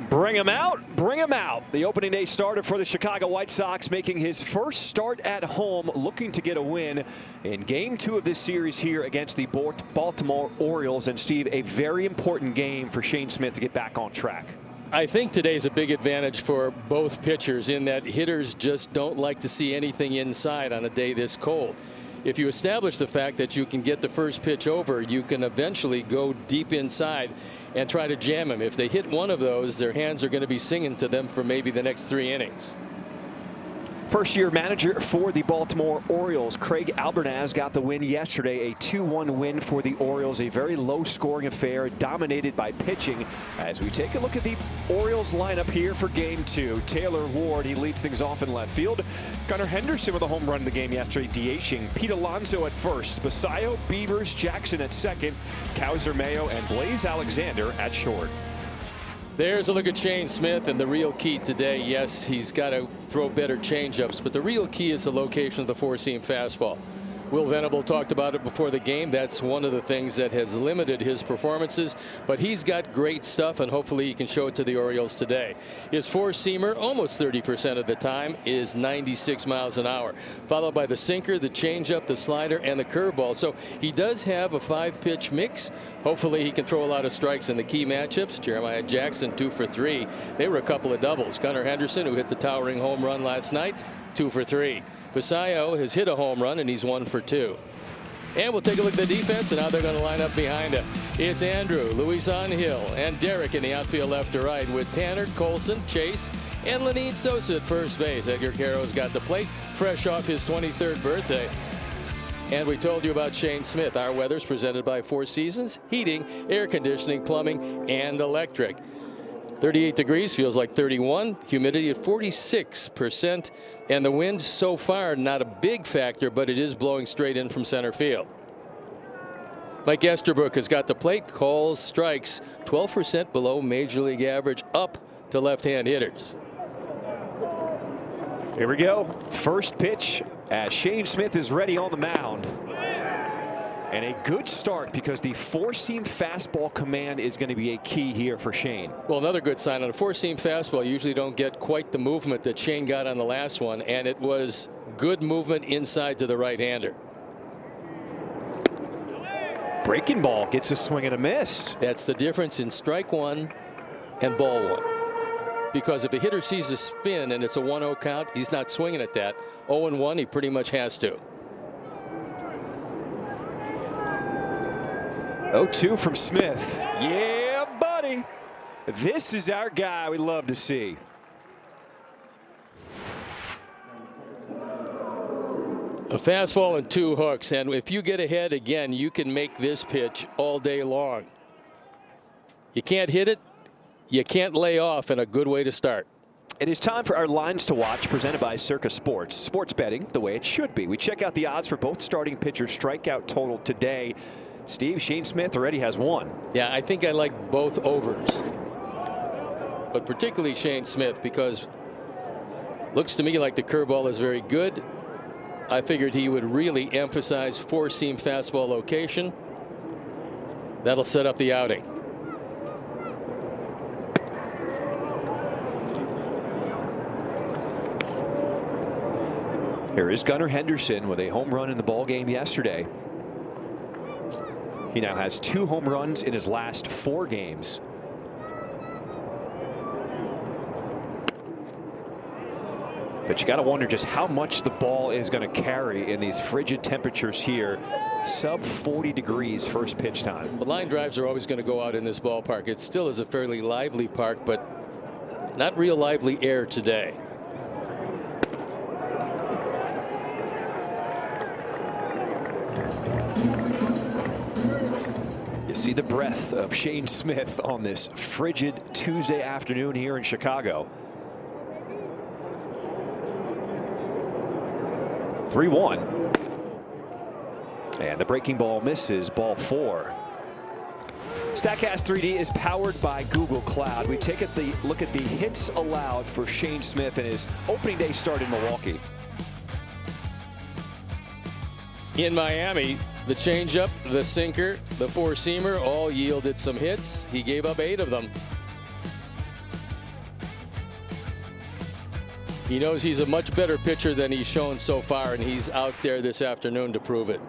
Bring him out, bring him out. The opening day starter for the Chicago White Sox making his first start at home, looking to get a win in Game 2 of this series here against the Baltimore Orioles. And Steve, a very important game for Shane Smith to get back on track. I think today's a big advantage for both pitchers in that hitters just don't like to see anything inside on a day this cold. If you establish the fact that you can get the first pitch over, you can eventually go deep inside and try to jam him. If they hit one of those, their hands are going to be singing to them for maybe the next 3 innings. First-year manager for the Baltimore Orioles, Craig Albernaz, got the win yesterday. A 2-1 win for the Orioles. A very low-scoring affair, dominated by pitching. As we take a look at the Orioles lineup here for Game 2. Taylor Ward, he leads things off in left field. Gunnar Henderson with a home run in the game yesterday, DHing. Pete Alonso at first. Basayo, Beavers, Jackson at second. Kaiser Mayo and Blaze Alexander at short. There's a look at Shane Smith, and the real key today, yes, he's got to throw better changeups, but the real key is the location of the four-seam fastball. Will Venable talked about it before the game. That's one of the things that has limited his performances, but he's got great stuff, and hopefully he can show it to the Orioles today. His four-seamer, almost 30% of the time, is 96 miles an hour, followed by the sinker, the changeup, the slider, and the curveball. So he does have a 5-pitch mix. Hopefully he can throw a lot of strikes in the key matchups. Jeremiah Jackson 2 for 3. They were a couple of doubles. Gunnar Henderson, who hit the towering home run last night, 2 for 3. Basayo has hit a home run, and he's 1 for 2. And we'll take a look at the defense and how they're going to line up behind him. It's Andrew, Luis on Hill, and Derek in the outfield left to right, with Tanner, Colson, Chase, and Lenine Sosa at first base. Edgar Caro's got the plate, fresh off his 23rd birthday. And we told you about Shane Smith. Our weather's presented by Four Seasons Heating, Air Conditioning, Plumbing, and Electric. 38 degrees, feels like 31. Humidity at 46%. And the wind so far not a big factor, but it is blowing straight in from center field. Mike Esterbrook has got the plate, calls strikes, 12% below major league average, up to left-hand hitters. Here we go. First pitch as Shane Smith is ready on the mound. And a good start, because the four-seam fastball command is going to be a key here for Shane. Well, another good sign on a four-seam fastball. You usually don't get quite the movement that Shane got on the last one, and it was good movement inside to the right-hander. Breaking ball gets a swing and a miss. That's the difference in strike one and ball one. Because if a hitter sees a spin and it's a 1-0 count, he's not swinging at that. 0-1, he pretty much has to. 0-2 from Smith. Yeah, buddy. This is our guy we love to see. A fastball and 2 hooks, and if you get ahead again, you can make this pitch all day long. You can't hit it, you can't lay off, and a good way to start. It is time for our lines to watch, presented by Circa Sports. Sports betting the way it should be. We check out the odds for both starting pitchers' strikeout total today. Steve, Shane Smith already has 1. Yeah, I think I like both overs, but particularly Shane Smith, because looks to me like the curveball is very good. I figured he would really emphasize four-seam fastball location. That'll set up the outing. Here is Gunnar Henderson with a home run in the ball game yesterday. He now has 2 home runs in his last 4 games. But you got to wonder just how much the ball is going to carry in these frigid temperatures here. Sub 40 degrees first pitch time. The line drives are always going to go out in this ballpark. It still is a fairly lively park, but not real lively air today. You see the breath of Shane Smith on this frigid Tuesday afternoon here in Chicago. 3-1. And the breaking ball misses, ball 4. Statcast 3D is powered by Google Cloud. We take a look at the hits allowed for Shane Smith in his opening day start in Milwaukee. In Miami, the changeup, the sinker, the four-seamer all yielded some hits. He gave up 8 of them. He knows he's a much better pitcher than he's shown so far, and he's out there this afternoon to prove it.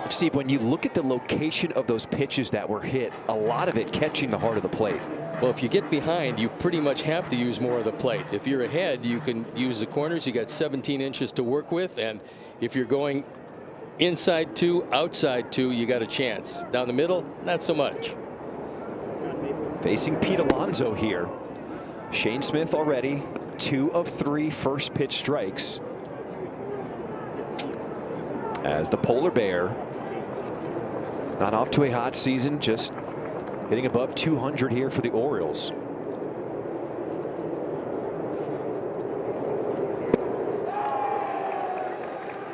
Steve, when you look at the location of those pitches that were hit, a lot of it catching the heart of the plate. Well, if you get behind, you pretty much have to use more of the plate. If you're ahead, you can use the corners. You got 17 inches to work with, and if you're going inside 2, outside 2, you got a chance. Down the middle, not so much. Facing Pete Alonso here. Shane Smith already 2 of 3 first pitch strikes. As the polar bear, not off to a hot season, just hitting above 200 here for the Orioles.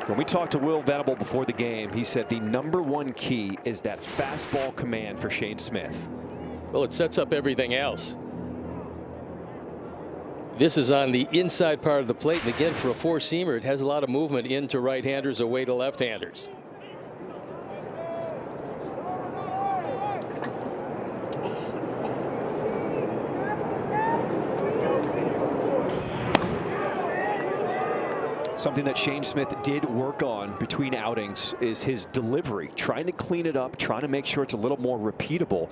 When we talked to Will Venable before the game, he said the #1 key is that fastball command for Shane Smith. Well, it sets up everything else. This is on the inside part of the plate, and again, for a four-seamer, it has a lot of movement into right-handers, away to left-handers. Something that Shane Smith did work on between outings is his delivery, trying to clean it up, trying to make sure it's a little more repeatable,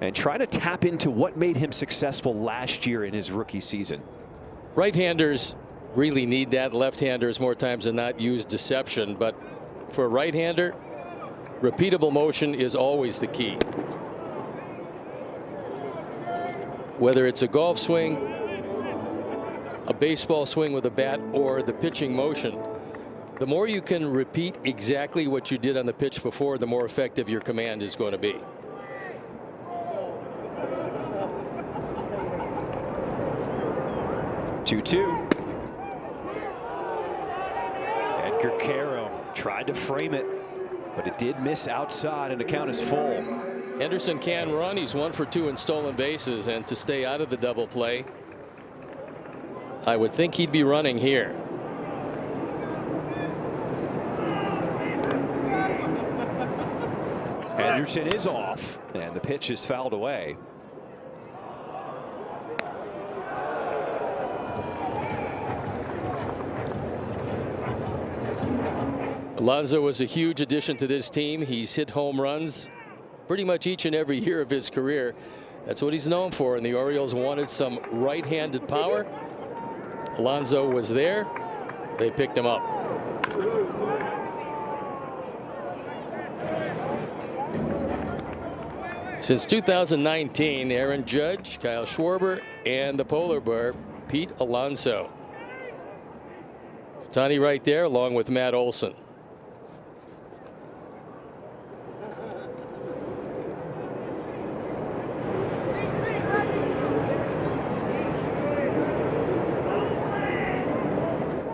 and trying to tap into what made him successful last year in his rookie season. Right-handers really need that. Left-handers more times than not use deception, but for a right-hander, repeatable motion is always the key. Whether it's a golf swing, a baseball swing with a bat, or the pitching motion, the more you can repeat exactly what you did on the pitch before, the more effective your command is going to be. Two. Edgar Caro tried to frame it, but it did miss outside, and the count is full. Henderson can run. He's 1 for 2 in stolen bases, and to stay out of the double play, I would think he'd be running here. Henderson is off, and the pitch is fouled away. Alonso was a huge addition to this team. He's hit home runs pretty much each and every year of his career. That's what he's known for, and the Orioles wanted some right-handed power. Alonso was there. They picked him up. Since 2019, Aaron Judge, Kyle Schwarber, and the polar bear Pete Alonso. Tony right there along with Matt Olson.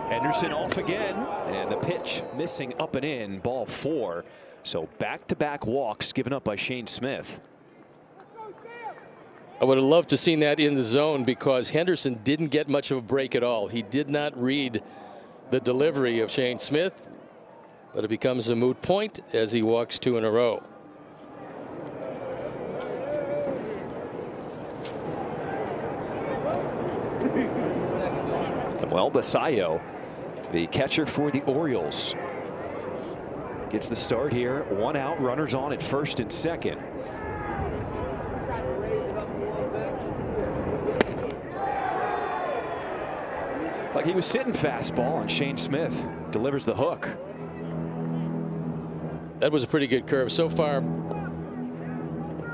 Henderson off again, and the pitch missing up and in, ball 4. So back-to-back walks given up by Shane Smith. I would have loved to seen that in the zone, because Henderson didn't get much of a break at all. He did not read the delivery of Shane Smith, but it becomes a moot point as he walks 2 in a row. Well, Basayo, the catcher for the Orioles, gets the start here. 1 out, runners on at first and second. Like he was sitting fastball, and Shane Smith delivers the hook. That was a pretty good curve. So far,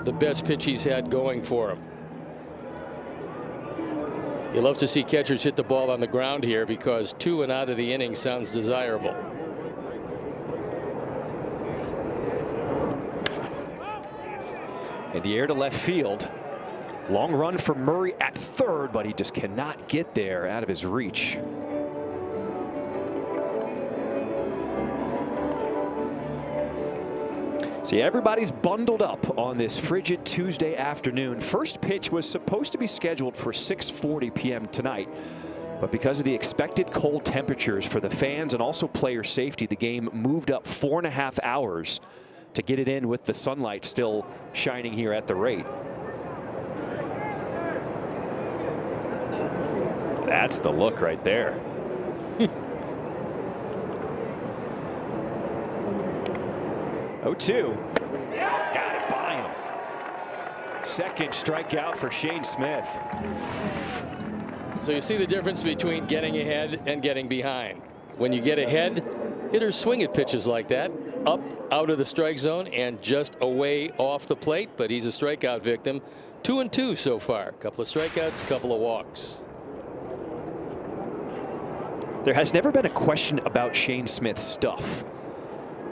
the best pitch he's had going for him. You love to see catchers hit the ball on the ground here, because 2 and out of the inning sounds desirable. In the air to left field. Long run for Murray at third, but he just cannot get there out of his reach. See, everybody's bundled up on this frigid Tuesday afternoon. First pitch was supposed to be scheduled for 6:40 p.m. tonight, but because of the expected cold temperatures for the fans and also player safety, the game moved up 4.5 hours to get it in with the sunlight still shining here at the rate. That's the look right there. 0-2. Got it by him. Second strikeout for Shane Smith. So you see the difference between getting ahead and getting behind. When you get ahead, hitters swing at pitches like that, up out of the strike zone and just away off the plate. But he's a strikeout victim. 2-2 so far. A couple of strikeouts, a couple of walks. There has never been a question about Shane Smith's stuff.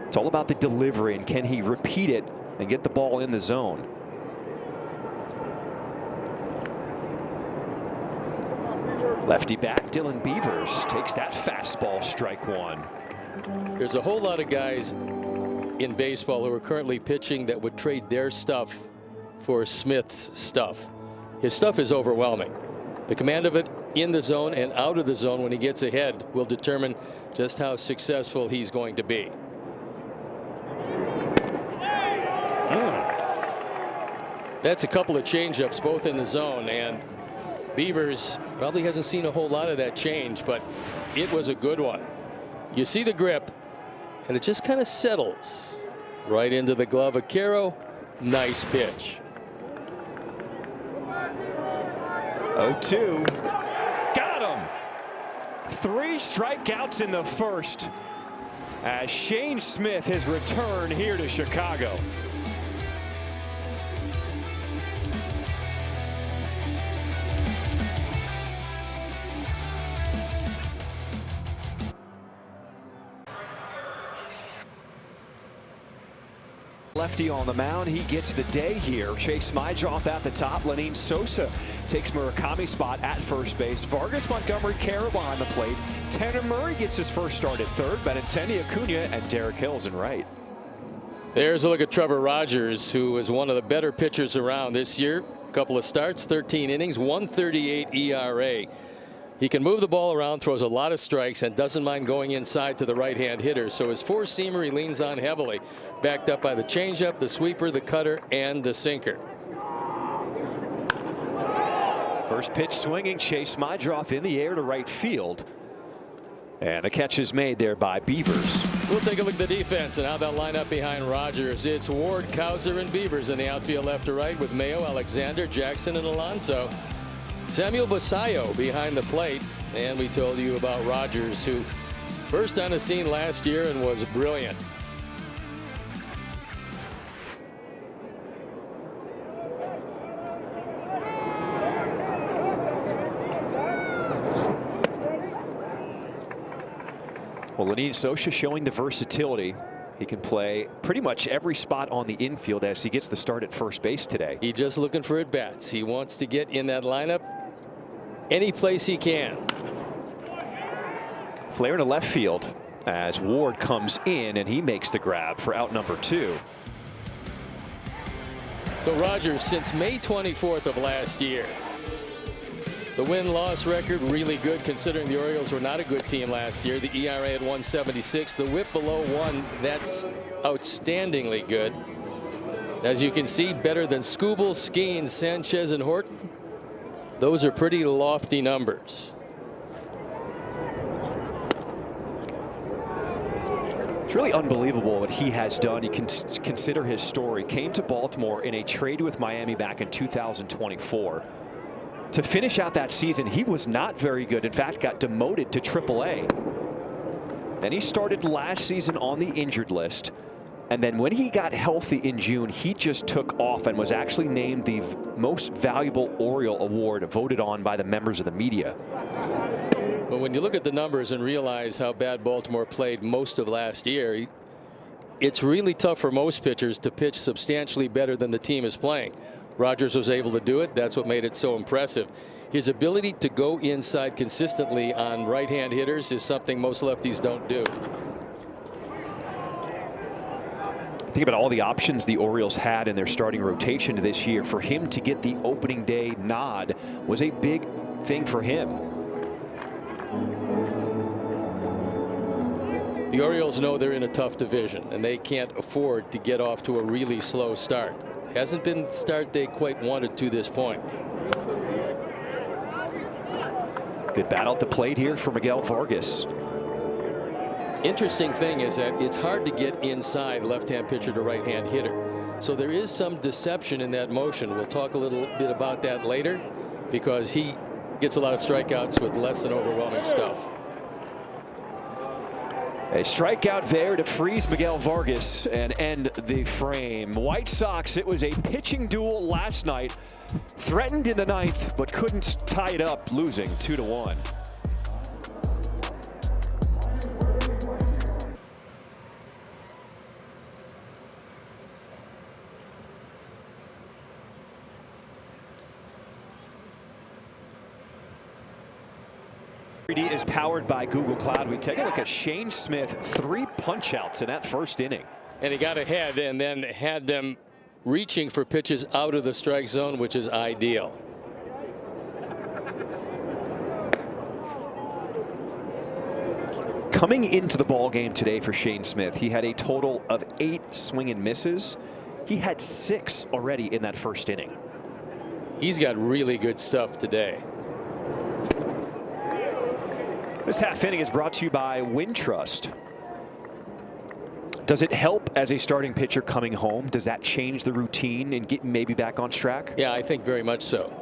It's all about the delivery and can he repeat it and get the ball in the zone. Lefty back Dylan Beavers takes that fastball, strike one. There's a whole lot of guys in baseball who are currently pitching that would trade their stuff for Smith's stuff. His stuff is overwhelming. The command of it in the zone and out of the zone when he gets ahead will determine just how successful he's going to be. That's a couple of changeups both in the zone, and Beavers probably hasn't seen a whole lot of that change, but it was a good one. You see the grip and it just kind of settles right into the glove of Caro. Nice pitch. 0-2. Got him. 3 strikeouts in the first as Shane Smith has returned here to Chicago. Lefty on the mound, he gets the day here. Chase Mydroff at the top. Lenine Sosa takes Murakami's spot at first base. Vargas, Montgomery, Caro behind the plate. Tanner Murray gets his first start at third. Benintendi, Acuna, and Derek Hills in right. There's a look at Trevor Rogers, who is one of the better pitchers around this year. Couple of starts, 13 innings, 1.38 ERA. He can move the ball around, throws a lot of strikes, and doesn't mind going inside to the right-hand hitter. So his four-seamer he leans on heavily, backed up by the changeup, the sweeper, the cutter, and the sinker. First pitch swinging, Chase Mydroff in the air to right field. And the catch is made there by Beavers. We'll take a look at the defense and how they'll line up behind Rogers. It's Ward, Cowser, and Beavers in the outfield left to right with Mayo, Alexander, Jackson, and Alonso. Samuel Basayo behind the plate. And we told you about Rogers, who burst on the scene last year and was brilliant. Well, Lenine Sosa showing the versatility. He can play pretty much every spot on the infield as he gets the start at first base today. He's just looking for at-bats. He wants to get in that lineup any place he can. Flare to left field as Ward comes in and he makes the grab for out number 2. So Rogers, since May 24th of last year, the win-loss record really good considering the Orioles were not a good team last year. The ERA at 1.76, the WHIP below 1. That's outstandingly good. As you can see, better than Skubal, Skeens, Sanchez, and Horton. Those are pretty lofty numbers. It's really unbelievable what he has done. You can consider his story. Came to Baltimore in a trade with Miami back in 2024. To finish out that season, he was not very good. In fact, got demoted to AAA. Then he started last season on the injured list. And then when he got healthy in June, he just took off and was actually named the most valuable Oriole award voted on by the members of the media. But when you look at the numbers and realize how bad Baltimore played most of last year, it's really tough for most pitchers to pitch substantially better than the team is playing. Rogers was able to do it. That's what made it so impressive. His ability to go inside consistently on right-hand hitters is something most lefties don't do. Think about all the options the Orioles had in their starting rotation this year. For him to get the opening day nod was a big thing for him. The Orioles know they're in a tough division and they can't afford to get off to a really slow start. Hasn't been the start they quite wanted to this point. Good battle at the plate here for Miguel Vargas. Interesting thing is that it's hard to get inside left-hand pitcher to right-hand hitter. So there is some deception in that motion. We'll talk a little bit about that later because he gets a lot of strikeouts with less than overwhelming stuff. A strikeout there to freeze Miguel Vargas and end the frame. White Sox, it was a pitching duel last night. Threatened in the ninth, but couldn't tie it up, losing 2-1. Is powered by Google Cloud. We take a look at Shane Smith, 3 punch-outs in that first inning. And he got ahead and then had them reaching for pitches out of the strike zone, which is ideal. Coming into the ball game today for Shane Smith, he had a total of 8 swing and misses. He had 6 already in that first inning. He's got really good stuff today. This half inning is brought to you by Wintrust. Does it help as a starting pitcher coming home? Does that change the routine and get maybe back on track? Yeah, I think very much so.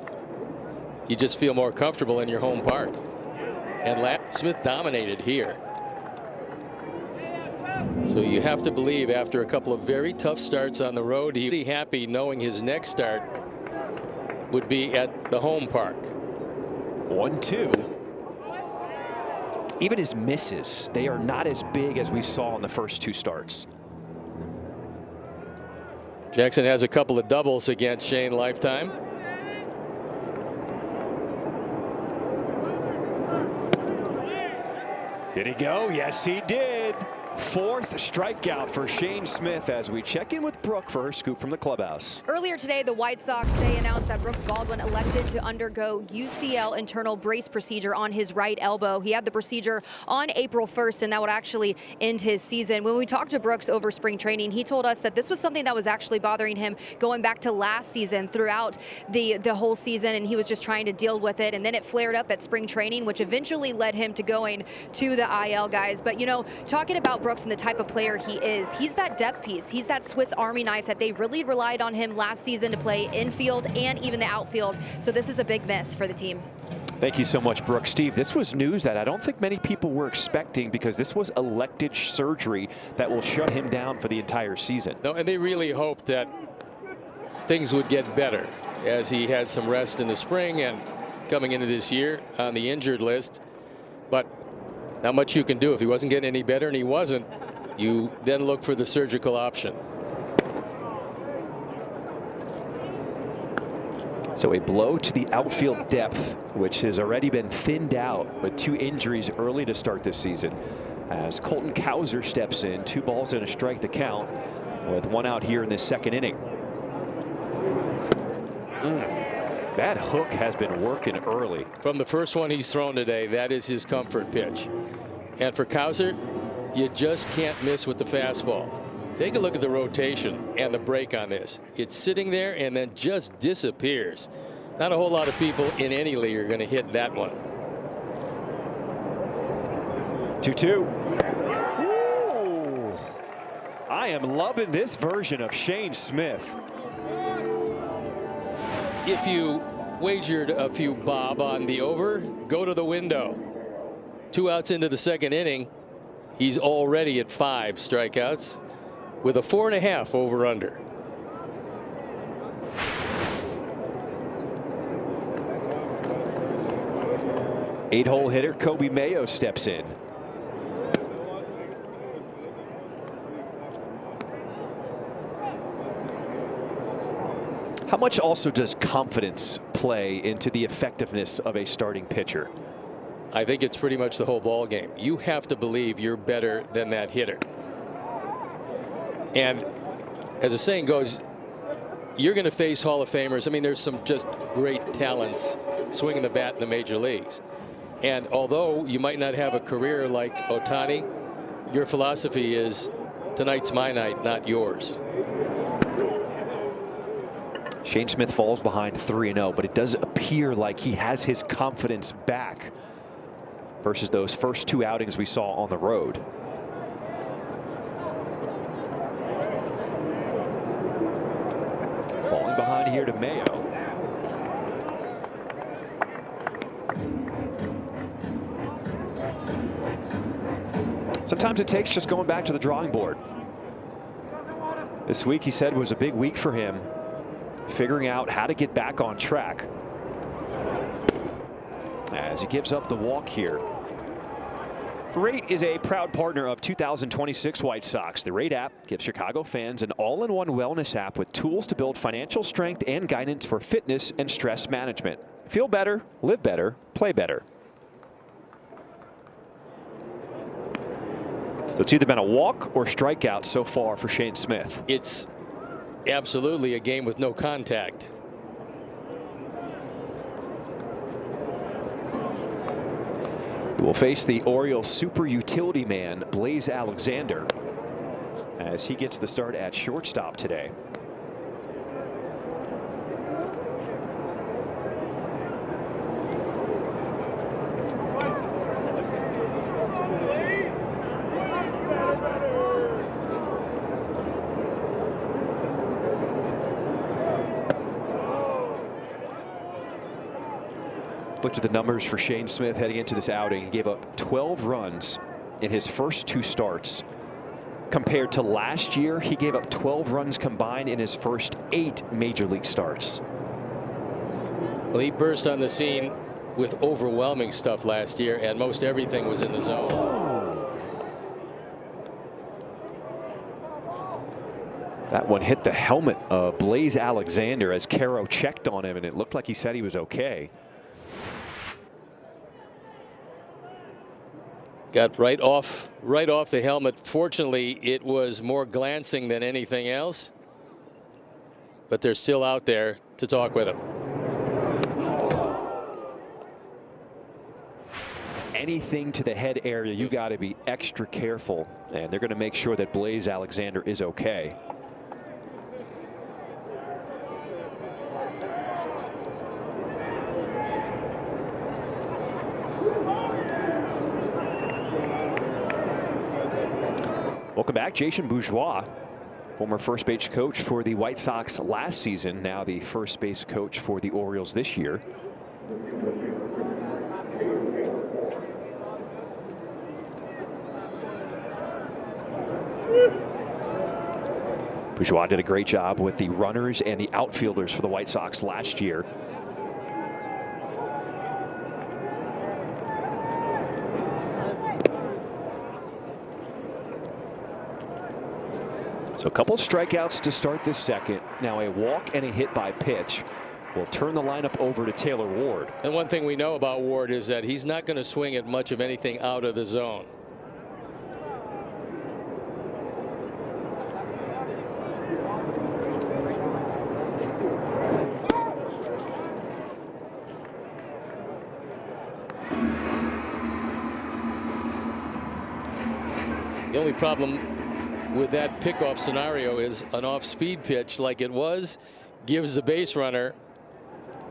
You just feel more comfortable in your home park. And Smith dominated here. So you have to believe after a couple of very tough starts on the road, he'd be happy knowing his next start would be at the home park. 1-2. Even his misses, they are not as big as we saw in the first 2 starts. Jackson has a couple of doubles against Shane lifetime. Did he go? Yes, he did. 4th strikeout for Shane Smith as we check in with Brooke for her scoop from the clubhouse. Earlier today, the White Sox, they announced that Brooks Baldwin elected to undergo UCL internal brace procedure on his right elbow. He had the procedure on April 1st, and that would actually end his season. When we talked to Brooks over spring training, he told us that this was something that was actually bothering him going back to last season throughout the whole season, and he was just trying to deal with it. And then it flared up at spring training, which eventually led him to going to the IL, guys. But, you know, talking about Brooks and the type of player he is, he's that depth piece. He's that Swiss Army knife that they really relied on him last season to play infield and even the outfield. So this is a big miss for the team. Thank you so much, Brooke. Steve, this was news that I don't think many people were expecting because this was elective surgery that will shut him down for the entire season. No, and they really hoped that things would get better as he had some rest in the spring and coming into this year on the injured list. But not much you can do. If he wasn't getting any better, and he wasn't, you then look for the surgical option. So a blow to the outfield depth, which has already been thinned out with 2 injuries early to start this season. As Colton Cowser steps in, 2 balls and a strike to count with 1 out here in this second inning. That hook has been working early. From the first one he's thrown today, that is his comfort pitch. And for Cowser, you just can't miss with the fastball. Take a look at the rotation and the break on this. It's sitting there and then just disappears. Not a whole lot of people in any league are going to hit that one. 2-2. Ooh. I am loving this version of Shane Smith. If you wagered a few bob on the over, go to the window. 2 outs into the second inning. He's already at 5 strikeouts with a 4.5 over under. Eight-hole hitter Kobe Mayo steps in. How much also does confidence play into the effectiveness of a starting pitcher? I think it's pretty much the whole ball game. You have to believe you're better than that hitter. And as the saying goes, you're going to face Hall of Famers. I mean, there's some just great talents swinging the bat in the major leagues. And although you might not have a career like Ohtani, your philosophy is tonight's my night, not yours. Shane Smith falls behind 3-0, but it does appear like he has his confidence back. versus those first 2 outings we saw on the road. Falling behind here to Mayo. Sometimes it takes just going back to the drawing board. This week, he said, was a big week for him, figuring out how to get back on track. As he gives up the walk here. Rate is a proud partner of 2026 White Sox. The Rate app gives Chicago fans an all-in-one wellness app with tools to build financial strength and guidance for fitness and stress management. Feel better, live better, play better. So it's either been a walk or strikeout so far for Shane Smith. It's absolutely a game with no contact. He will face the Orioles super utility man, Blaze Alexander, as he gets the start at shortstop today. Looked at the numbers for Shane Smith heading into this outing. He gave up 12 runs in his first 2 starts. Compared to last year, he gave up 12 runs combined in his first 8 major league starts. Well, he burst on the scene with overwhelming stuff last year, and most everything was in the zone. That one hit the helmet of Blaze Alexander as Caro checked on him, and it looked like he said he was okay. Got right off the helmet. Fortunately, it was more glancing than anything else. But they're still out there to talk with him. Anything to the head area, you got to be extra careful, and they're going to make sure that Blaze Alexander is okay. Welcome back. Jason Bourgeois, former first base coach for the White Sox last season, now the first base coach for the Orioles this year. Bourgeois did a great job with the runners and the outfielders for the White Sox last year. So a couple strikeouts to start this second. Now a walk and a hit by pitch will turn the lineup over to Taylor Ward. And one thing we know about Ward is that he's not going to swing at much of anything out of the zone. The only problem with that pickoff scenario is an off-speed pitch like it was gives the base runner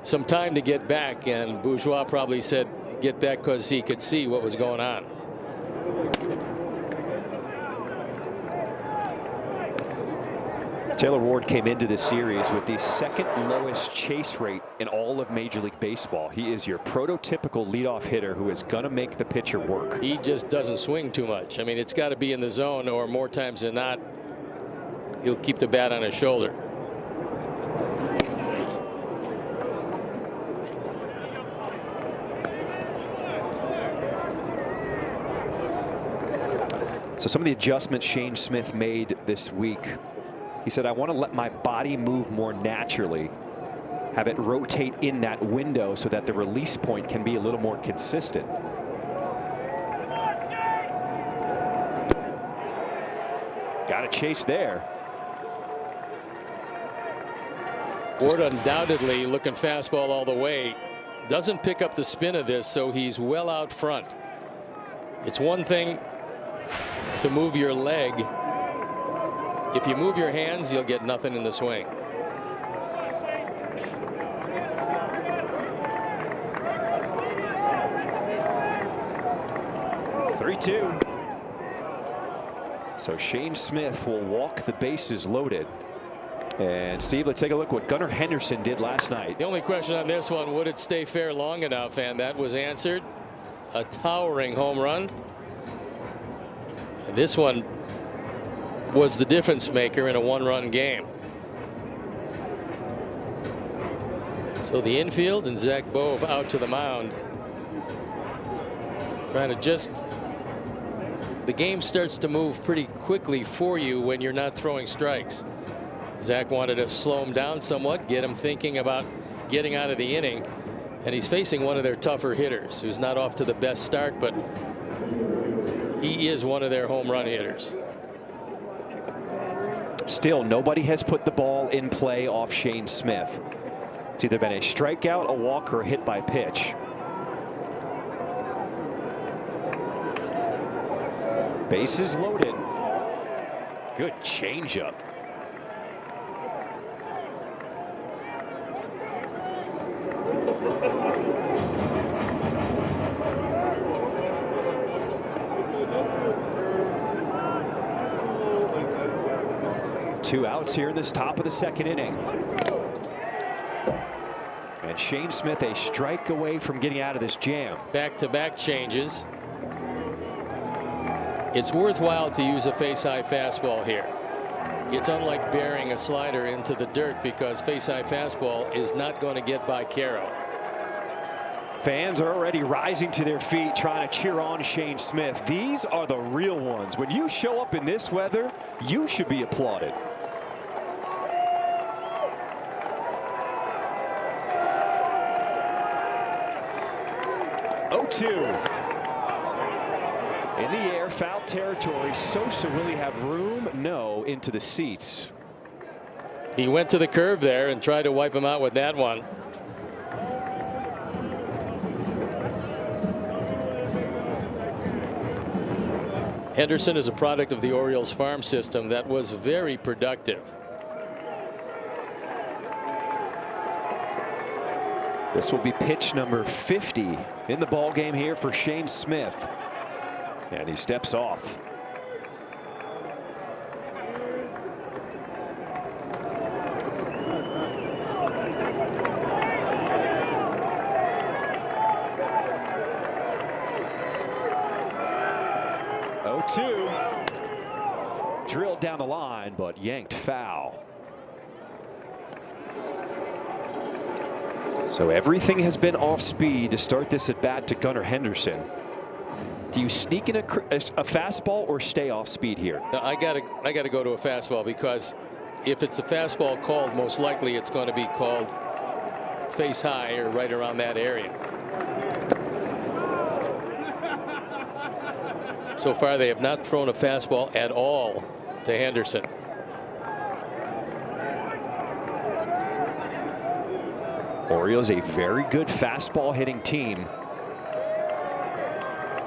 some time to get back, and Bourgeois probably said get back because he could see what was going on. Taylor Ward came into this series with the second lowest chase rate in all of Major League Baseball. He is your prototypical leadoff hitter who is going to make the pitcher work. He just doesn't swing too much. I mean, it's got to be in the zone, or more times than not, he'll keep the bat on his shoulder. So some of the adjustments Shane Smith made this week. He said, I want to let my body move more naturally, have it rotate in that window so that the release point can be a little more consistent. Got a chase there. Ward undoubtedly looking fastball all the way. Doesn't pick up the spin of this, so he's well out front. It's one thing to move your leg. If you move your hands, you'll get nothing in the swing. 3-2. So Shane Smith will walk the bases loaded. And Steve, let's take a look what Gunnar Henderson did last night. The only question on this one, would it stay fair long enough? And that was answered. A towering home run. And this one was the difference maker in a one-run game. So the infield and Zach Bove out to the mound. Trying to just. The game starts to move pretty quickly for you when you're not throwing strikes. Zach wanted to slow him down somewhat, get him thinking about getting out of the inning. And he's facing one of their tougher hitters who's not off to the best start, but he is one of their home run hitters. Still, nobody has put the ball in play off Shane Smith. It's either been a strikeout, a walk, or a hit by pitch. Bases loaded. Good changeup. Two outs here in this top of the second inning. And Shane Smith a strike away from getting out of this jam. Back-to-back changes. It's worthwhile to use a face-high fastball here. It's unlike burying a slider into the dirt because face-high fastball is not going to get by Caro. Fans are already rising to their feet trying to cheer on Shane Smith. These are the real ones. When you show up in this weather, you should be applauded. In the air, foul territory. Sosa, will he have room? No, into the seats. He went to the curve there and tried to wipe him out with that one. Henderson is a product of the Orioles farm system that was very productive. This will be pitch number 50 in the ball game here for Shane Smith. And he steps off. Drilled down the line, but yanked foul. So everything has been off speed to start this at bat to Gunnar Henderson. Do you sneak in a fastball or stay off speed here? I gotta go to a fastball because if it's a fastball called, most likely it's going to be called face high or right around that area. So far they have not thrown a fastball at all to Henderson. Orioles a very good fastball hitting team.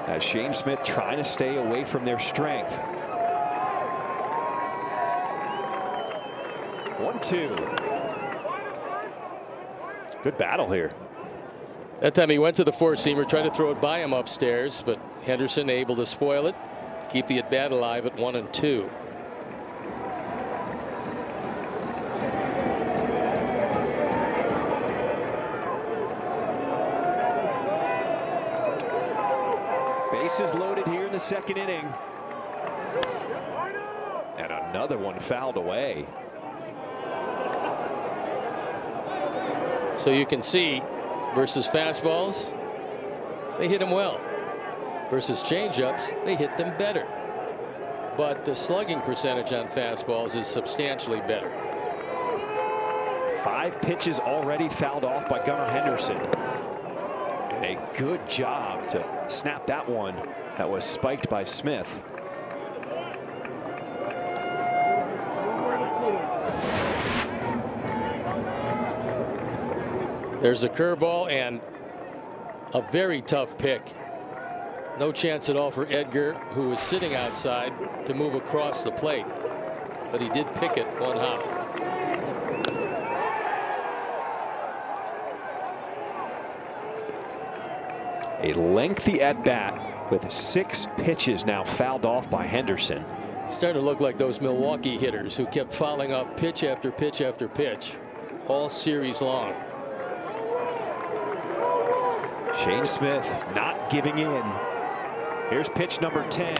As Shane Smith trying to stay away from their strength. 1-2. Good battle here. That time he went to the four-seamer, tried to throw it by him upstairs, but Henderson able to spoil it, keep the at-bat alive at 1-2. Bases loaded here in the second inning. And another one fouled away. So you can see versus fastballs, they hit him well. Versus changeups, they hit them better. But the slugging percentage on fastballs is substantially better. 5 pitches already fouled off by Gunnar Henderson. And a good job to snap that one that was spiked by Smith. There's a curveball and a very tough pick. No chance at all for Edgar, who was sitting outside, to move across the plate. But he did pick it one hop. A lengthy at bat with 6 pitches now fouled off by Henderson. Starting to look like those Milwaukee hitters who kept fouling off pitch after pitch after pitch all series long. Shane Smith not giving in. Here's pitch number 10.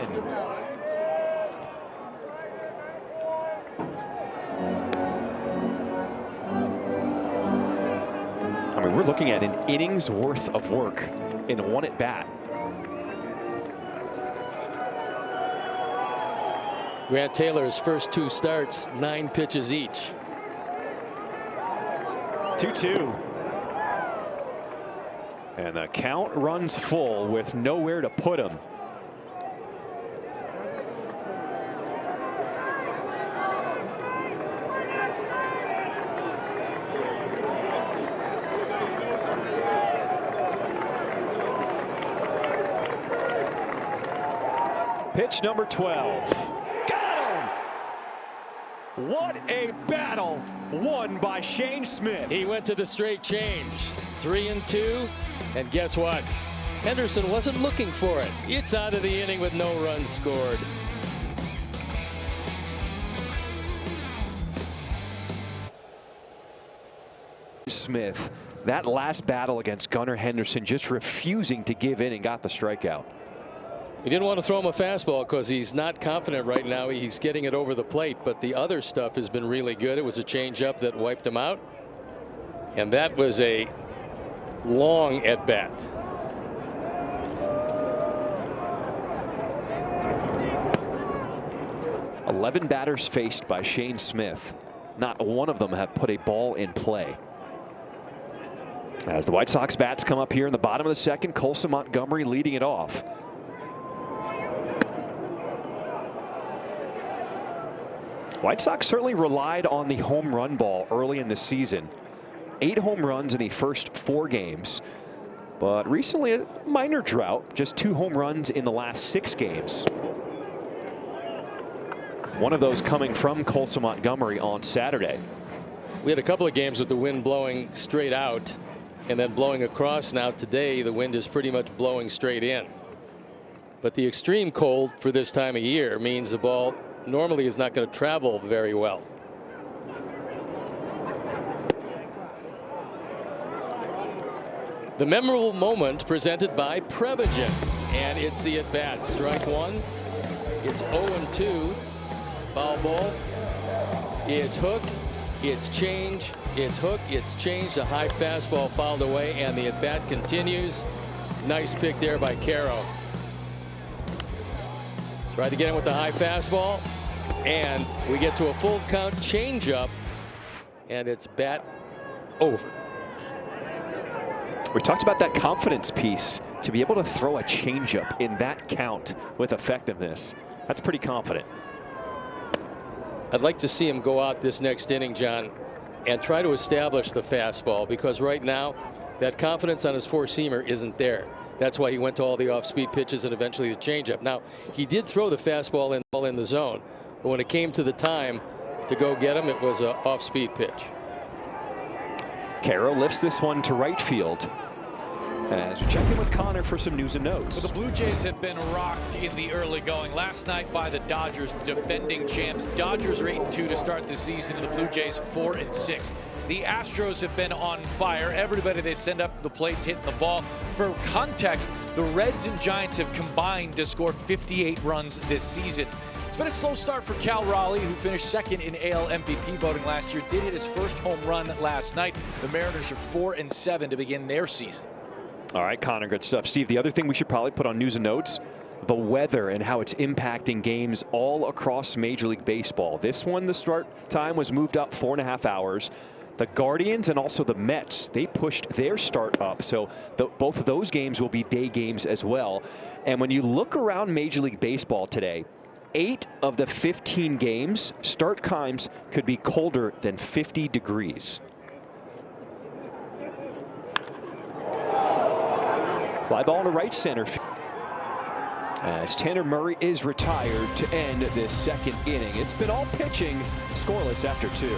I mean, we're looking at an inning's worth of work in one at bat. Grant Taylor's first 2 starts, 9 pitches each. 2-2. And the count runs full with nowhere to put him. Pitch number 12. Got him! What a battle won by Shane Smith. He went to the straight change. 3-2. And guess what? Henderson wasn't looking for it. It's out of the inning with no runs scored. Smith, that last battle against Gunnar Henderson, just refusing to give in and got the strikeout. He didn't want to throw him a fastball because he's not confident right now. He's getting it over the plate, but the other stuff has been really good. It was a changeup that wiped him out. And that was a long at bat. "11 batters faced by Shane Smith. Not one of them have put a ball in play." As the White Sox bats come up here in the bottom of the second, Colson Montgomery leading it off. White Sox certainly relied on the home run ball early in the season. 8 home runs in the first 4 games. But recently a minor drought, just 2 home runs in the last 6 games. One of those coming from Colson Montgomery on Saturday. We had a couple of games with the wind blowing straight out and then blowing across. Now today the wind is pretty much blowing straight in. But the extreme cold for this time of year means the ball normally is not going to travel very well. The memorable moment presented by Prevagen, and it's the at bat. Strike 1. It's 0-2. Foul ball. It's hook. It's change. It's hook. It's change. A high fastball fouled away, and the at bat continues. Nice pick there by Caro. Tried to get him with the high fastball, and we get to a full count changeup, and it's bat over. We talked about that confidence piece. To be able to throw a changeup in that count with effectiveness, that's pretty confident. I'd like to see him go out this next inning, John, and try to establish the fastball, because right now that confidence on his four-seamer isn't there. That's why he went to all the off-speed pitches and eventually the changeup. Now, he did throw the fastball in the zone, but when it came to the time to go get him, it was an off-speed pitch. Caro lifts this one to right field. As we check in with Connor for some news and notes. Well, the Blue Jays have been rocked in the early going. Last night by the Dodgers, defending champs. Dodgers are 8-2 to start the season, and the Blue Jays 4-6. The Astros have been on fire. Everybody they send up to the plate's hitting the ball. For context, the Reds and Giants have combined to score 58 runs this season. It's been a slow start for Cal Raleigh, who finished second in AL MVP voting last year. Did hit his first home run last night. The Mariners are 4-7 to begin their season. All right, Connor, good stuff. Steve, the other thing we should probably put on news and notes, the weather and how it's impacting games all across Major League Baseball. This one, the start time was moved up 4.5 hours. The Guardians and also the Mets, they pushed their start up. So both of those games will be day games as well. And when you look around Major League Baseball today, 8 of the 15 games, start times could be colder than 50 degrees. Fly ball to right center field. As Tanner Murray is retired to end this second inning. It's been all pitching, scoreless after 2.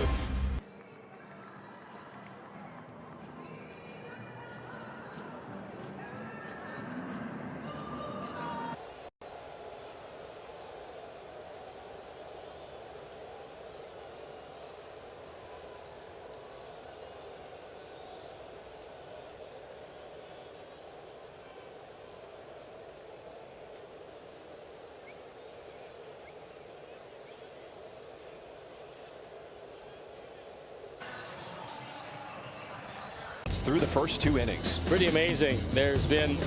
Orioles through the first 2 innings. Pretty amazing. There's been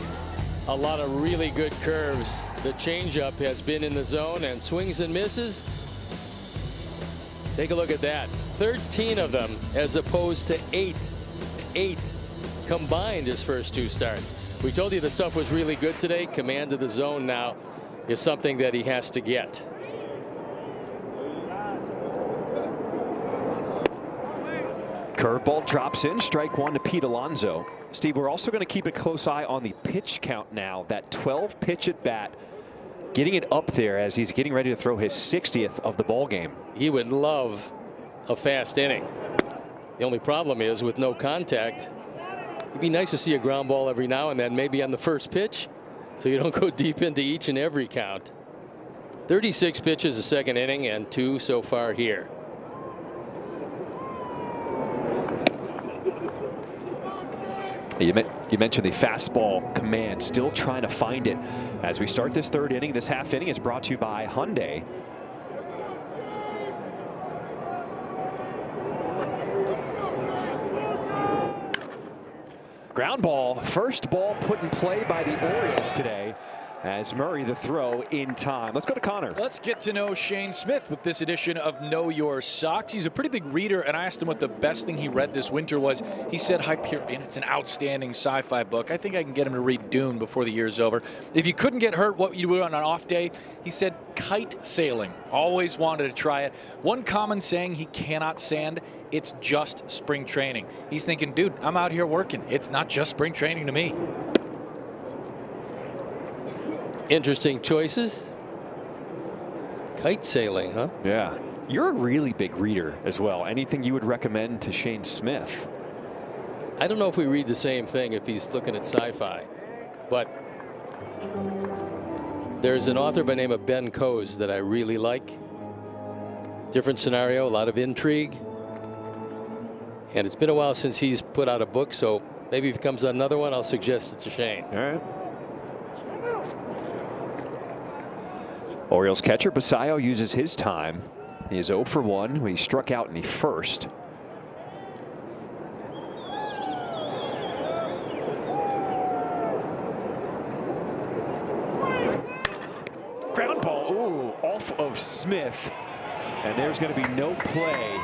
a lot of really good curves. The changeup has been in the zone and swings and misses. Take a look at that. 13 of them as opposed to 8 combined his first 2 starts. We told you the stuff was really good today. Command of the zone now is something that he has to get. Curveball drops in, strike 1 to Pete Alonso. Steve, we're also going to keep a close eye on the pitch count now. That 12 pitch at bat, getting it up there as he's getting ready to throw his 60th of the ball game. He would love a fast inning. The only problem is with no contact, it'd be nice to see a ground ball every now and then, maybe on the first pitch, so you don't go deep into each and every count. 36 pitches a second inning and 2 so far here. You mentioned the fastball command, still trying to find it as we start this 3rd inning. This half inning is brought to you by Hyundai. Ground ball, first ball put in play by the Orioles today as Murray the throw in time. Let's go to Connor. Let's get to know Shane Smith with this edition of Know Your Sox. He's a pretty big reader, and I asked him what the best thing he read this winter was. He said Hyperion. It's an outstanding sci-fi book. I think I can get him to read Dune before the year's over. If you couldn't get hurt, what would you do on an off day? He said kite sailing. Always wanted to try it. One common saying he cannot stand: it's just spring training. He's thinking, dude, I'm out here working. It's not just spring training to me. Interesting choices. Kite sailing, huh? Yeah. You're a really big reader as well. Anything you would recommend to Shane Smith? I don't know if we read the same thing if he's looking at sci-fi, but there's an author by the name of Ben Coase that I really like. Different scenario, a lot of intrigue. And it's been a while since he's put out a book, so maybe if it comes out another one, I'll suggest it to Shane. All right. Orioles catcher Basayo uses his time. He is 0 for 1 when he struck out in the first. Ground ball, ooh, off of Smith. And there's going to be no play.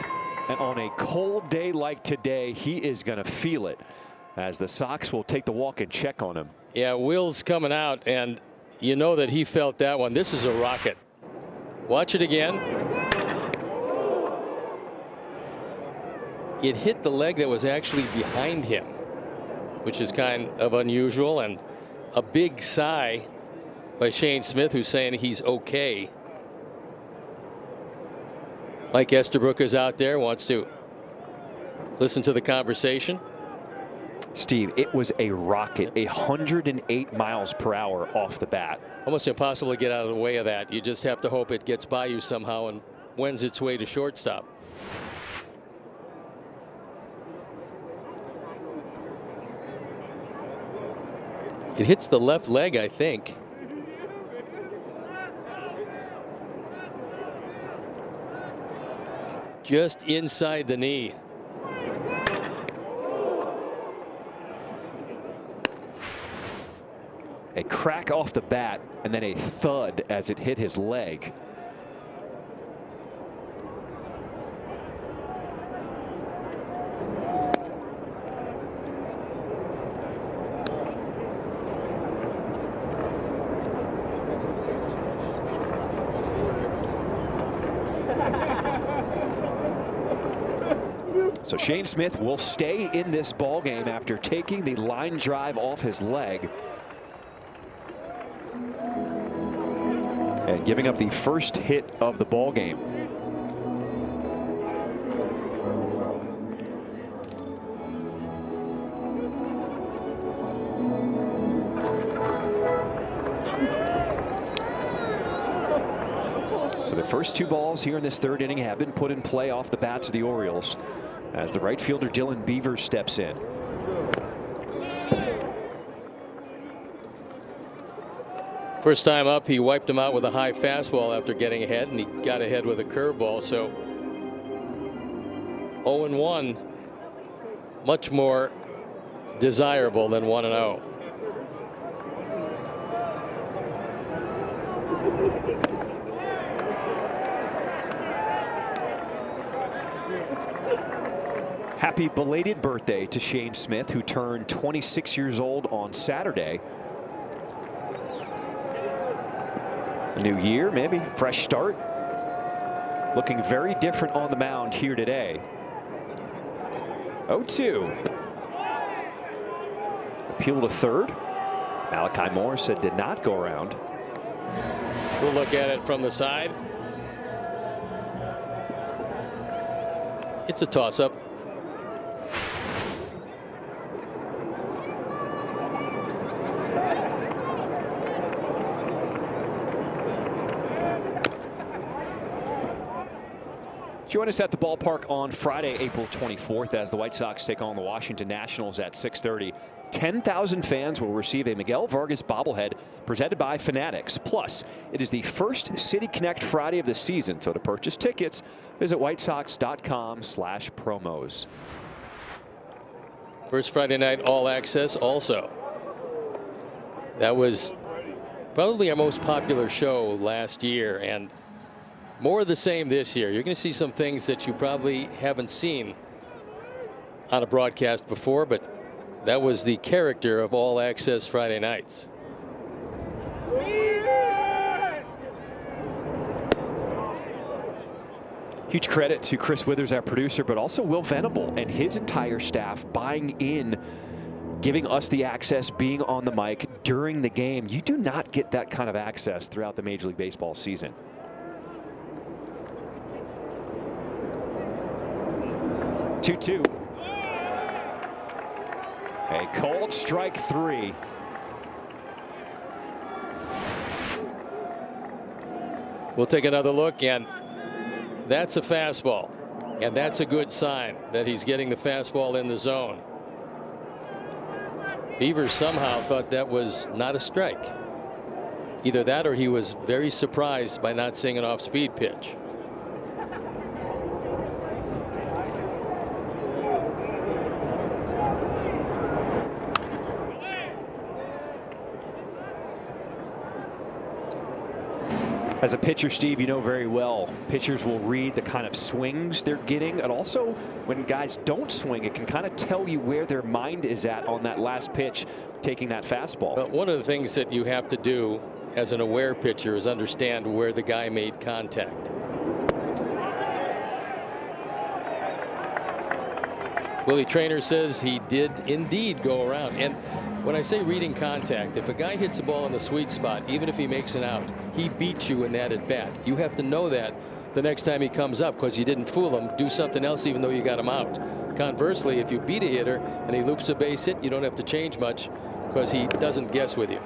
And on a cold day like today, he is going to feel it as the Sox will take the walk and check on him. Yeah, Will's coming out, and you know that he felt that one. This is a rocket. Watch it again. It hit the leg that was actually behind him, which is kind of unusual, and a big sigh by Shane Smith, who's saying he's okay. Mike Estabrook is out there, wants to listen to the conversation. Steve, it was a rocket, 108 miles per hour off the bat. Almost impossible to get out of the way of that. You just have to hope it gets by you somehow and wends its way to shortstop. It hits the left leg, I think. Just inside the knee. A crack off the bat and then a thud as it hit his leg. So Shane Smith will stay in this ball game after taking the line drive off his leg and giving up the first hit of the ball game. So the first 2 balls here in this 3rd inning have been put in play off the bats of the Orioles as the right fielder Dylan Beavers steps in. First time up, he wiped him out with a high fastball after getting ahead, and he got ahead with a curveball. So 0-1, much more desirable than 1-0. Happy belated birthday to Shane Smith, who turned 26 years old on Saturday. A new year, maybe fresh start. Looking very different on the mound here today. 0-2. Appeal to third. Malachi Moore said did not go around. We'll look at it from the side. It's a toss-up. Join us at the ballpark on Friday, April 24th, as the White Sox take on the Washington Nationals at 6:30. 10,000 fans will receive a Miguel Vargas bobblehead presented by Fanatics. Plus, it is the first City Connect Friday of the season, so to purchase tickets, visit whitesox.com/promos. First Friday night all access also. That was probably our most popular show last year, and more of the same this year. You're going to see some things that you probably haven't seen on a broadcast before, but that was the character of all access Friday nights. Huge credit to Chris Withers, our producer, but also Will Venable and his entire staff buying in, giving us the access, being on the mic during the game. You do not get that kind of access throughout the Major League Baseball season. 2-2. A cold strike 3. We'll take another look, and that's a fastball, and that's a good sign that he's getting the fastball in the zone. Beavers somehow thought that was not a strike. Either that or he was very surprised by not seeing an off-speed pitch. As a pitcher, Steve, you know very well, pitchers will read the kind of swings they're getting, and also when guys don't swing, it can kind of tell you where their mind is at on that last pitch, taking that fastball. But one of the things that you have to do as an aware pitcher is understand where the guy made contact. Willie Traynor says he did indeed go around. And when I say reading contact, if a guy hits the ball in the sweet spot, even if he makes an out, he beats you in that at bat. You have to know that the next time he comes up, because you didn't fool him. Do something else even though you got him out. Conversely, if you beat a hitter and he loops a base hit, you don't have to change much because he doesn't guess with you.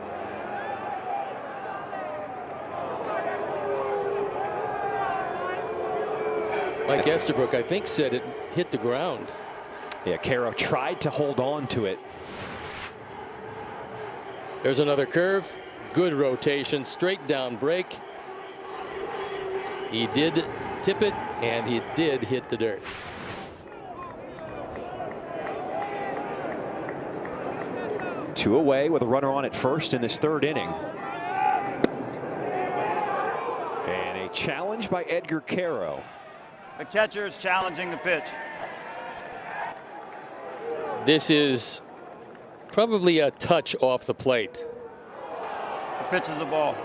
Mike Estabrook, I think, said it hit the ground. Yeah, Caro tried to hold on to it. There's another curve. Good rotation, straight down break. He did tip it, and he did hit the dirt. Two away with a runner on at first in this third inning. And a challenge by Edgar Caro. The catcher is challenging the pitch. This is probably a touch off the plate. The pitch is the ball.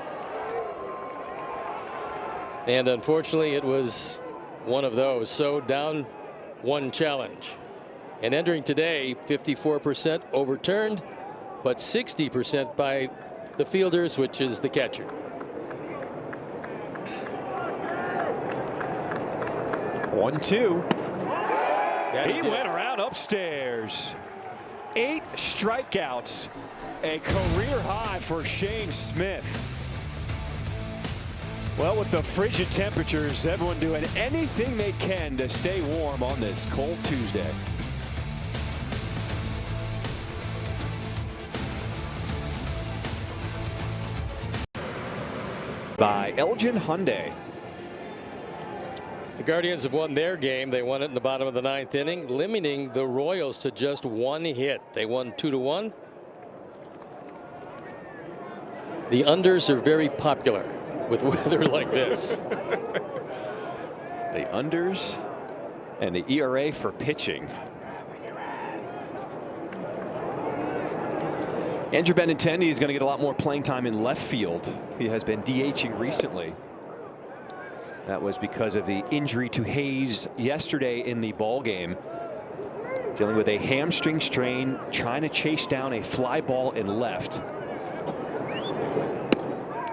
And unfortunately, it was one of those. So down one challenge. And entering today, 54% overturned, but 60% by the fielders, which is the catcher. 1-2. He went around upstairs. 8 strikeouts. A career high for Shane Smith. Well, with the frigid temperatures, everyone doing anything they can to stay warm on this cold Tuesday. By Elgin Hyundai. The Guardians have won their game. They won it in the bottom of the 9th inning, limiting the Royals to just 1 hit. They won 2-1. The unders are very popular with weather like this. The unders and the ERA for pitching. Andrew Benintendi is going to get a lot more playing time in left field. He has been DHing recently. That was because of the injury to Hayes yesterday in the ball game. Dealing with a hamstring strain, trying to chase down a fly ball in left.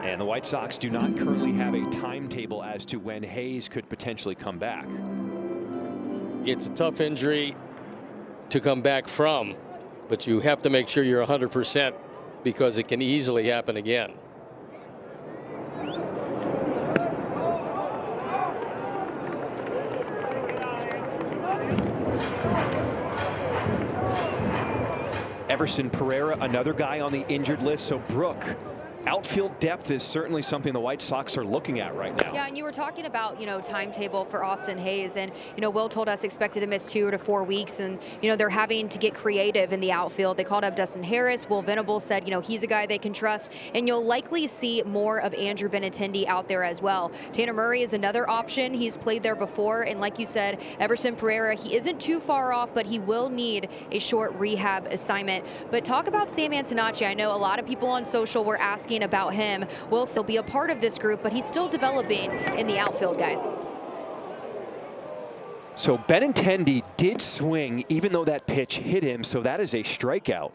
And the White Sox do not currently have a timetable as to when Hayes could potentially come back. It's a tough injury to come back from, but you have to make sure you're 100% because it can easily happen again. Everson Pereira, another guy on the injured list. So Brooke, outfield depth is certainly something the White Sox are looking at right now. Yeah, and you were talking about, timetable for Austin Hayes, and, Will told us expected to miss 2 to 4 weeks, and, they're having to get creative in the outfield. They called up Dustin Harris. Will Venables said, he's a guy they can trust, and you'll likely see more of Andrew Benintendi out there as well. Tanner Murray is another option. He's played there before, and like you said, Everson Pereira, he isn't too far off, but he will need a short rehab assignment. But talk about Sam Antonacci. I know a lot of people on social were asking about him. Will still be a part of this group, but he's still developing in the outfield, guys. So Benintendi did swing even though that pitch hit him, so that is a strikeout.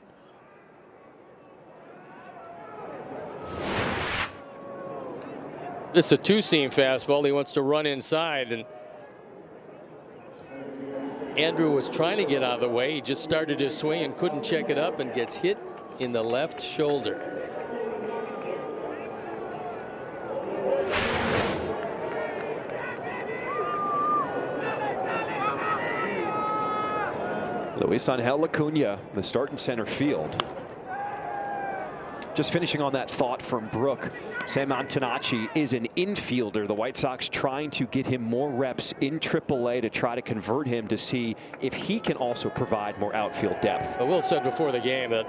This is a 2-seam fastball. He wants to run inside, and Andrew was trying to get out of the way. He just started his swing and couldn't check it up and gets hit in the left shoulder. Luis Angel Acuna, the start in center field. Just finishing on that thought from Brooke, Sam Antonacci is an infielder. The White Sox trying to get him more reps in AAA to try to convert him to see if he can also provide more outfield depth. Will said before the game that,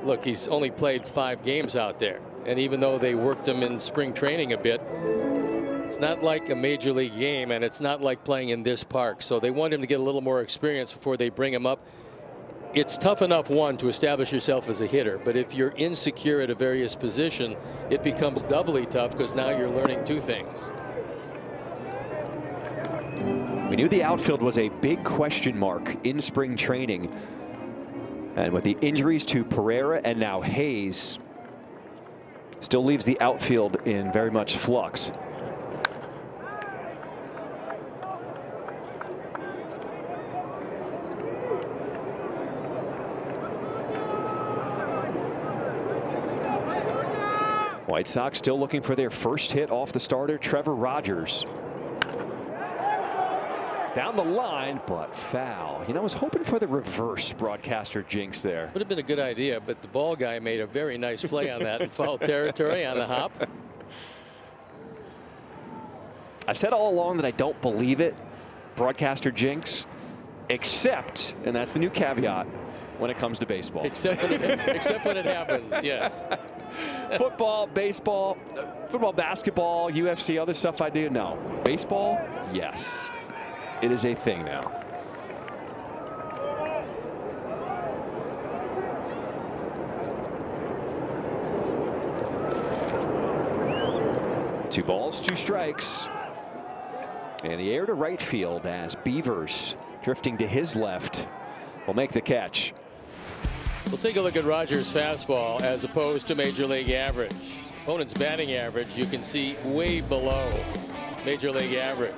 look, he's only played 5 games out there, and even though they worked him in spring training a bit, it's not like a major league game, and it's not like playing in this park. So they want him to get a little more experience before they bring him up. It's tough enough, one, to establish yourself as a hitter, but if you're insecure at a various position, it becomes doubly tough because now you're learning 2 things. We knew the outfield was a big question mark in spring training, and with the injuries to Pereira and now Hayes, still leaves the outfield in very much flux. White Sox still looking for their first hit off the starter, Trevor Rogers. Down the line, but foul. I was hoping for the reverse broadcaster jinx there. Would have been a good idea, but the ball guy made a very nice play on that in foul territory on the hop. I've said all along that I don't believe it, broadcaster jinx, except, and that's the new caveat, when it comes to baseball. Except when it happens, yes. Football, baseball, football, basketball, UFC, other stuff I do, no. Baseball, yes. It is a thing now. Two balls, 2 strikes. And the air to right field as Beavers, drifting to his left, will make the catch. We'll take a look at Rogers' fastball as opposed to major league average. Opponent's batting average, you can see way below major league average.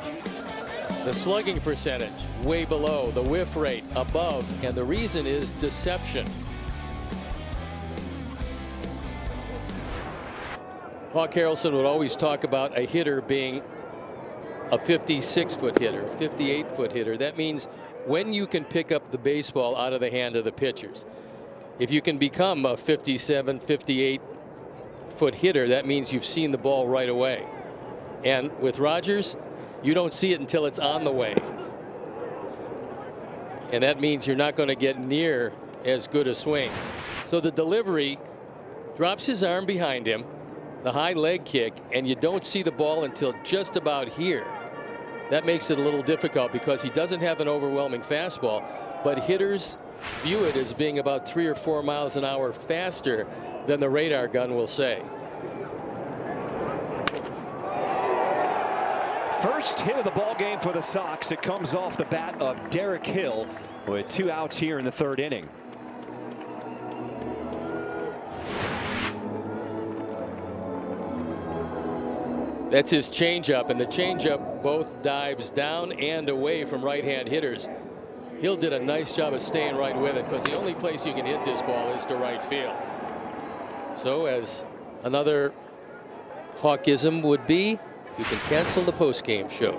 The slugging percentage, way below. The whiff rate, above. And the reason is deception. Hawk Harrelson would always talk about a hitter being a 56-foot hitter, 58-foot hitter. That means when you can pick up the baseball out of the hand of the pitchers. If you can become a 57, 58-foot hitter, that means you've seen the ball right away. And with Rogers, You don't see it until it's on the way. And that means you're not going to get near as good a swings. So the delivery drops his arm behind him, the high leg kick, and you don't see the ball until just about here. That makes it a little difficult because he doesn't have an overwhelming fastball, but hitters view it as being about 3 or 4 miles an hour faster than the radar gun will say. First hit of the ball game for the Sox. It comes off the bat of Derek Hill with 2 outs here in the 3rd inning. That's his changeup, and the changeup both dives down and away from right-hand hitters. Hill did a nice job of staying right with it because the only place you can hit this ball is to right field. So as another Hawkism would be, you can cancel the post-game show.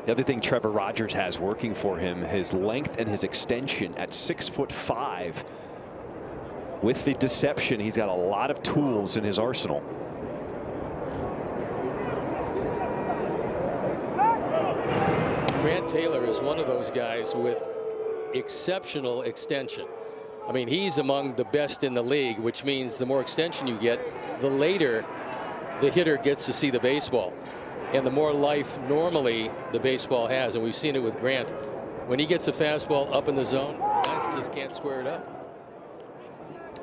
The other thing Trevor Rogers has working for him, his length and his extension at 6'5". With the deception, he's got a lot of tools in his arsenal. Grant Taylor is one of those guys with exceptional extension. I mean, he's among the best in the league, which means the more extension you get, the later the hitter gets to see the baseball, and the more life normally the baseball has. And we've seen it with Grant. When he gets a fastball up in the zone, guys just can't square it up.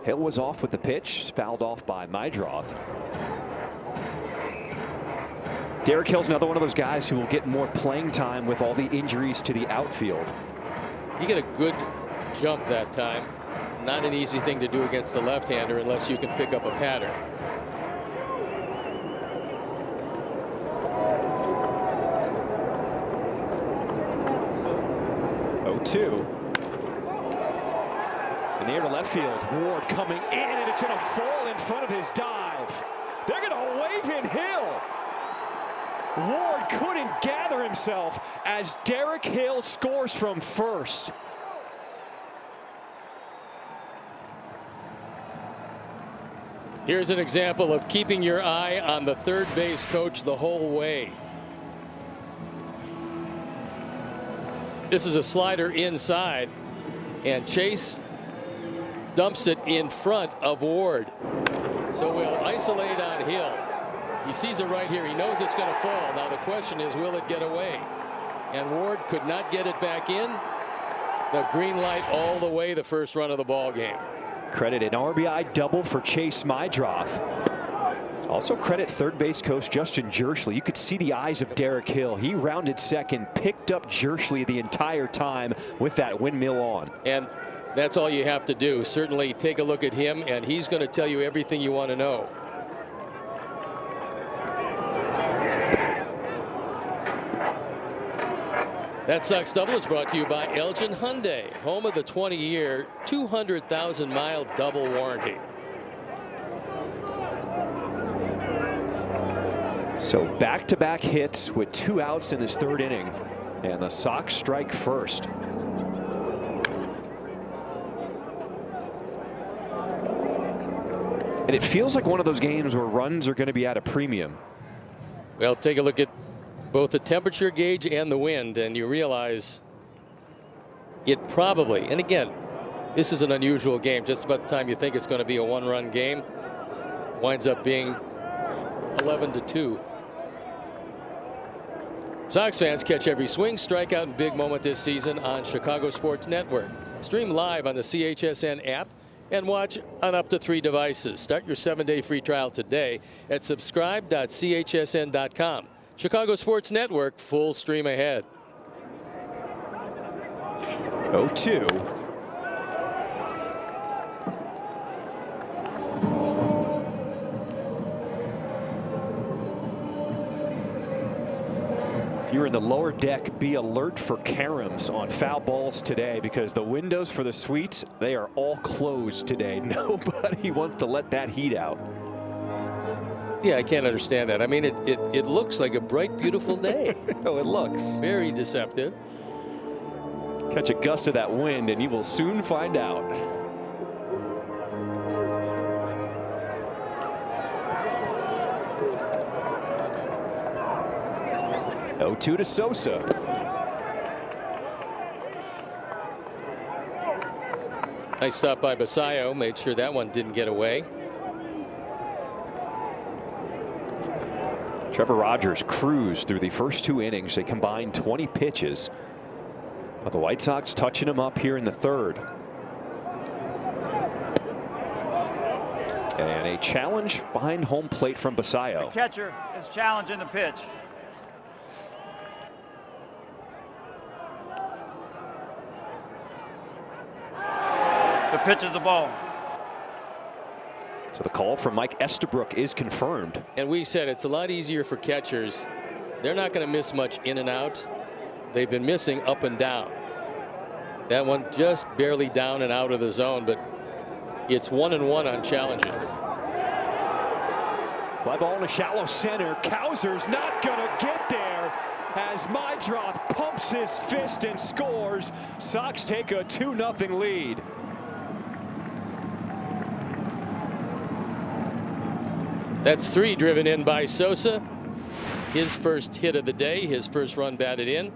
Hill was off with the pitch, fouled off by Mydroth. Derek Hill's another one of those guys who will get more playing time with all the injuries to the outfield. You get a good jump that time. Not an easy thing to do against the left-hander unless you can pick up a pattern. Two. In the air to left field. Ward coming in, and it's going to fall in front of his dive. They're going to wave in Hill. Ward couldn't gather himself as Derek Hill scores from first. Here's an example of keeping your eye on the third base coach the whole way. This is a slider inside, and Chase dumps it in front of Ward. So we'll isolate on Hill. He sees it right here. He knows it's going to fall. Now the question is, will it get away? And Ward could not get it back in. The green light all the way the first run of the ball game. Credit an RBI double for Chase Mydroth. Also credit third base coach Justin Jerschley. You could see the eyes of Derek Hill. He rounded second, picked up Jerschley the entire time with that windmill on. And that's all you have to do. Certainly take a look at him, and he's going to tell you everything you want to know. That Sox double is brought to you by Elgin Hyundai, home of the 20-year, 200,000-mile double warranty. So back-to-back hits with 2 outs in this 3rd inning, and the Sox strike first. And it feels like one of those games where runs are going to be at a premium. Well, take a look at both the temperature gauge and the wind, and you realize it probably, and again, this is an unusual game. Just about the time you think it's going to be a 1-run game, winds up being 11-2. Sox fans catch every swing, strikeout, and big moment this season on Chicago Sports Network. Stream live on the CHSN app and watch on up to 3 devices. Start your 7-day free trial today at subscribe.chsn.com. Chicago Sports Network, full stream ahead. 0-2. If you're in the lower deck, be alert for caroms on foul balls today, because the windows for the suites, they are all closed today. Nobody wants to let that heat out. Yeah, I can't understand that. I mean, it looks like a bright, beautiful day. Oh, it looks very deceptive. Catch a gust of that wind and you will soon find out. 0-2 to Sosa. Nice stop by Basayo. Made sure that one didn't get away. Trevor Rogers cruised through the first 2 innings. They combined 20 pitches. But the White Sox touching him up here in the 3rd. And a challenge behind home plate from Basayo. The catcher is challenging the pitch. The pitch is a ball. So the call from Mike Estabrook is confirmed. And we said it's a lot easier for catchers. They're not going to miss much in and out. They've been missing up and down. That one just barely down and out of the zone, but it's 1-1 on challenges. Fly ball in a shallow center. Kauser's not going to get there as Mydroth pumps his fist and scores. Sox take a 2-0 lead. That's 3 driven in by Sosa. His first hit of the day, his first run batted in.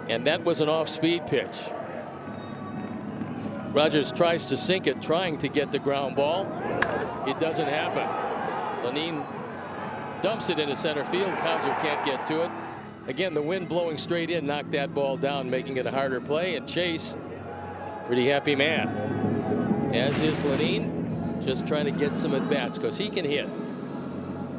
And that was an off-speed pitch. Rogers tries to sink it, trying to get the ground ball. It doesn't happen. Lenine dumps it into center field. Kauser can't get to it. Again, the wind blowing straight in knocked that ball down, making it a harder play. And Chase, pretty happy man, as is Lenine, just trying to get some at-bats because he can hit.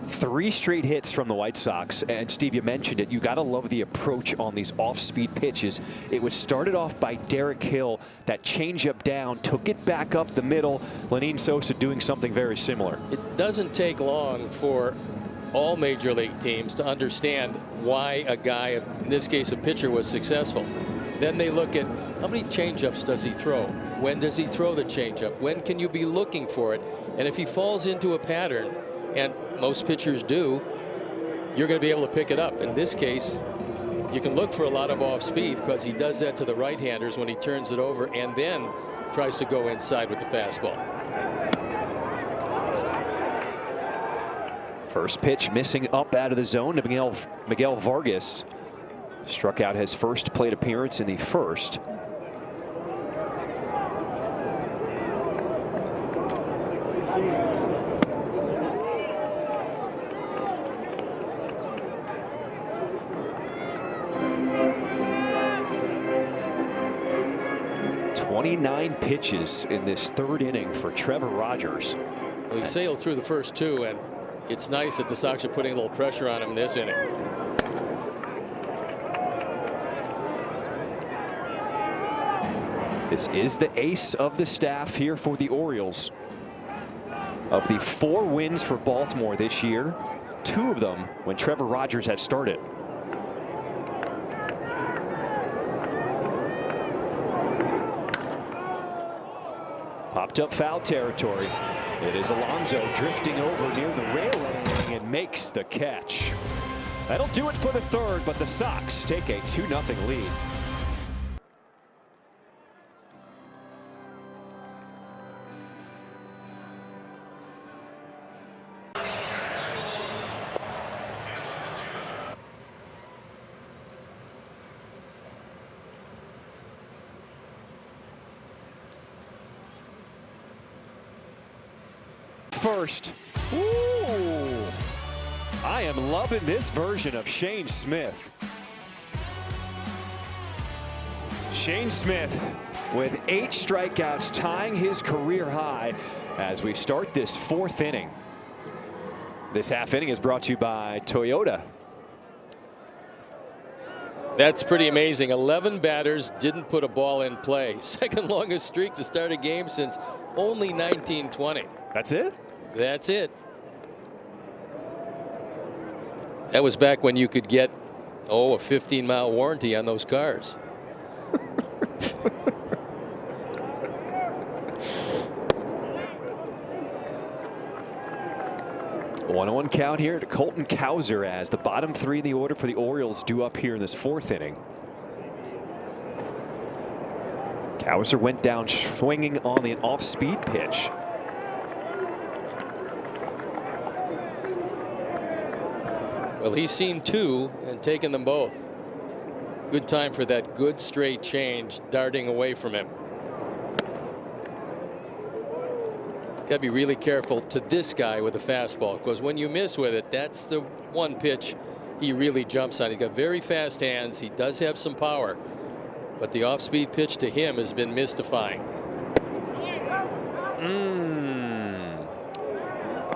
3 straight hits from the White Sox. And Steve, you mentioned it. You got to love the approach on these off-speed pitches. It was started off by Derek Hill. That changeup down, took it back up the middle. Lenine Sosa doing something very similar. It doesn't take long for all major league teams to understand why a guy, in this case a pitcher, was successful. Then they look at how many changeups does he throw? When does he throw the changeup? When can you be looking for it? And if he falls into a pattern, and most pitchers do, you're going to be able to pick it up. In this case, you can look for a lot of off speed because he does that to the right-handers when he turns it over and then tries to go inside with the fastball. First pitch missing up out of the zone to Miguel Vargas. Struck out his first plate appearance in the 1st. .29 pitches in this 3rd inning for Trevor Rogers. Well, he sailed through the first 2, and it's nice that the Sox are putting a little pressure on him this inning. This is the ace of the staff here for the Orioles. Of the 4 wins for Baltimore this year, 2 of them when Trevor Rogers had started. Popped up foul territory. It is Alonso drifting over near the railing and makes the catch. That'll do it for the 3rd, but the Sox take a 2-0 lead. First. Ooh. I am loving this version of Shane Smith. Shane Smith with 8 strikeouts, tying his career high as we start this 4th inning. This half inning is brought to you by Toyota. That's pretty amazing. 11 batters didn't put a ball in play. Second longest streak to start a game since only 1920. That's it? That's it. That was back when you could get, a 15-mile warranty on those cars. One count here to Colton Kauser as the bottom 3 in the order for the Orioles due up here in this 4th inning. Kauser went down swinging on an off-speed pitch. Well, he's seen two and taken them both. Good time for that good straight change darting away from him. Got to be really careful to this guy with a fastball, because when you miss with it, that's the one pitch he really jumps on. He's got very fast hands. He does have some power, but the off-speed pitch to him has been mystifying.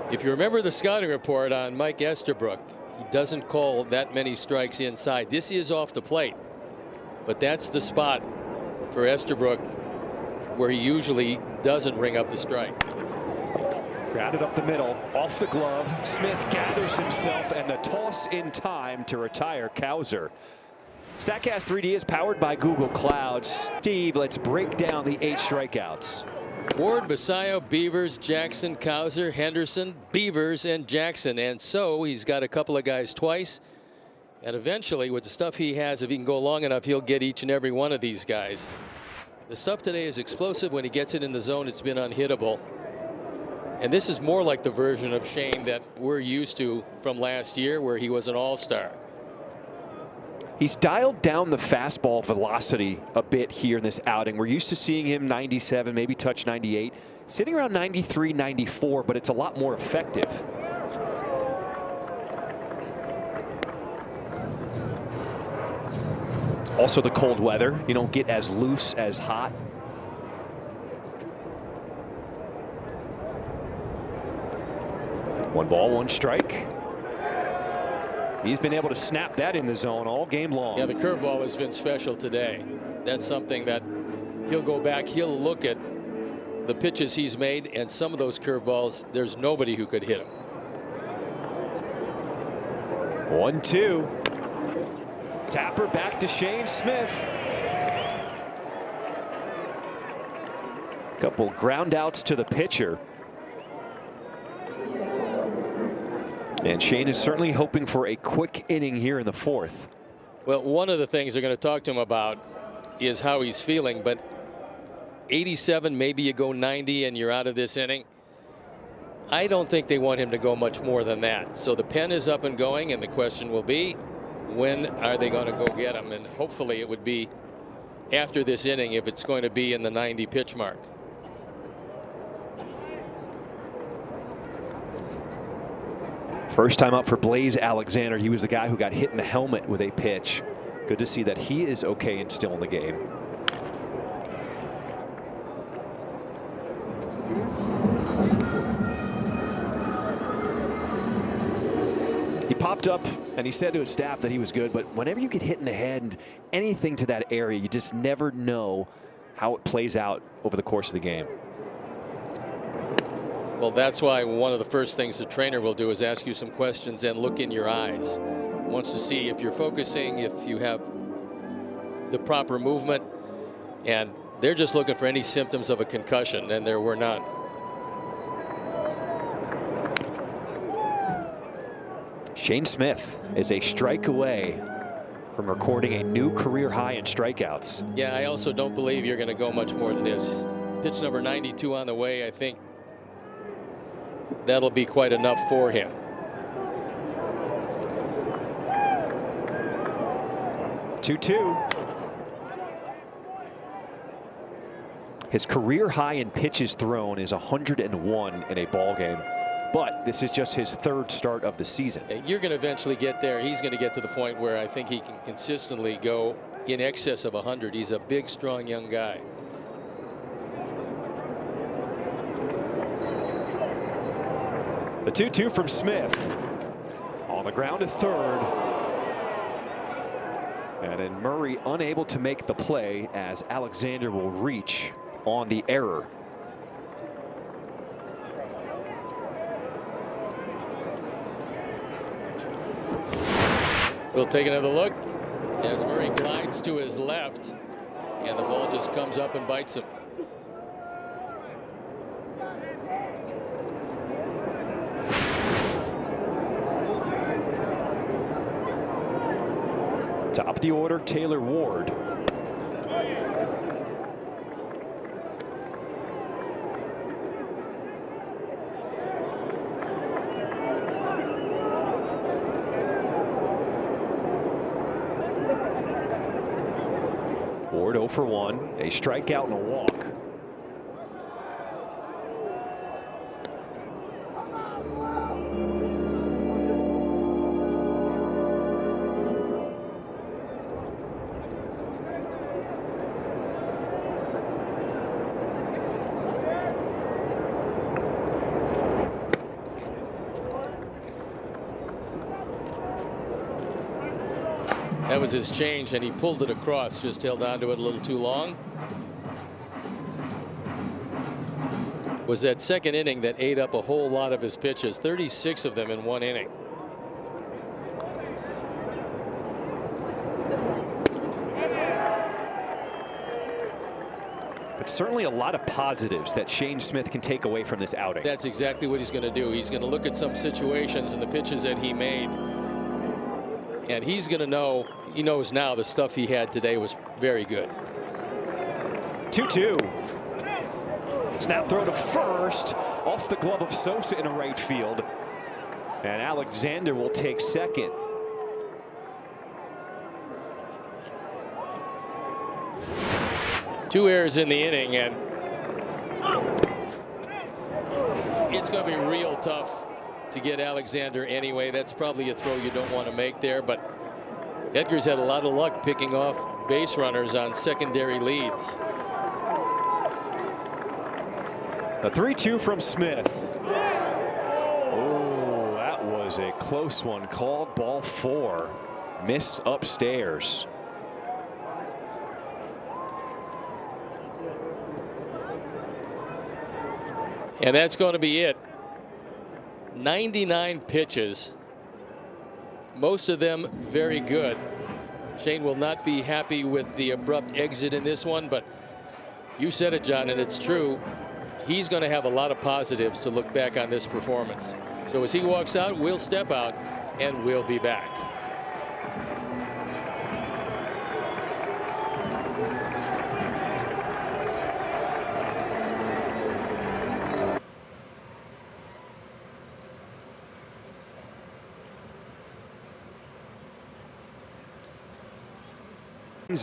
If you remember the scouting report on Mike Estabrook, he doesn't call that many strikes inside. This is off the plate, but that's the spot for Estabrook where he usually doesn't ring up the strike. Grounded up the middle, off the glove. Smith gathers himself, and the toss in time to retire Cowser. StatCast 3D is powered by Google Cloud. Steve, let's break down the 8 strikeouts. Ward, Basayo, Beavers, Jackson, Cowser, Henderson, Beavers, and Jackson. And so he's got a couple of guys twice. And eventually, with the stuff he has, if he can go long enough, he'll get each and every one of these guys. The stuff today is explosive. When he gets it in the zone, it's been unhittable. And this is more like the version of Shane that we're used to from last year, where he was an all-star. He's dialed down the fastball velocity a bit here in this outing. We're used to seeing him 97, maybe touch 98, sitting around 93, 94, but it's a lot more effective. Also the cold weather. You don't get as loose, as hot. One ball, one strike. He's been able to snap that in the zone all game long. Yeah, the curveball has been special today. That's something that he'll go back. He'll look at the pitches he's made, and some of those curveballs, there's nobody who could hit him. 1-2. Tapper back to Shane Smith. Couple ground outs to the pitcher. And Shane is certainly hoping for a quick inning here in the 4th. Well, one of the things they're going to talk to him about is how he's feeling, but 87, maybe you go 90 and you're out of this inning. I don't think they want him to go much more than that. So the pen is up and going, and the question will be, when are they going to go get him? And hopefully it would be after this inning if it's going to be in the 90 pitch mark. First time up for Blaze Alexander. He was the guy who got hit in the helmet with a pitch. Good to see that he is okay and still in the game. He popped up and he said to his staff that he was good, but whenever you get hit in the head and anything to that area, you just never know how it plays out over the course of the game. Well, that's why one of the first things the trainer will do is ask you some questions and look in your eyes. Wants to see if you're focusing, if you have the proper movement, and they're just looking for any symptoms of a concussion, and there were none. Shane Smith is a strike away from recording a new career high in strikeouts. Yeah, I also don't believe you're going to go much more than this. Pitch number 92 on the way. I think that'll be quite enough for him. Two. His career high in pitches thrown is 101 in a ball game, but this is just his 3rd start of the season. You're going to eventually get there. He's going to get to the point where I think he can consistently go in excess of 100. He's a big, strong young guy. The 2-2 from Smith. On the ground to 3rd. And then Murray unable to make the play as Alexander will reach on the error. We'll take another look as Murray glides to his left, and the ball just comes up and bites him. Top of the order, Taylor Ward. Ward 0 for 1, a strikeout and a walk. That was his change, and he pulled it across, just held on to it a little too long. Was that second inning that ate up a whole lot of his pitches, 36 of them in one inning. But certainly a lot of positives that Shane Smith can take away from this outing. That's exactly what he's going to do. He's going to look at some situations and the pitches that he made, and he's going to know, he knows now the stuff he had today was very good. 2-2. Snap throw to first, off the glove of Sosa in right field. And Alexander will take second. Two errors in the inning, and it's going to be real tough to get Alexander anyway. That's probably a throw you don't want to make there, but Edgar's had a lot of luck picking off base runners on secondary leads. A 3-2 from Smith. Oh, that was a close one called. Ball 4. Missed upstairs. And that's going to be it. 99 pitches. Most of them very good. Shane will not be happy with the abrupt exit in this one, but you said it, John, and it's true. He's going to have a lot of positives to look back on this performance. So as he walks out, we'll step out and we'll be back.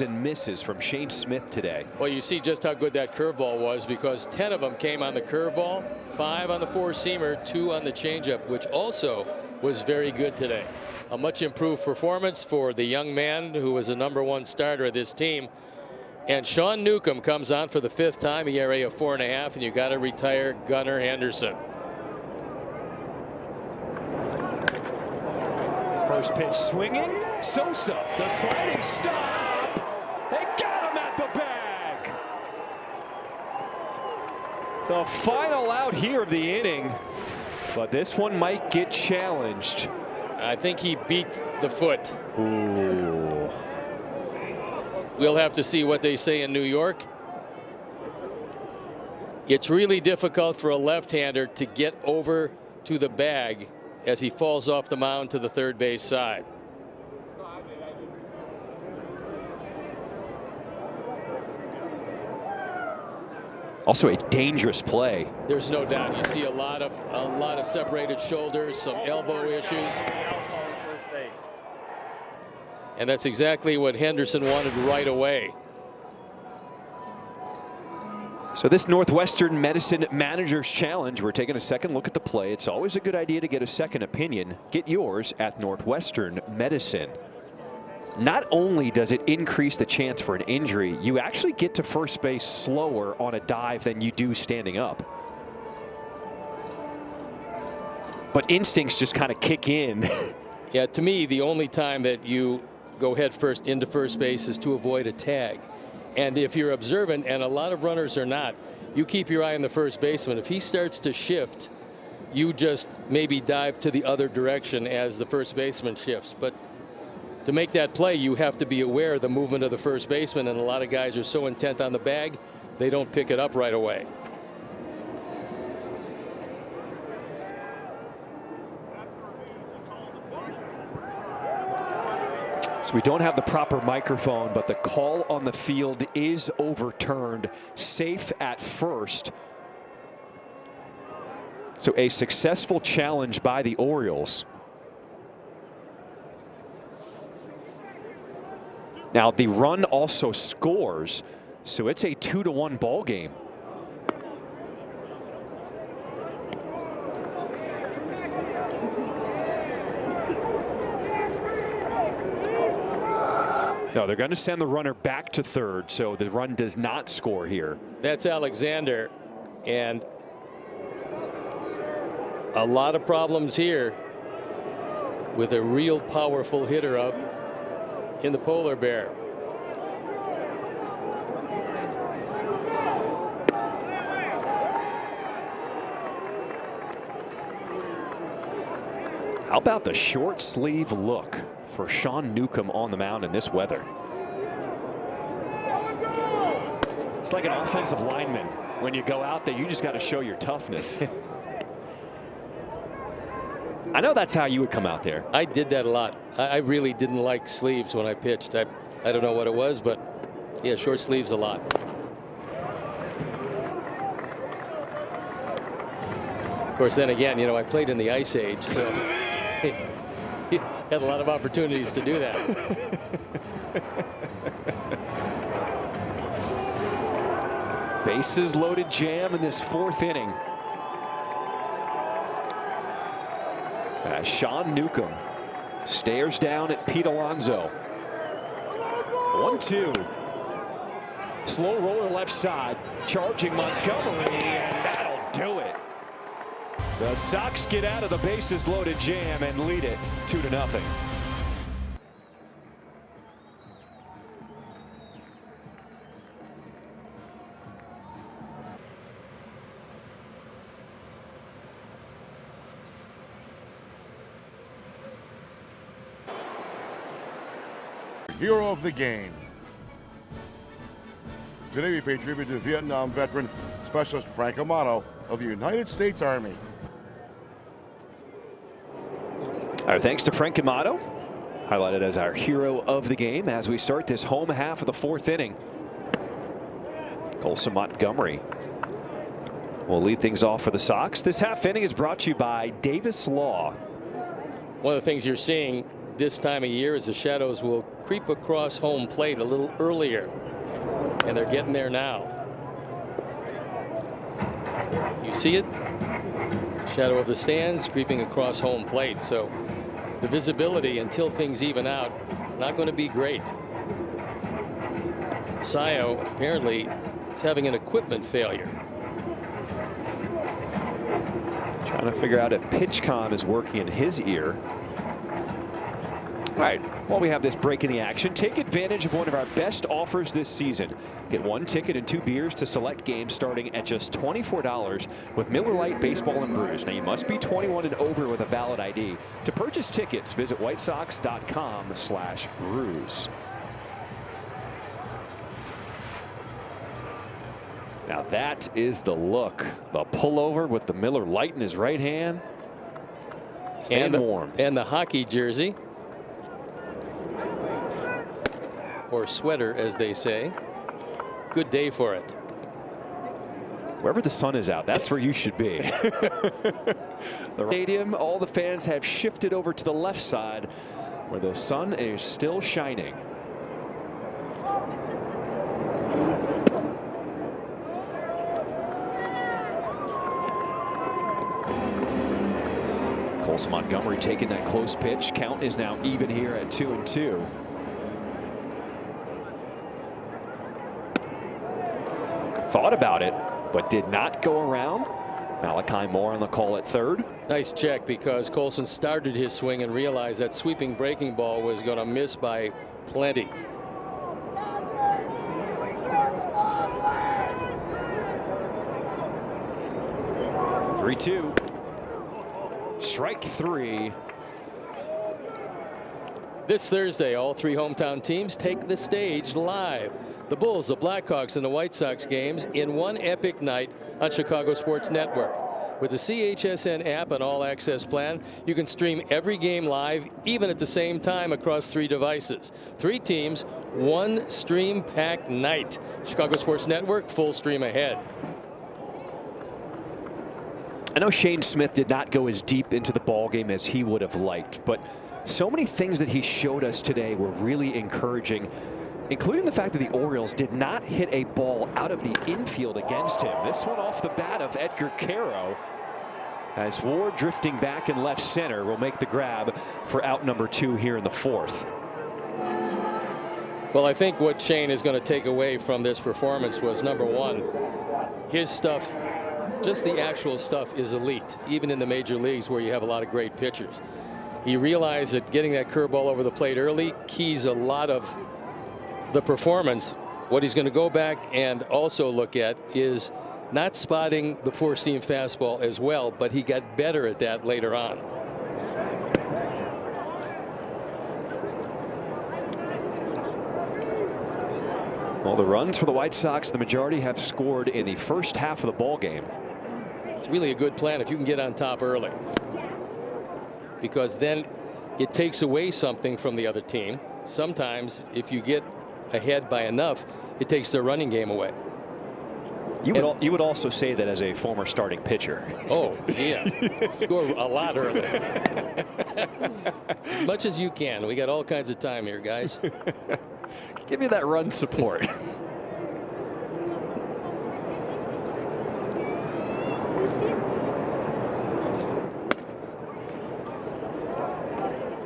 And misses from Shane Smith today. Well, you see just how good that curveball was, because 10 of them came on the curveball, 5 on the four-seamer, 2 on the changeup, which also was very good today. A much improved performance for the young man who was a #1 starter of this team. And Sean Newcomb comes on for the 5th time, ERA of 4.5, and you got to retire Gunnar Henderson. First pitch swinging. Sosa, the sliding stop. They got him at the bag. The final out here of the inning, but this one might get challenged. I think he beat the foot. Ooh. We'll have to see what they say in New York. It's really difficult for a left-hander to get over to the bag as he falls off the mound to the third base side. Also a dangerous play. There's no doubt. You see a lot of separated shoulders, some elbow issues. And that's exactly what Henderson wanted right away. So this Northwestern Medicine Manager's Challenge, we're taking a second look at the play. It's always a good idea to get a second opinion. Get yours at Northwestern Medicine. Not only does it increase the chance for an injury, you actually get to first base slower on a dive than you do standing up. But instincts just kind of kick in. Yeah, to me, the only time that you go head first into first base is to avoid a tag. And if you're observant, and a lot of runners are not, you keep your eye on the first baseman. If he starts to shift, you just maybe dive to the other direction as the first baseman shifts. But to make that play, you have to be aware of the movement of the first baseman, and a lot of guys are so intent on the bag, they don't pick it up right away. So we don't have the proper microphone, but the call on the field is overturned. Safe at first. So a successful challenge by the Orioles. Now the run also scores, so it's a 2-1 ball game. No, they're going to send the runner back to third, so the run does not score here. That's Alexander, and a lot of problems here with a real powerful hitter up in the polar bear. How about the short sleeve look for Sean Newcomb on the mound in this weather? It's like an offensive lineman. When you go out there, you just got to show your toughness. I know that's how you would come out there. I did that a lot. I really didn't like sleeves when I pitched. I don't know what it was, but yeah, short sleeves a lot. Of course, then again, you know, I played in the Ice Age, so you had a lot of opportunities to do that. Bases loaded jam in this fourth inning. As Sean Newcomb stares down at Pete Alonso. 1-2. Slow roller left side. Charging Montgomery, and that'll do it. The Sox get out of the bases loaded jam and lead it 2-0. Hero of the game. Today we pay tribute to Vietnam veteran Specialist Frank Amato of the United States Army. Our thanks to Frank Amato, highlighted as our hero of the game as we start this home half of the fourth inning. Colson Montgomery will lead things off for the Sox. This half inning is brought to you by Davis Law. One of the things you're seeing this time of year is the shadows will creep across home plate a little earlier, and they're getting there now. You see it? Shadow of the stands creeping across home plate, so the visibility until things even out not going to be great. Sayo apparently is having an equipment failure. Trying to figure out if PitchCom is working in his ear. All right, while we have this break in the action, take advantage of one of our best offers this season. Get 1 ticket and 2 beers to select games starting at just $24 with Miller Lite Baseball and Brews. Now, you must be 21 and over with a valid ID. To purchase tickets, visit whitesox.com/brews. Now, that is the look. The pullover with the Miller Lite in his right hand. Staying warm. And the hockey jersey. Or sweater, as they say. Good day for it. Wherever the sun is out, that's where you should be. The stadium, all the fans have shifted over to the left side where the sun is still shining. Colson Montgomery taking that close pitch. Count is now even here at 2-2. Thought about it, but did not go around. Malachi Moore on the call at third. Nice check, because Colson started his swing and realized that sweeping breaking ball was going to miss by plenty. Three-two. Strike three. This Thursday, all 3 hometown teams take the stage live. The Bulls, the Blackhawks, and the White Sox games in one epic night on Chicago Sports Network. With the CHSN app and All Access plan, you can stream every game live, even at the same time, across 3 devices. 3 teams, 1 stream-packed night. Chicago Sports Network, full stream ahead. I know Shane Smith did not go as deep into the ball game as he would have liked, but so many things that he showed us today were really encouraging. including the fact that the Orioles did not hit a ball out of the infield against him. This one off the bat of Edgar Caro, as Ward, drifting back in left center, will make the grab for out number 2 here in the 4th. Well, I think what Shane is going to take away from this performance was, number one, his stuff, just the actual stuff, is elite, even in the major leagues where you have a lot of great pitchers. He realized that getting that curveball over the plate early keys a lot of the performance. What he's going to go back and also look at is not spotting the four-seam fastball as well, but he got better at that later on. Well, the runs for the White Sox, the majority have scored in the first half of the ball game. It's really a good plan if you can get on top early, because then it takes away something from the other team. Sometimes if you get ahead by enough, it takes their running game away. You would also say that as a former starting pitcher. Oh, yeah. Score a lot early. As much as you can. We got all kinds of time here, guys. Give me that run support.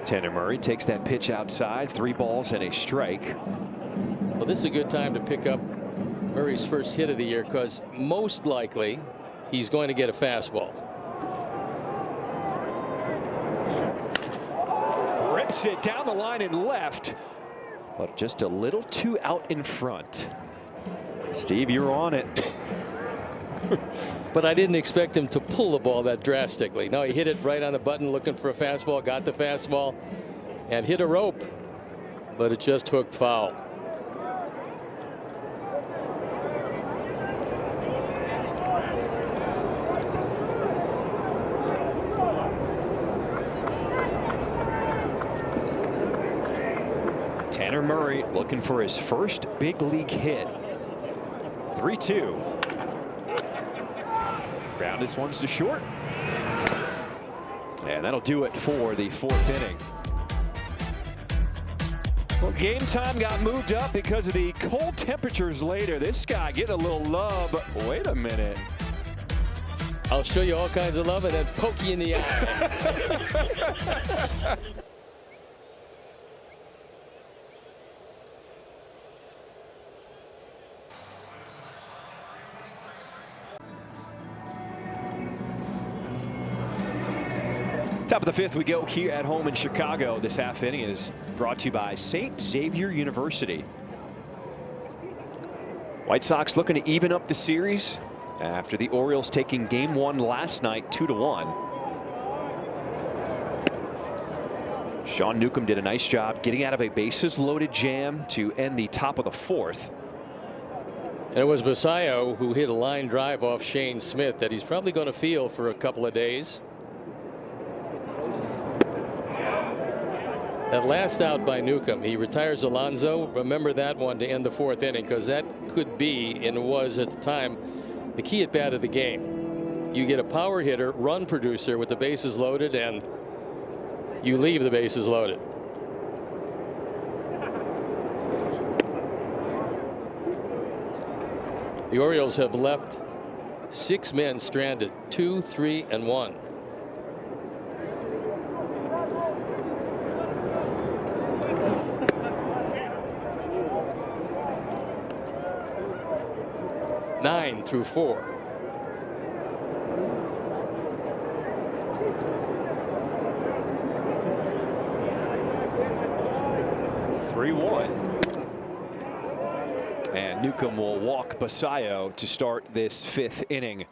Tanner Murray takes that pitch outside. 3 balls and a strike. Well, this is a good time to pick up Murray's first hit of the year, because most likely he's going to get a fastball. Rips it down the line and left, but just a little too out in front. Steve, you're on it. But I didn't expect him to pull the ball that drastically. No, he hit it right on the button looking for a fastball, got the fastball, and hit a rope, but it just hooked foul. Tanner Murray looking for his first big league hit. 3-2. Ground this one's to short. And that'll do it for the 4th inning. Well, game time got moved up because of the cold temperatures later. This guy getting a little love. Wait a minute. I'll show you all kinds of love and then poke you in the eye. Top of the 5th, we go here at home in Chicago. This half inning is brought to you by St. Xavier University. White Sox looking to even up the series after the Orioles taking game 1 last night 2-1. Sean Newcomb did a nice job getting out of a bases loaded jam to end the top of the 4th. And it was Basayo who hit a line drive off Shane Smith that he's probably going to feel for a couple of days. That last out by Newcomb, he retires Alonso. Remember that one to end the 4th inning, because that could be, and was at the time, the key at bat of the game. You get a power hitter, run producer with the bases loaded, and you leave the bases loaded. The Orioles have left 6 men stranded, 2, 3, and 1. Nine through 4. And Newcomb will walk Basayo to start this 5th inning.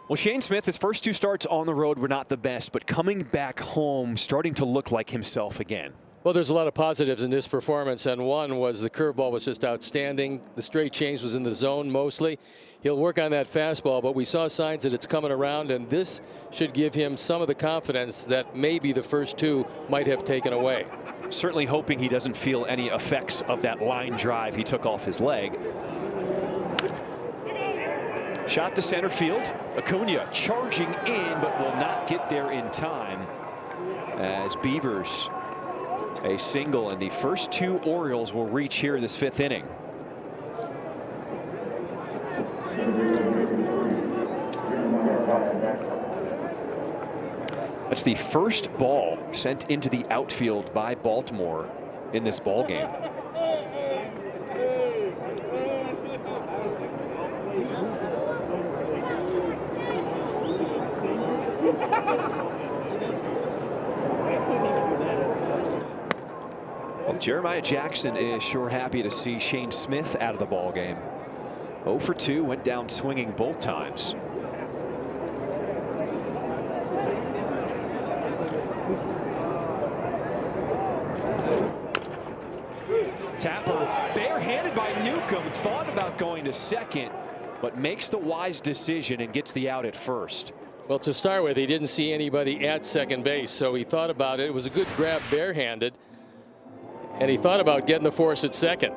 Well, Shane Smith, his first 2 starts on the road were not the best, but coming back home, starting to look like himself again. Well, there's a lot of positives in this performance, and one was the curveball was just outstanding. The straight change was in the zone mostly. He'll work on that fastball, but we saw signs that it's coming around, and this should give him some of the confidence that maybe the first 2 might have taken away. Certainly hoping he doesn't feel any effects of that line drive he took off his leg. Shot to center field. Acuna charging in, but will not get there in time as Beavers A single, and the first two Orioles will reach here this fifth inning. That's the first ball sent into the outfield by Baltimore in this ball game. Well, Jeremiah Jackson is sure happy to see Shane Smith out of the ball game. 0 for 2, went down swinging both times. Tapper barehanded by Newcomb, thought about going to second, but makes the wise decision and gets the out at first. Well, to start with, he didn't see anybody at second base, so he thought about it. It was a good grab barehanded, and he thought about getting the force at second.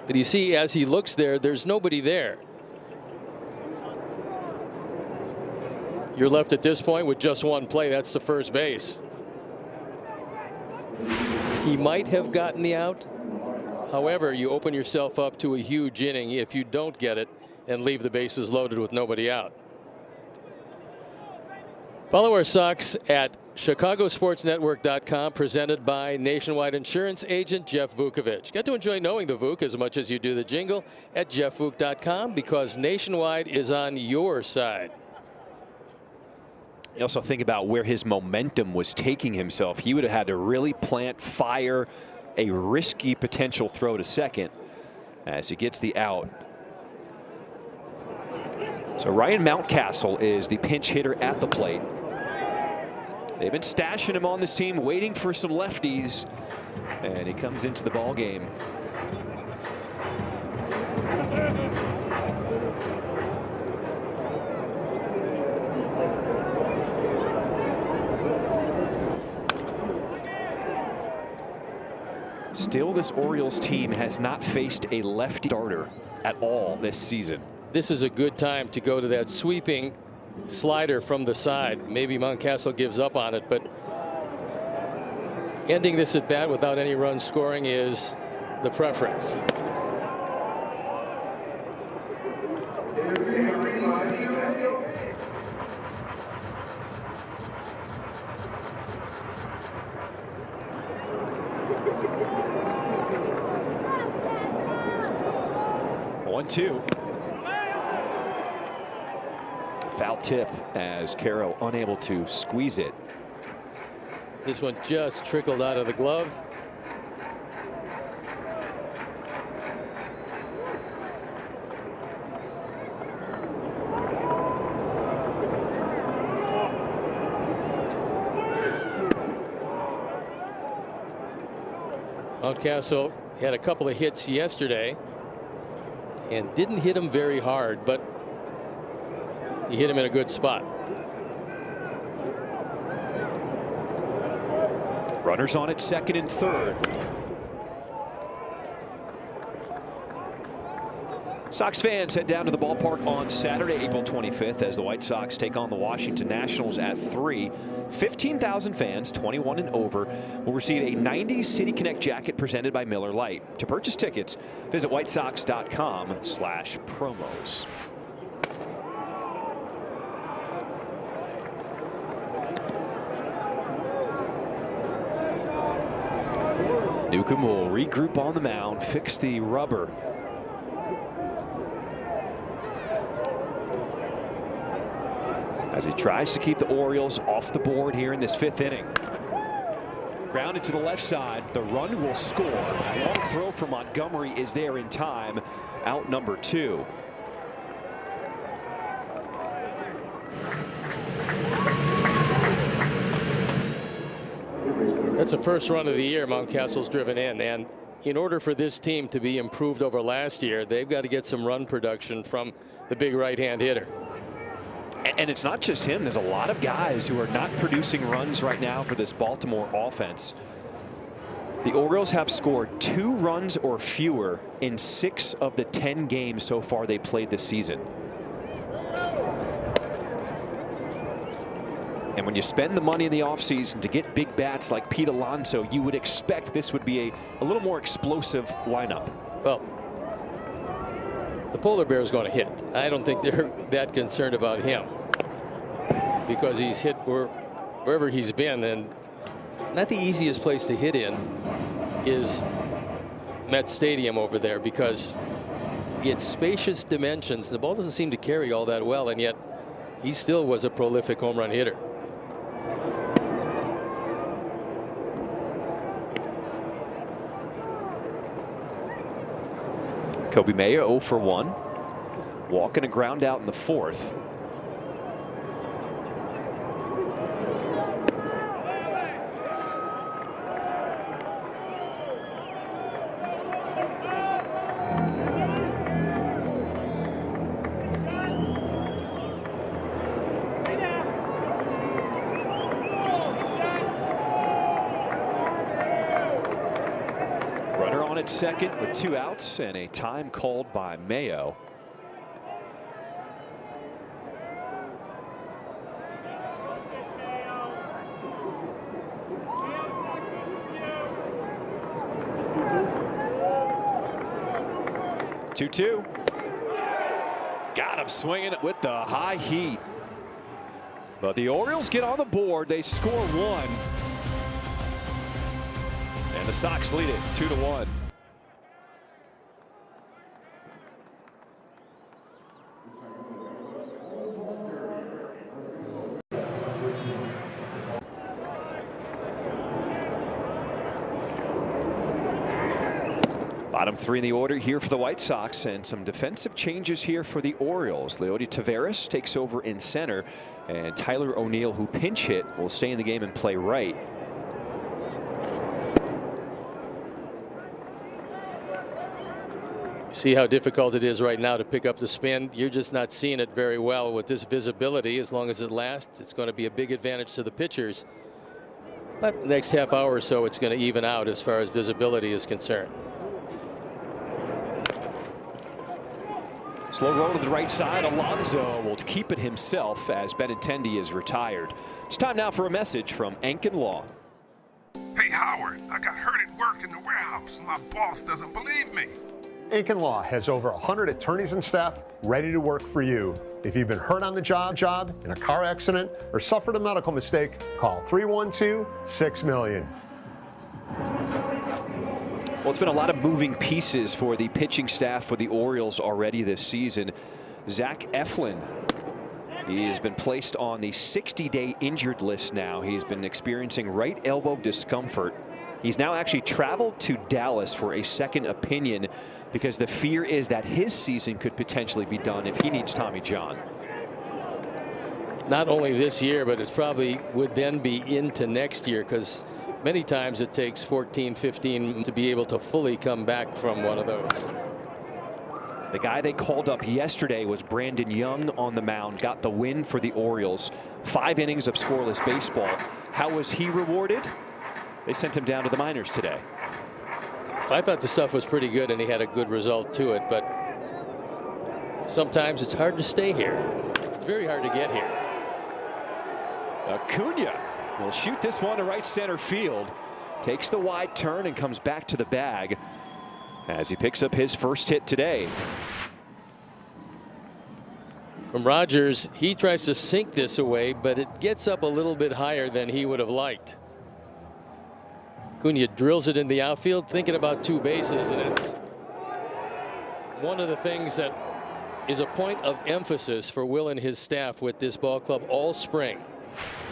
But you see, as he looks there, there's nobody there. You're left at this point with just one play. That's the first base. He might have gotten the out. However, you open yourself up to a huge inning if you don't get it and leave the bases loaded with nobody out. Follow our Sox at ChicagoSportsNetwork.com, presented by Nationwide Insurance agent Jeff Vukovich. Get to enjoy knowing the Vuk as much as you do the jingle at JeffVuk.com, because Nationwide is on your side. You also think about where his momentum was taking himself. He would have had to really fire a risky potential throw to second as he gets the out. So Ryan Mountcastle is the pinch hitter at the plate. They've been stashing him on this team, waiting for some lefties, and he comes into the ball game. Still, this Orioles team has not faced a lefty starter at all this season. This is a good time to go to that sweeping slider from the side. Maybe Mountcastle gives up on it, but ending this at bat without any run scoring is the preference. Two. Foul tip as Caro unable to squeeze it. This one just trickled out of the glove. Mountcastle had a couple of hits yesterday and didn't hit him very hard, but he hit him in a good spot. Runners on at second and third. Sox fans head down to the ballpark on Saturday, April 25th, as the White Sox take on the Washington Nationals at 3. 15,000 fans, 21 and over, will receive a 90s City Connect jacket presented by Miller Lite. To purchase tickets, visit whitesox.com/promos. Newcomb will regroup on the mound, fix the rubber. As he tries to keep the Orioles off the board here in this fifth inning. Grounded to the left side. The run will score. Long throw from Montgomery is there in time. Out number 2. That's the first run of the year Mountcastle's driven in, and in order for this team to be improved over last year, they've got to get some run production from the big right-hand hitter. And it's not just him. There's a lot of guys who are not producing runs right now for this Baltimore offense. The Orioles have scored 2 runs or fewer in 6 of the 10 games so far they played this season. And when you spend the money in the offseason to get big bats like Pete Alonso, you would expect this would be a little more explosive lineup. Well, the Polar Bear is going to hit. I don't think they're that concerned about him because he's hit wherever he's been, and not the easiest place to hit in is Met Stadium over there because it's spacious dimensions. The ball doesn't seem to carry all that well, and yet he still was a prolific home run hitter. Kobe Mayo 0 for 1. Walking a ground out in the 4th. At second with 2 outs and a time called by Mayo. Two. Got him swinging it with the high heat. But the Orioles get on the board. They score 1. And the Sox lead it 2-1. Bottom 3 in the order here for the White Sox, and some defensive changes here for the Orioles. Leody Taveras takes over in center, and Tyler O'Neill, who pinch hit, will stay in the game and play right. See how difficult it is right now to pick up the spin. You're just not seeing it very well with this visibility. As long as it lasts, it's going to be a big advantage to the pitchers. But the next half hour or so, it's going to even out as far as visibility is concerned. Slow roll to the right side. Alonso will keep it himself as Benintendi is retired. It's time now for a message from Ankin Law. Hey, Howard, I got hurt at work in the warehouse. My boss doesn't believe me. Ankin Law has over 100 attorneys and staff ready to work for you. If you've been hurt on the job, in a car accident, or suffered a medical mistake, call 312-6-million. Well, it's been a lot of moving pieces for the pitching staff for the Orioles already this season. Zach Eflin, he has been placed on the 60-day injured list now. He's been experiencing right elbow discomfort. He's now actually traveled to Dallas for a second opinion because the fear is that his season could potentially be done if he needs Tommy John. Not only this year, but it probably would then be into next year because many times it takes 14, 15 to be able to fully come back from one of those. The guy they called up yesterday was Brandon Young on the mound, got the win for the Orioles. 5 innings of scoreless baseball. How was he rewarded? They sent him down to the minors today. I thought the stuff was pretty good and he had a good result to it, but sometimes it's hard to stay here. It's very hard to get here. Acuna will shoot this one to right center field. Takes the wide turn and comes back to the bag as he picks up his first hit today. From Rogers, he tries to sink this away, but it gets up a little bit higher than he would have liked. Acuna drills it in the outfield, thinking about 2 bases, and it's one of the things that is a point of emphasis for Will and his staff with this ball club all spring.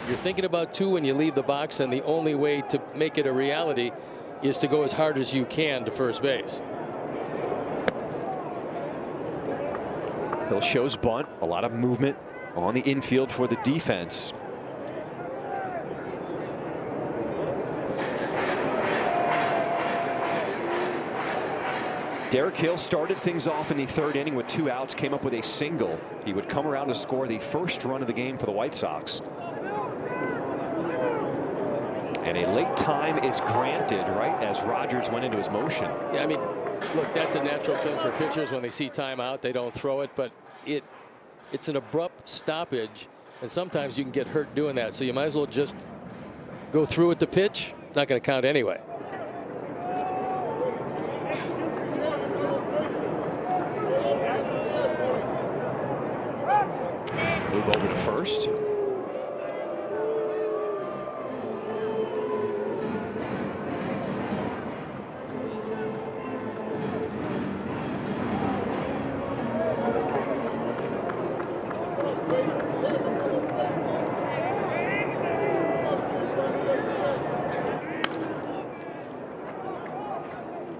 You're thinking about 2 when you leave the box, and the only way to make it a reality is to go as hard as you can to first base. They'll shows bunt, a lot of movement on the infield for the defense. Derek Hill started things off in the 3rd inning with 2 outs, came up with a single. He would come around to score the first run of the game for the White Sox. And a late time is granted right as Rogers went into his motion. Yeah, I mean, look, that's a natural thing for pitchers when they see timeout. They don't throw it, but it's an abrupt stoppage And sometimes you can get hurt doing that. So you might as well just go through with the pitch. It's not going to count anyway. Move over to first.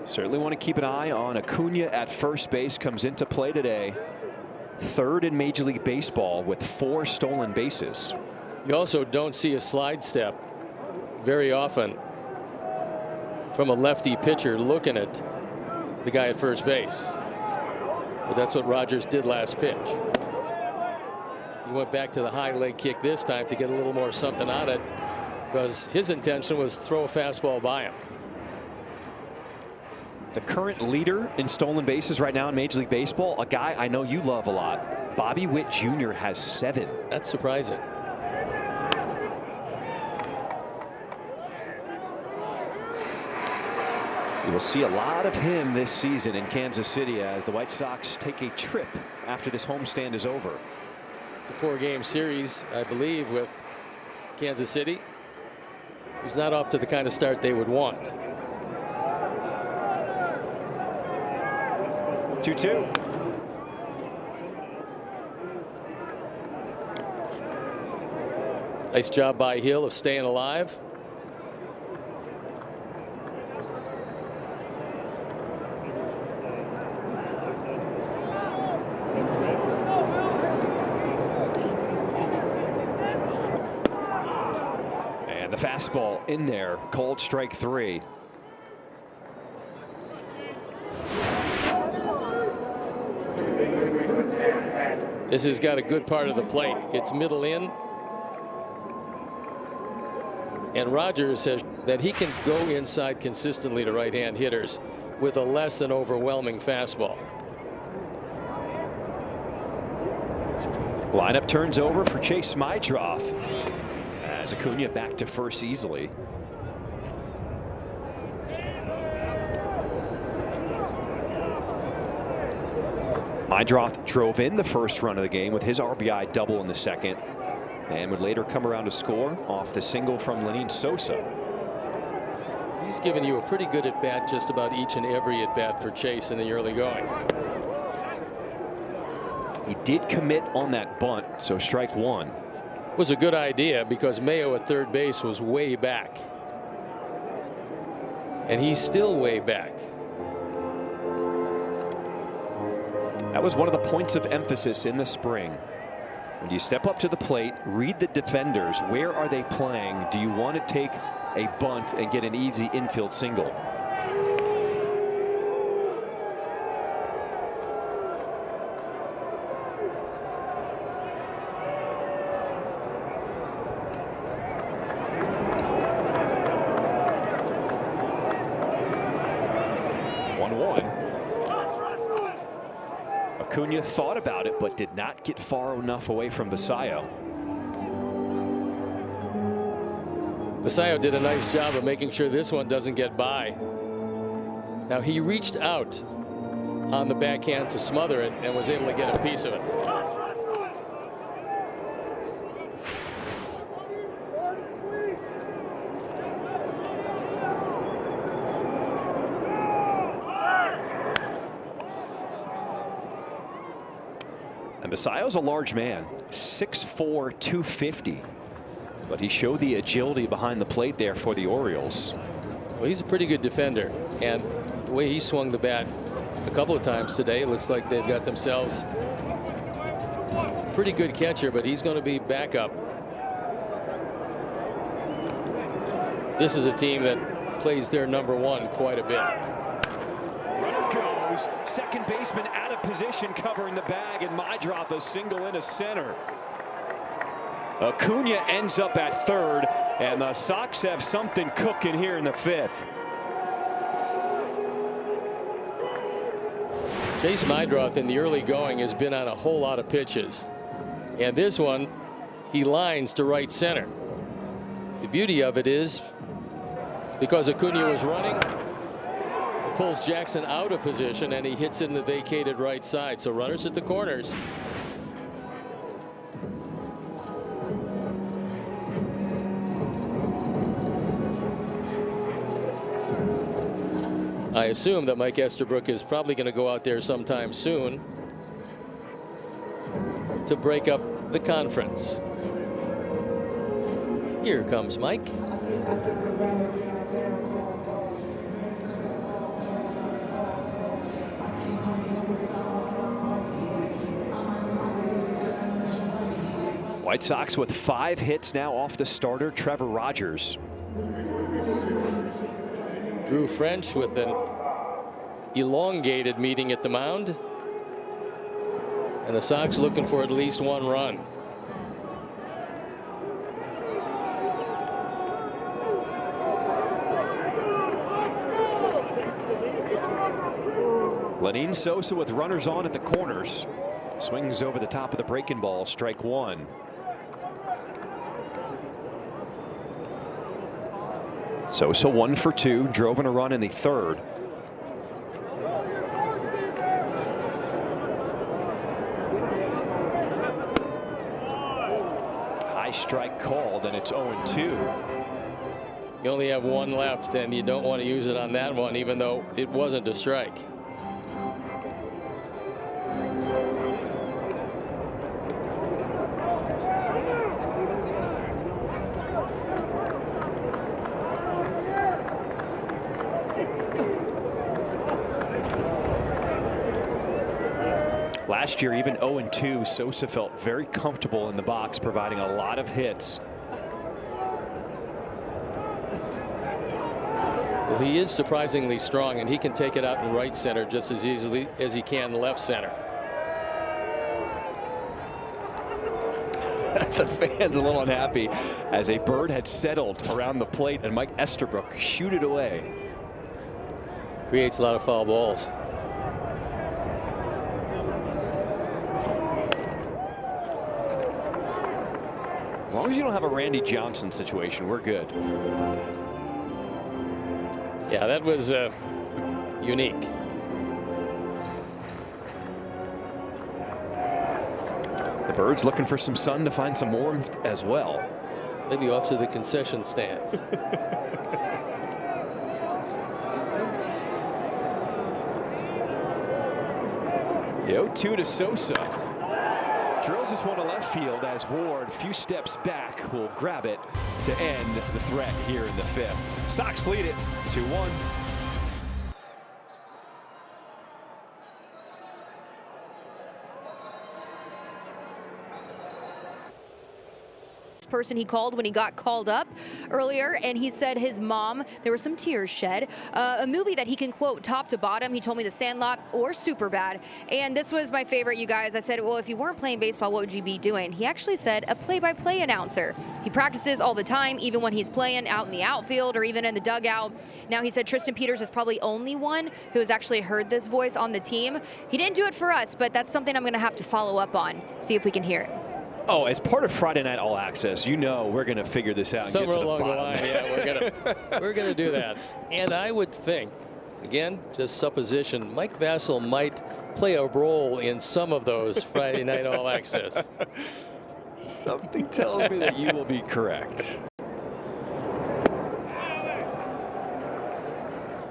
Certainly want to keep an eye on Acuna at first base. Comes into play today. Third in Major League Baseball with 4 stolen bases. You also don't see a slide step very often from a lefty pitcher looking at the guy at first base. But that's what Rogers did last pitch. He went back to the high leg kick this time to get a little more something on it, because his intention was throw a fastball by him. The current leader in stolen bases right now in Major League Baseball, a guy I know you love a lot, Bobby Witt Jr. has 7. That's surprising. You will see a lot of him this season in Kansas City as the White Sox take a trip after this homestand is over. It's a 4-game series, I believe, with Kansas City. He's not off to the kind of start they would want. 2-2. Nice job by Hill of staying alive. And the fastball in there, called strike 3. This has got a good part of the plate. It's middle in. And Rogers says that he can go inside consistently to right-hand hitters with a less than overwhelming fastball. Lineup turns over for Chase Mydroth as Acuna back to first easily. Mydroth drove in the first run of the game with his RBI double in the second, and would later come around to score off the single from Lenyn Sosa. He's given you a pretty good at bat just about each and every at bat for Chase in the early going. He did commit on that bunt, so strike 1. Was a good idea because Mayo at third base was way back. And he's still way back. That was one of the points of emphasis in the spring. When you step up to the plate, read the defenders. Where are they playing? Do you want to take a bunt and get an easy infield single? Acuna thought about it, but did not get far enough away from Basayo. Basayo did a nice job of making sure this one doesn't get by. Now he reached out on the backhand to smother it and was able to get a piece of it. And Basayo's a large man, 6'4", 250. But he showed the agility behind the plate there for the Orioles. Well, he's a pretty good defender, and the way he swung the bat a couple of times today, it looks like they've got themselves a pretty good catcher, but he's going to be backup. This is a team that plays their #1 quite a bit. Runner goes, second baseman out of position covering the bag, and Mydroth a single into center. Acuna ends up at third, and the Sox have something cooking here in the 5th. Chase Mydroth in the early going has been on a whole lot of pitches, and this one he lines to right center. The beauty of it is, because Acuna was running, it pulls Jackson out of position and he hits it in the vacated right side. So runners at the corners. I assume that Mike Estabrook is probably going to go out there sometime soon to break up the conference. Here comes Mike. White Sox with 5 hits now off the starter, Trevor Rogers. Drew French with an elongated meeting at the mound. And the Sox looking for at least 1 run. Lenyn Sosa with runners on at the corners. Swings over the top of the breaking ball, strike 1. Sosa 1 for 2, drove in a run in the 3rd. High strike called, and it's 0-2. You only have 1 left, and you don't want to use it on that one, even though it wasn't a strike. Last year, even 0-2, Sosa felt very comfortable in the box, providing a lot of hits. Well, he is surprisingly strong, and he can take it out in right center just as easily as he can left center. The fans a little unhappy as a bird had settled around the plate and Mike Estabrook shoot it away. Creates a lot of foul balls. As long as you don't have a Randy Johnson situation, we're good. Yeah, that was unique. The Birds looking for some sun to find some warmth as well. Maybe off to the concession stands. The 0-2 to Sosa. Drills this one to left field as Ward, a few steps back, will grab it to end the threat here in the 5th. Sox lead it 2-1. Person he called when he got called up earlier, and he said his mom, there were some tears shed. A movie that he can quote top to bottom. He told me The Sandlot or Superbad, and this was my favorite, you guys. I said, well, if you weren't playing baseball, what would you be doing? He actually said a play-by-play announcer. He practices all the time, even when he's playing out in the outfield or even in the dugout. Now he said Tristan Peters is probably only one who has actually heard this voice on the team. He didn't do it for us, but that's something I'm going to have to follow up on, see if we can hear it. Oh, as part of Friday Night All Access, you know we're going to figure this out. Somewhere and get to along the the line, yeah, we're gonna do that. And I would think, again, just supposition, Mike Vassell might play a role in some of those Friday Night All Access. Something tells me that you will be correct.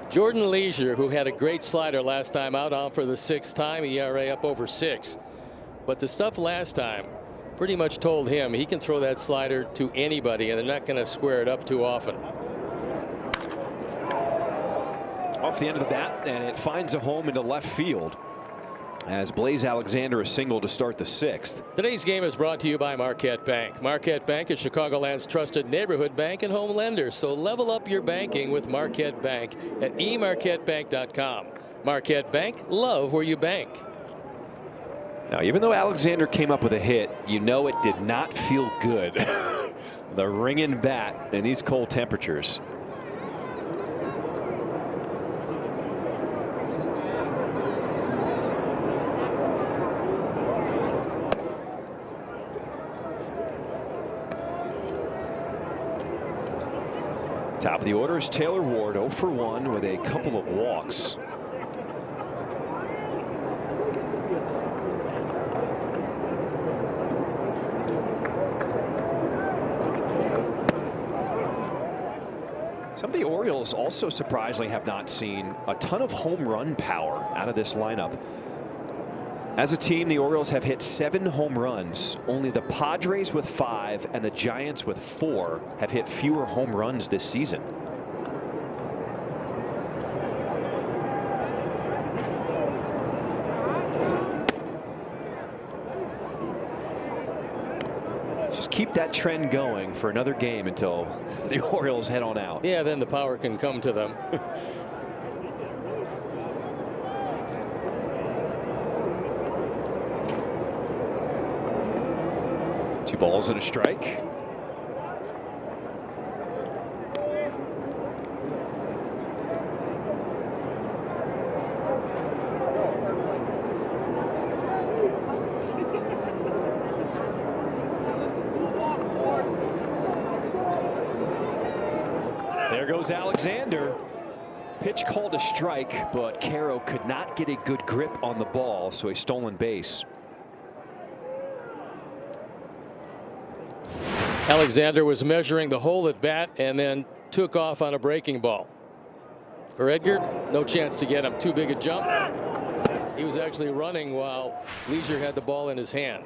Jordan Leisure, who had a great slider last time out, on for the 6th time, ERA up over 6. But the stuff last time pretty much told him he can throw that slider to anybody, and they're not going to square it up too often. Off the end of the bat, and it finds a home into left field as Blaze Alexander is single to start the 6th. Today's game is brought to you by Marquette Bank. Marquette Bank is Chicagoland's trusted neighborhood bank and home lender. So level up your banking with Marquette Bank at emarquettebank.com. Marquette Bank, love where you bank. Now, even though Alexander came up with a hit, you know it did not feel good. The ringing bat in these cold temperatures. Top of the order is Taylor Ward, 0 for 1 with a couple of walks. Some of the Orioles also surprisingly have not seen a ton of home run power out of this lineup. As a team, the Orioles have hit 7 home runs. Only the Padres with 5 and the Giants with 4 have hit fewer home runs this season. Just keep that trend going for another game until the Orioles head on out. Yeah, then the power can come to them. 2 balls and a strike. There goes Alexander. Pitch called a strike, but Caro could not get a good grip on the ball, so a stolen base. Alexander was measuring the hole at bat and then took off on a breaking ball. For Edgar, no chance to get him. Too big a jump. He was actually running while Leisure had the ball in his hand.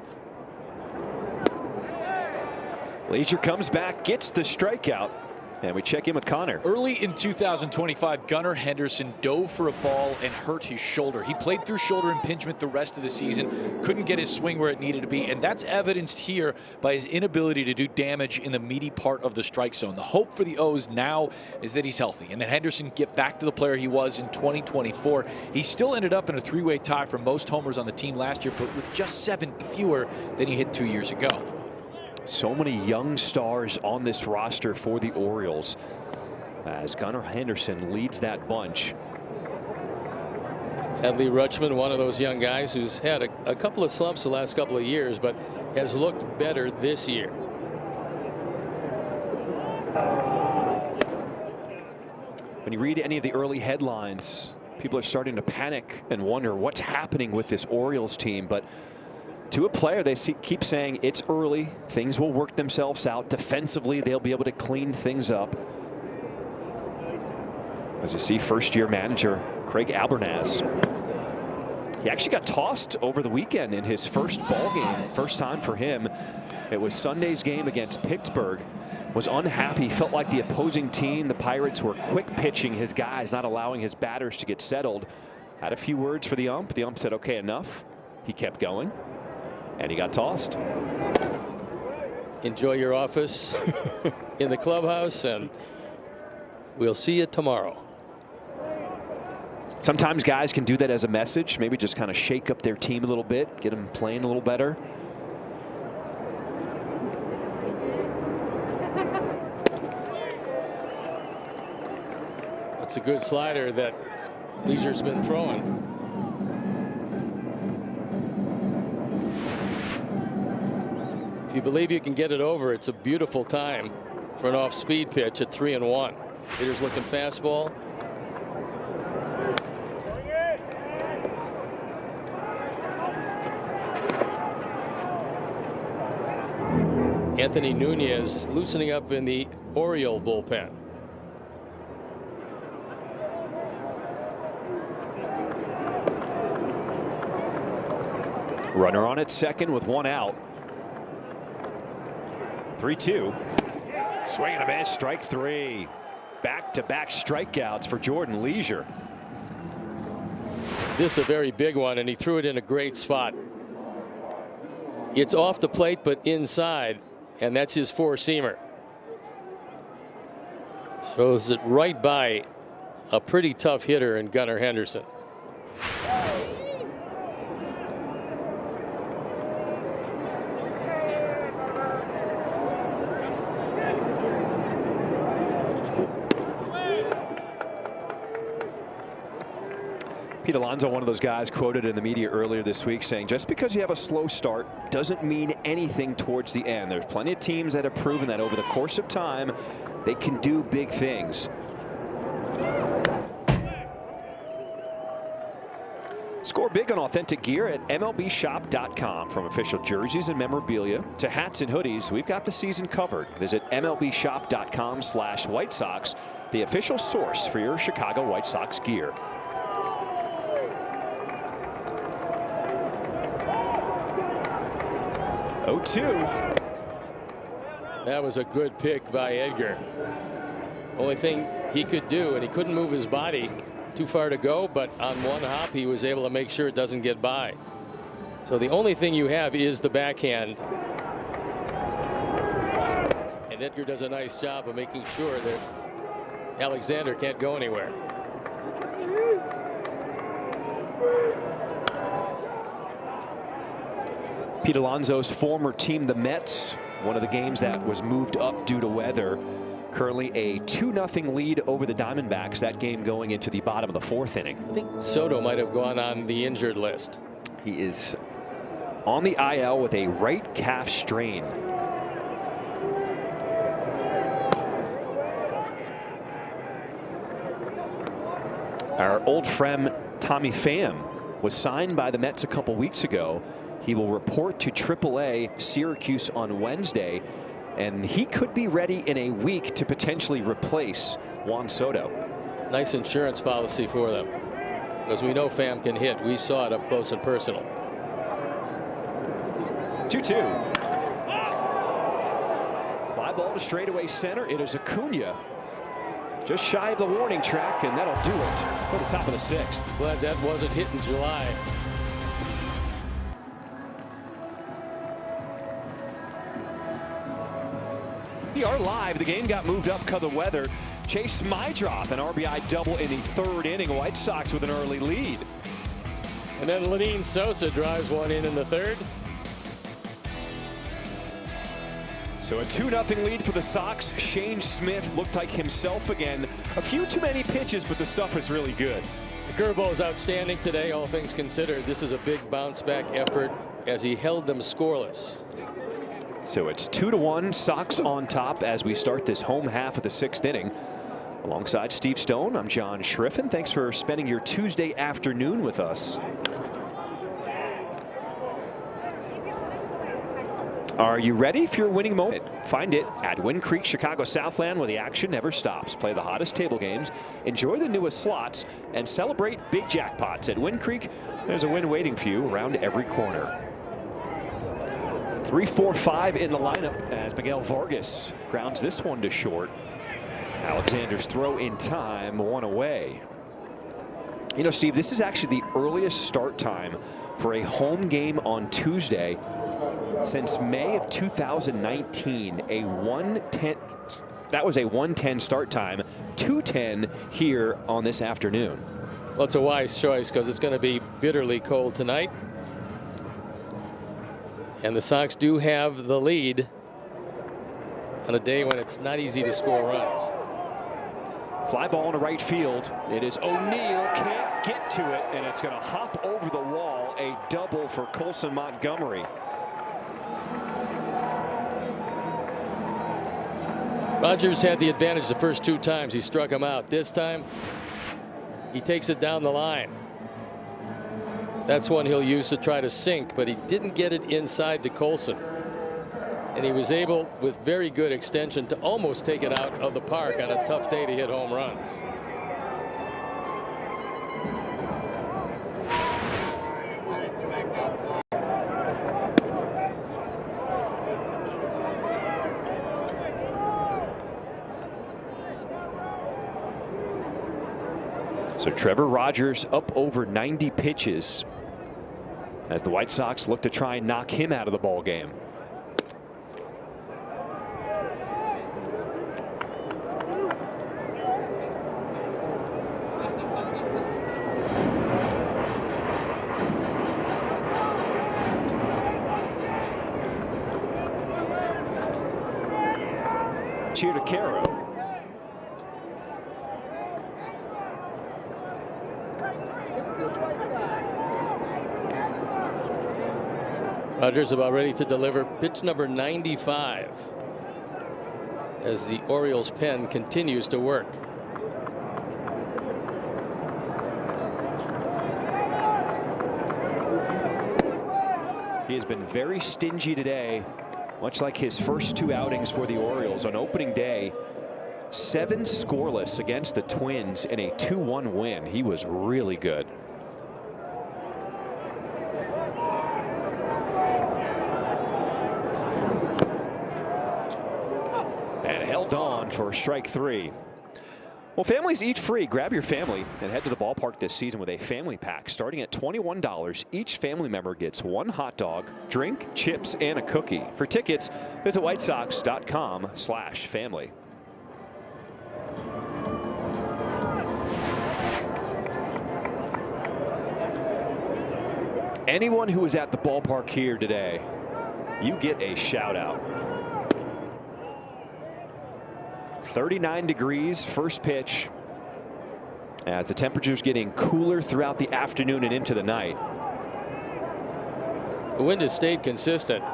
Leisure comes back, gets the strikeout, and we check in with Connor. Early in 2025, Gunnar Henderson dove for a ball and hurt his shoulder. He played through shoulder impingement the rest of the season, couldn't get his swing where it needed to be, and that's evidenced here by his inability to do damage in the meaty part of the strike zone. The hope for the O's now is that he's healthy and that Henderson can get back to the player he was in 2024. He still ended up in a 3-way tie for most homers on the team last year, but with just 7 fewer than he hit 2 years ago. So many young stars on this roster for the Orioles as Gunnar Henderson leads that bunch. Adley Rutschman, one of those young guys who's had a couple of slumps the last couple of years, but has looked better this year. When you read any of the early headlines, people are starting to panic and wonder what's happening with this Orioles team. But to a player, they keep saying it's early. Things will work themselves out. Defensively, they'll be able to clean things up. As you see, first-year manager Craig Albernaz. He actually got tossed over the weekend in his first ball game. First time for him. It was Sunday's game against Pittsburgh. Was unhappy. Felt like the opposing team, the Pirates, were quick pitching his guys, not allowing his batters to get settled. Had a few words for the ump. The ump said, okay, enough. He kept going. And he got tossed. Enjoy your office in the clubhouse, and we'll see you tomorrow. Sometimes guys can do that as a message, maybe just kind of shake up their team a little bit, get them playing a little better. That's a good slider that Leisure's been throwing. If you believe you can get it over, it's a beautiful time for an off-speed pitch at 3-1. Hitter's looking fastball. Anthony Nunez loosening up in the Oriole bullpen. Runner on at second with 1 out. 3-2. Swing and a miss, strike 3. Back-to-back strikeouts for Jordan Leisure. This is a very big one, and he threw it in a great spot. It's off the plate, but inside, and that's his 4-seamer. Shows it right by a pretty tough hitter in Gunnar Henderson. Pete Alonso, one of those guys quoted in the media earlier this week, saying just because you have a slow start doesn't mean anything towards the end. There's plenty of teams that have proven that over the course of time they can do big things. Score big on authentic gear at MLBshop.com. From official jerseys and memorabilia to hats and hoodies, we've got the season covered. Visit MLBshop.com/White Sox, the official source for your Chicago White Sox gear. Oh, 2. That was a good pick by Edgar. Only thing he could do, and he couldn't move his body too far to go, but on one hop he was able to make sure it doesn't get by. So the only thing you have is the backhand, and Edgar does a nice job of making sure that Alexander can't go anywhere. Pete Alonso's former team, the Mets, one of the games that was moved up due to weather. Currently a 2-0 lead over the Diamondbacks. That game going into the bottom of the 4th inning. I think Soto might have gone on the injured list. He is on the IL with a right calf strain. Our old friend Tommy Pham was signed by the Mets a couple weeks ago. He will report to AAA Syracuse on Wednesday, and he could be ready in a week to potentially replace Juan Soto. Nice insurance policy for them, because we know Pham can hit. We saw it up close and personal. 2-2. Fly ball to straightaway center. It is Acuna. Just shy of the warning track, and that'll do it for the top of the 6th. Glad that wasn't hit in July. We are live. The game got moved up because of the weather. Chase Mydroth, an RBI double in the 3rd inning. White Sox with an early lead. And then Lenyn Sosa drives one in the 3rd. So a 2-0 lead for the Sox. Shane Smith looked like himself again. A few too many pitches, but the stuff is really good. The curveball is outstanding today, all things considered. This is a big bounce back effort as he held them scoreless. So it's 2-1, Sox on top as we start this home half of the 6th inning. Alongside Steve Stone, I'm John Schriffen. Thanks for spending your Tuesday afternoon with us. Are you ready for your winning moment? Find it at Wind Creek, Chicago Southland, where the action never stops. Play the hottest table games, enjoy the newest slots, and celebrate big jackpots. At Wind Creek, there's a win waiting for you around every corner. 3-4-5 in the lineup as Miguel Vargas grounds this one to short. Alexander's throw in time, 1 away. You know, Steve, this is actually the earliest start time for a home game on Tuesday since May of 2019. A 1:10. That was a 1:10 start time. 2:10 here on this afternoon. Well, it's a wise choice because it's going to be bitterly cold tonight. And the Sox do have the lead on a day when it's not easy to score runs. Fly ball into right field. It is O'Neill, can't get to it, and it's going to hop over the wall. A double for Colson Montgomery. Rogers had the advantage the first 2 times he struck him out. This time he takes it down the line. That's one he'll use to try to sink, but he didn't get it inside to Colson. And he was able, with very good extension, to almost take it out of the park on a tough day to hit home runs. So Trevor Rogers up over 90 pitches as the White Sox look to try and knock him out of the ball game. Cheer to Caro. Rogers about ready to deliver pitch number 95. as the Orioles pen continues to work. He has been very stingy today, much like his first 2 outings for the Orioles. On opening day, 7 scoreless against the Twins in a 2-1 win. He was really good. And held on for strike 3. Well, families eat free. Grab your family and head to the ballpark this season with a family pack. Starting at $21, each family member gets 1 hot dog, drink, chips, and a cookie. For tickets, visit whitesox.com/family. Anyone who is at the ballpark here today, you get a shout out. 39 degrees, first pitch, as the temperature's getting cooler throughout the afternoon and into the night. The wind has stayed consistent,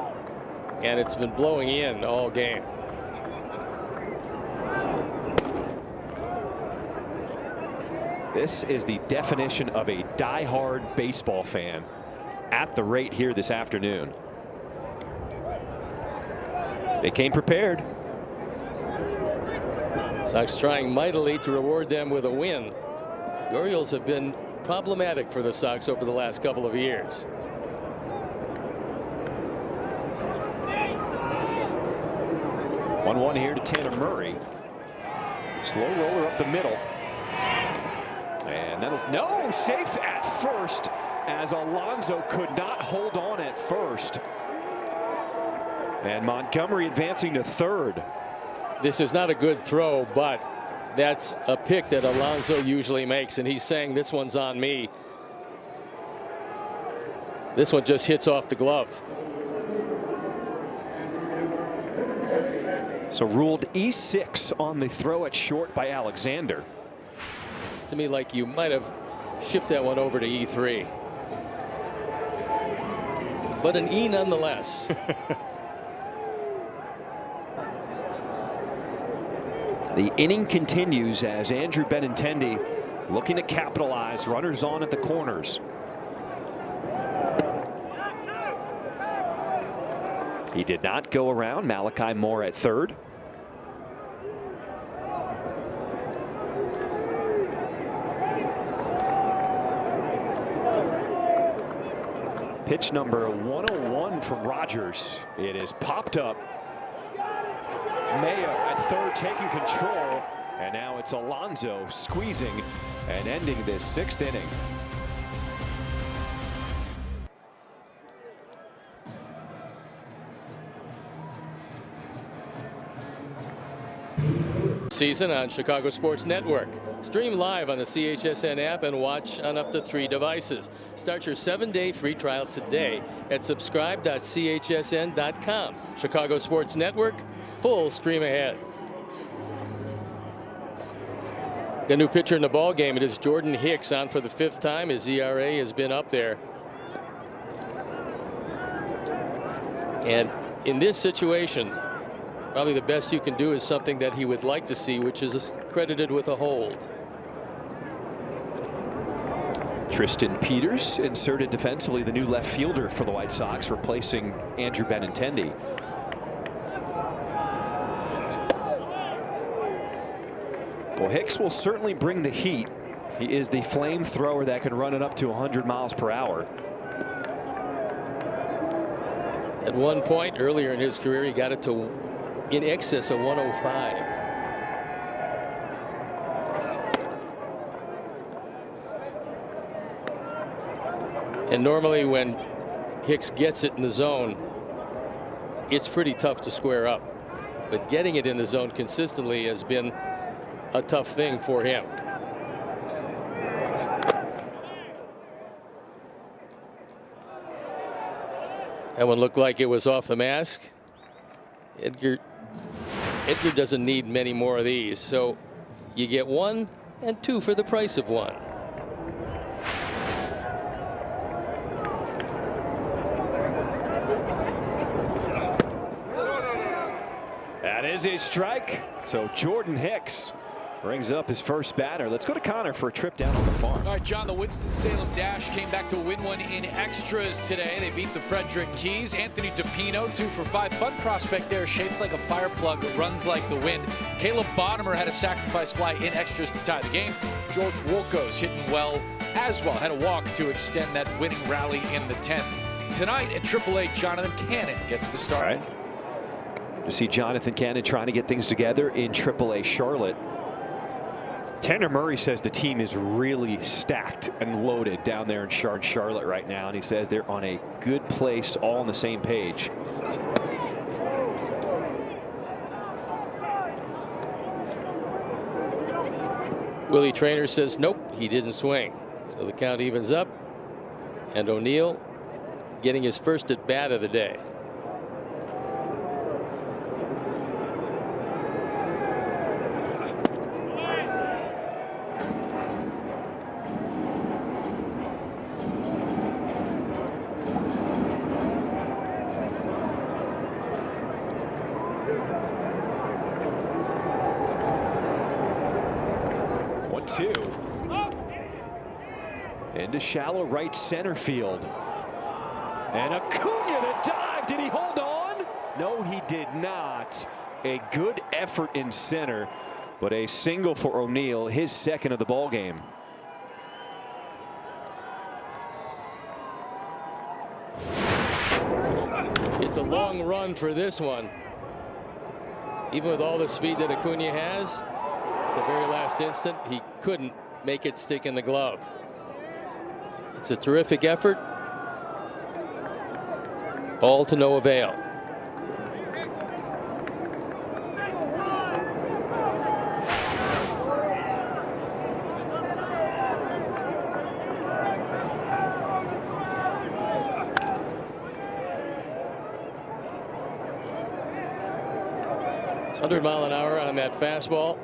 and it's been blowing in all game. This is the definition of a die-hard baseball fan at the rate here this afternoon. They came prepared. Sox trying mightily to reward them with a win. The Orioles have been problematic for the Sox over the last couple of years. One here to Tanner Murray. Slow roller up the middle. And that'll, no, safe at first, as Alonso could not hold on at first. And Montgomery advancing to third. This is not a good throw, but that's a pick that Alonso usually makes, and he's saying this one's on me. This one just hits off the glove. So ruled E6 on the throw at short by Alexander. To me, like you might have shifted that one over to E3. But an E nonetheless. The inning continues as Andrew Benintendi looking to capitalize. Runners on at the corners. He did not go around. Malachi Moore at third. Pitch number 101 from Rogers. It is popped up. Mayo at third taking control, and now it's Alonso squeezing and ending this 6th inning. Season on Chicago Sports Network. Stream live on the CHSN app and watch on up to 3 devices. Start your 7-day free trial today at subscribe.chsn.com. Chicago Sports Network, full stream ahead. Got a new pitcher in the ball game. It is Jordan Hicks on for the 5th time. His ERA has been up there. And in this situation, probably the best you can do is something that he would like to see, which is credited with a hold. Tristan Peters inserted defensively, the new left fielder for the White Sox, replacing Andrew Benintendi. Well, Hicks will certainly bring the heat. He is the flamethrower that can run it up to 100 miles per hour. At one point earlier in his career, he got it to in excess of 105. And normally when Hicks gets it in the zone, it's pretty tough to square up. But getting it in the zone consistently has been a tough thing for him. That one looked like it was off the mask. Edgar doesn't need many more of these, so you get 1 and 2 for the price of 1. That is a strike. So Jordan Hicks brings up his first batter. Let's go to Connor for a trip down on the farm. All right, John, the Winston-Salem Dash came back to win one in extras today. They beat the Frederick Keys. Anthony DePino, 2 for 5. Fun prospect there, shaped like a fire plug, runs like the wind. Caleb Bonnemer had a sacrifice fly in extras to tie the game. George Wolko's hitting well as well. Had a walk to extend that winning rally in the 10th. Tonight at AAA, Jonathan Cannon gets the start. All right. To see Jonathan Cannon trying to get things together in AAA Charlotte. Tanner Murray says the team is really stacked and loaded down there in Charlotte right now, and he says they're on a good place, all on the same page. Willie Traynor says nope, he didn't swing. So the count evens up, and O'Neill getting his first at bat of the day. Two into shallow right center field, and Acuna the dive. Did he hold on? No, he did not. A good effort in center, but a single for O'Neill, his second of the ball game. It's a long run for this one. Even with all the speed that Acuna has, the very last instant, he couldn't make it stick in the glove. It's a terrific effort, all to no avail. It's 100 mile an hour on that fastball.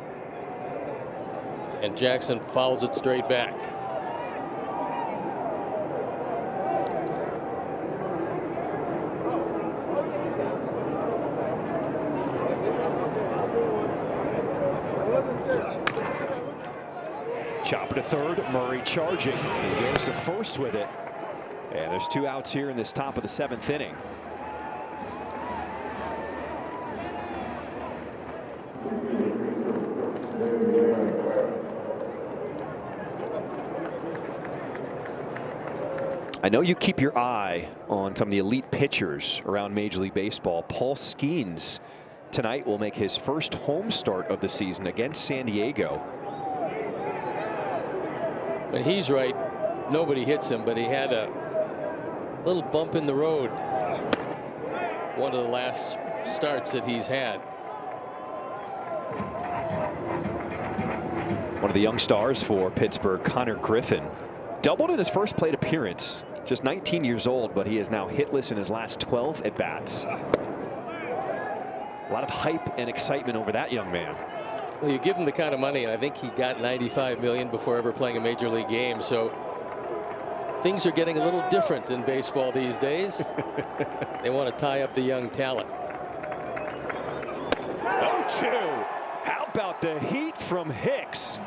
And Jackson fouls it straight back. Chopper to third, Murray charging. He goes to first with it. And there's 2 outs here in this top of the 7th inning. I know you keep your eye on some of the elite pitchers around Major League Baseball. Paul Skeens tonight will make his first home start of the season against San Diego. When he's right, nobody hits him, but he had a little bump in the road one of the last starts that he's had. One of the young stars for Pittsburgh, Connor Griffin, doubled in his first plate appearance. Just 19 years old, but he is now hitless in his last 12 at bats. A lot of hype and excitement over that young man. Well, you give him the kind of money, and I think he got $95 million before ever playing a major league game. So things are getting a little different in baseball these days. They want to tie up the young talent. 0-2. How about the heat from Hicks?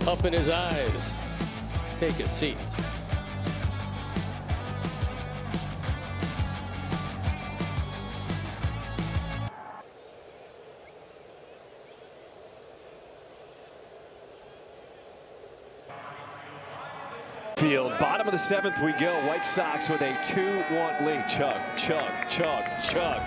Up in his eyes. Take a seat. Field, bottom of the 7th we go. White Sox with a 2-1 lead. Chug, chug, chug, chug.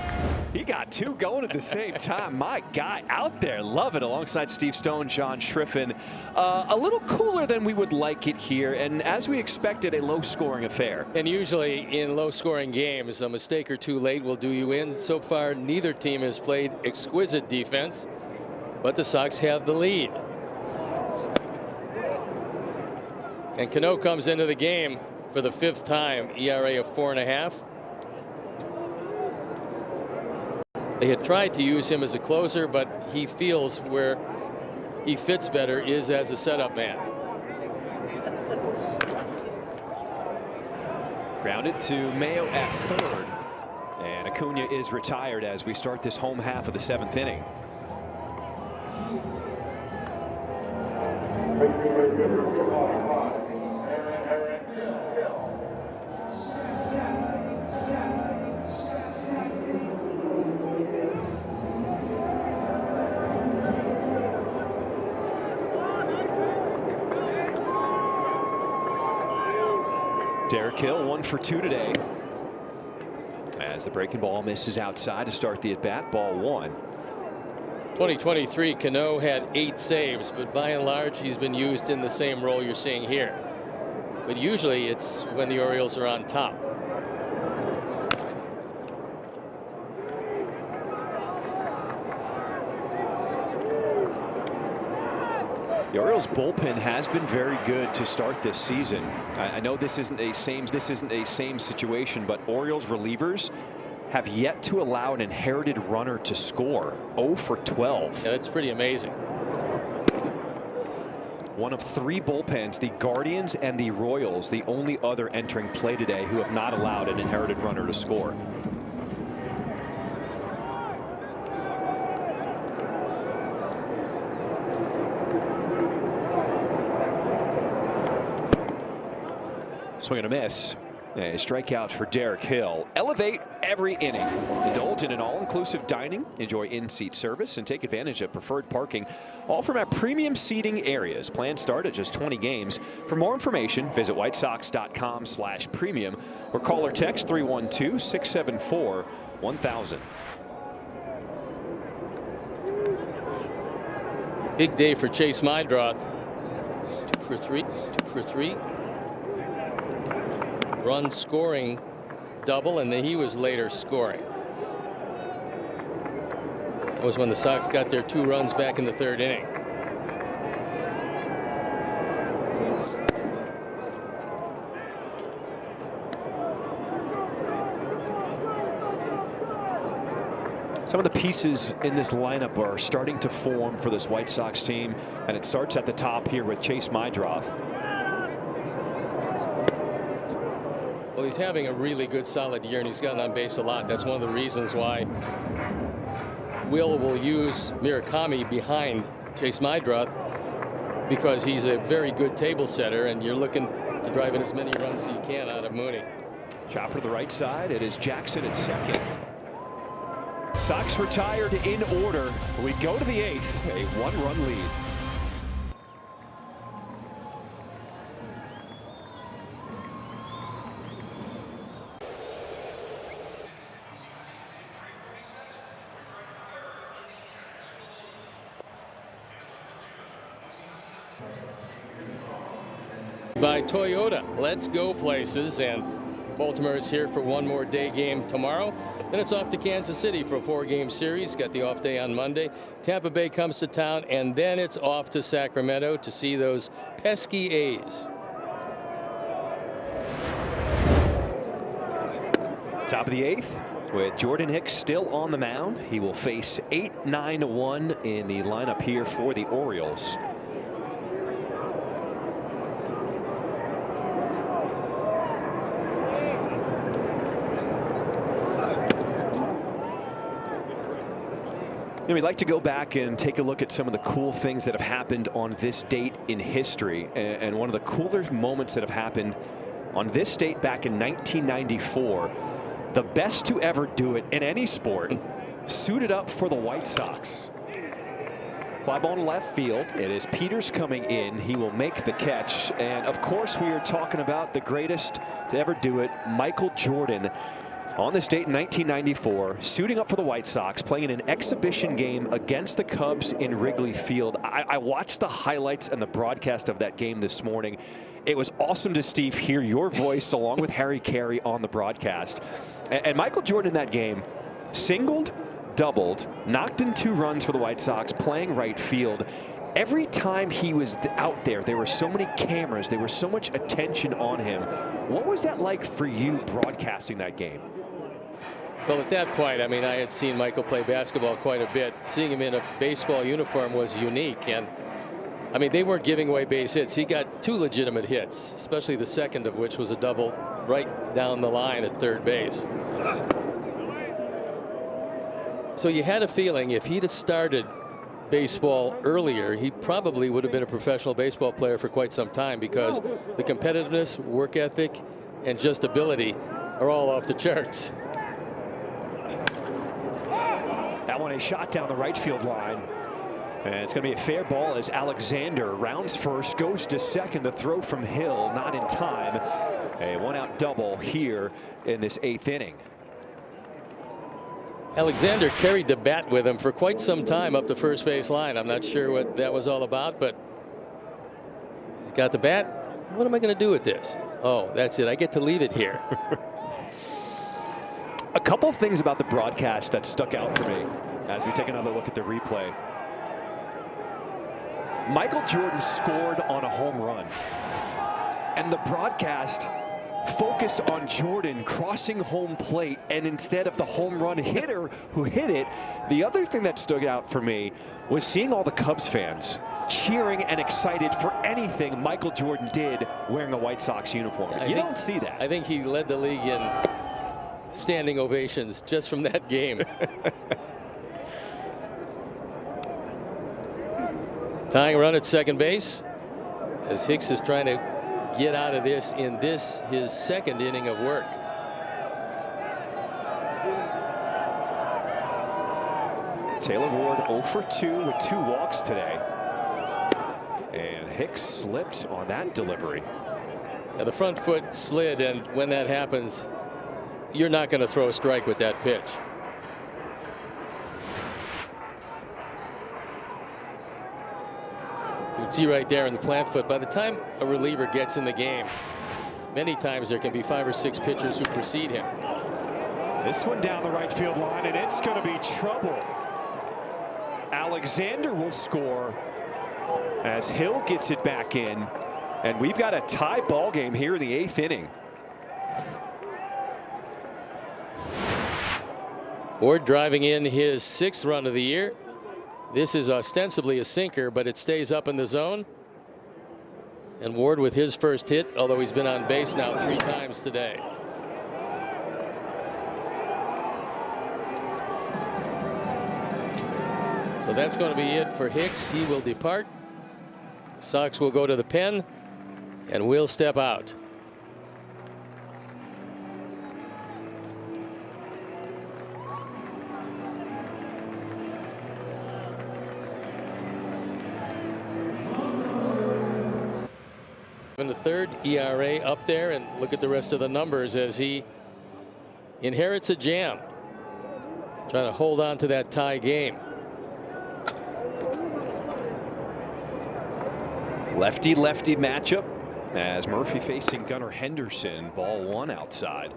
He got 2 going at the same time. My guy out there, love it, alongside Steve Stone, John Schriffen. A little cooler than we would like it here, and as we expected, a low-scoring affair. And usually in low-scoring games, a mistake or two late will do you in. So far, neither team has played exquisite defense, but the Sox have the lead. And Cano comes into the game for the 5th time, ERA of 4.5. They had tried to use him as a closer, but he feels where he fits better is as a setup man. Grounded to Mayo at third. And Acuna is retired as we start this home half of the 7th inning. Derek Hill 1 for 2 today. As the breaking ball misses outside to start the at-bat, ball 1. 2023, Cano had 8 saves, but by and large he's been used in the same role you're seeing here. But usually it's when the Orioles are on top. The Orioles bullpen has been very good to start this season. I know this isn't a same situation, but Orioles relievers have yet to allow an inherited runner to score. 0 for 12. Yeah, that's pretty amazing. One of 3 bullpens, the Guardians and the Royals, the only other entering play today who have not allowed an inherited runner to score. Swing and a miss. A strikeout for Derek Hill. Elevate every inning. Indulge in an all-inclusive dining. Enjoy in-seat service and take advantage of preferred parking. All from our premium seating areas. Plans start at just 20 games. For more information, visit whitesox.com/premium or call or text 312-674-1000. Big day for Chase Meidroth. 2 for 3. 2 for 3. Run scoring double, and then he was later scoring. That was when the Sox got their 2 runs back in the 3rd inning. Some of the pieces in this lineup are starting to form for this White Sox team, and it starts at the top here with Chase Meidroth. Well, he's having a really good solid year, and he's gotten on base a lot. That's one of the reasons why will use Murakami behind Chase Meidroth, because he's a very good table setter, and you're looking to drive in as many runs as you can out of Mooney. Chopper to the right side. It is Jackson at second. Sox retired in order. We go to the 8th, a 1-run lead. By Toyota, let's go places, and Baltimore is here for one more day game tomorrow. Then it's off to Kansas City for a 4-game series. Got the off day on Monday. Tampa Bay comes to town, and then it's off to Sacramento to see those pesky A's. Top of the 8th with Jordan Hicks still on the mound. He will face 8-9-1 in the lineup here for the Orioles. We'd like to go back and take a look at some of the cool things that have happened on this date in history. And one of the cooler moments that have happened on this date back in 1994, the best to ever do it in any sport suited up for the White Sox. Fly ball to left field. It is Peters coming in. He will make the catch. And of course, we are talking about the greatest to ever do it, Michael Jordan. On this date in 1994, suiting up for the White Sox, playing in an exhibition game against the Cubs in Wrigley Field. I watched the highlights and the broadcast of that game this morning. It was awesome to, Steve, hear your voice along with Harry Carey on the broadcast. And Michael Jordan in that game singled, doubled, knocked in 2 runs for the White Sox, playing right field. Every time he was out there, there were so many cameras, there was so much attention on him. What was that like for you broadcasting that game? Well, at that point, I mean, I had seen Michael play basketball quite a bit. Seeing him in a baseball uniform was unique. And I mean, they weren't giving away base hits. He got 2 legitimate hits, especially the second of which was a double right down the line at third base. So you had a feeling if he'd have started baseball earlier, he probably would have been a professional baseball player for quite some time, because the competitiveness, work ethic, and just ability are all off the charts. That one, a shot down the right field line. And it's going to be a fair ball as Alexander rounds first, goes to second. The throw from Hill, not in time. A one-out double here in this 8th inning. Alexander carried the bat with him for quite some time up the first base line. I'm not sure what that was all about, but he's got the bat. What am I going to do with this? Oh, that's it. I get to leave it here. A couple things about the broadcast that stuck out for me as we take another look at the replay. Michael Jordan scored on a home run, and the broadcast focused on Jordan crossing home plate, and instead of the home run hitter who hit it. The other thing that stood out for me was seeing all the Cubs fans cheering and excited for anything Michael Jordan did wearing a White Sox uniform. You don't see that. I think he led the league in standing ovations just from that game. Tying run at second base as Hicks is trying to get out of this in his second inning of work. Taylor Ward 0 for 2 with 2 walks today. And Hicks slipped on that delivery. Yeah, the front foot slid, and when that happens, you're not going to throw a strike with that pitch. You can see right there in the plant foot, by the time a reliever gets in the game, many times there can be 5 or 6 pitchers who precede him. This one down the right field line, and it's going to be trouble. Alexander will score as Hill gets it back in, and we've got a tie ball game here in the 8th inning. Ward driving in his 6th run of the year. This is ostensibly a sinker, but it stays up in the zone. And Ward with his first hit, although he's been on base now 3 times today. So that's going to be it for Hicks. He will depart. Sox will go to the pen, and we'll step out. In the 3rd, ERA up there, and look at the rest of the numbers as he inherits a jam, trying to hold on to that tie game. Lefty-lefty matchup as Murphy facing Gunnar Henderson. Ball 1 outside.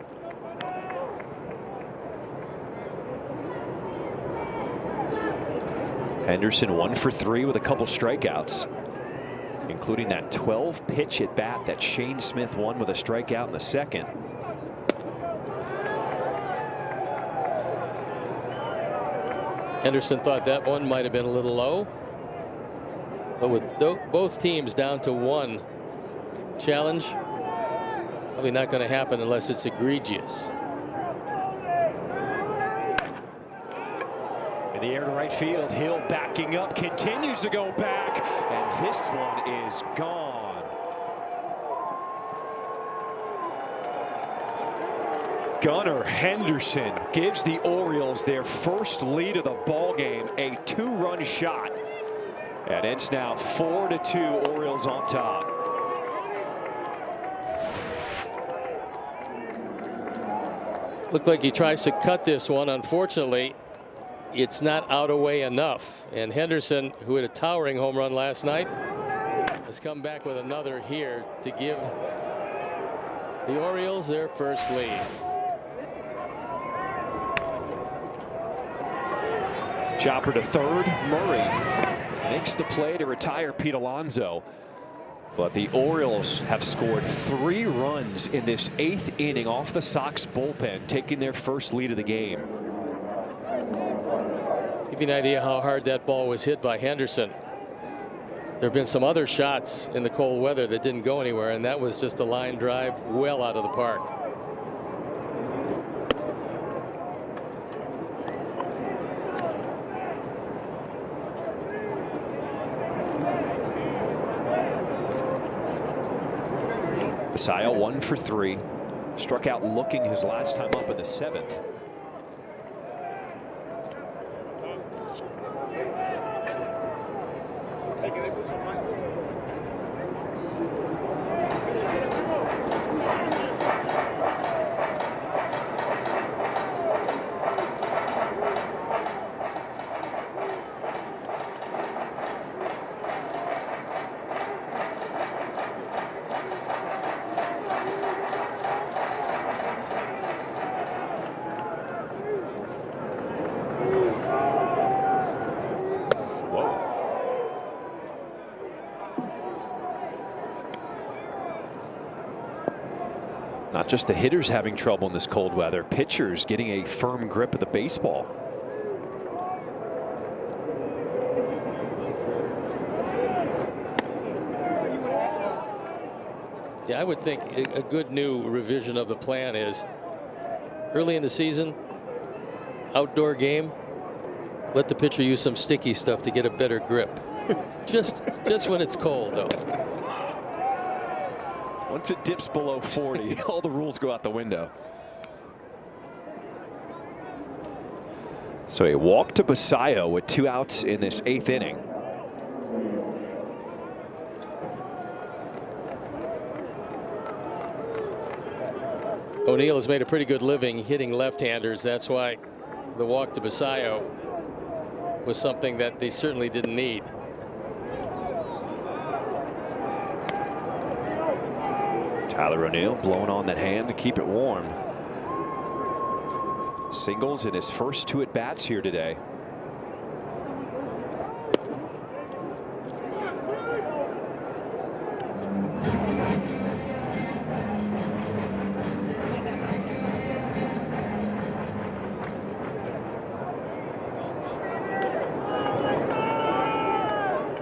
Henderson 1 for 3 with a couple strikeouts, including that 12 pitch at bat that Shane Smith won with a strikeout in the 2nd. Henderson thought that one might have been a little low, but with both teams down to 1 challenge, probably not going to happen unless it's egregious. In the air to right field, Hill backing up, continues to go back, and this one is gone. Gunnar Henderson gives the Orioles their first lead of the ball game, a 2-run shot, and it's now 4-2, Orioles on top. Looked like he tries to cut this one. Unfortunately, it's not out of way enough, and Henderson, who had a towering home run last night, has come back with another here to give the Orioles their first lead. Chopper to 3rd. Murray makes the play to retire Pete Alonso. But the Orioles have scored 3 runs in this 8th inning off the Sox bullpen, taking their first lead of the game. Give you an idea how hard that ball was hit by Henderson. There have been some other shots in the cold weather that didn't go anywhere, and that was just a line drive well out of the park. Basayo 1 for 3. Struck out looking his last time up in the 7th. Not just the hitters having trouble in this cold weather, pitchers getting a firm grip of the baseball. Yeah, I would think a good new revision of the plan is early in the season, outdoor game, let the pitcher use some sticky stuff to get a better grip. just when it's cold, though. Once it dips below 40, all the rules go out the window. So a walk to Basayo with 2 outs in this 8th inning. O'Neill has made a pretty good living hitting left-handers. That's why the walk to Basayo was something that they certainly didn't need. Tyler O'Neill blowing on that hand to keep it warm. Singles in his first 2 at-bats here today.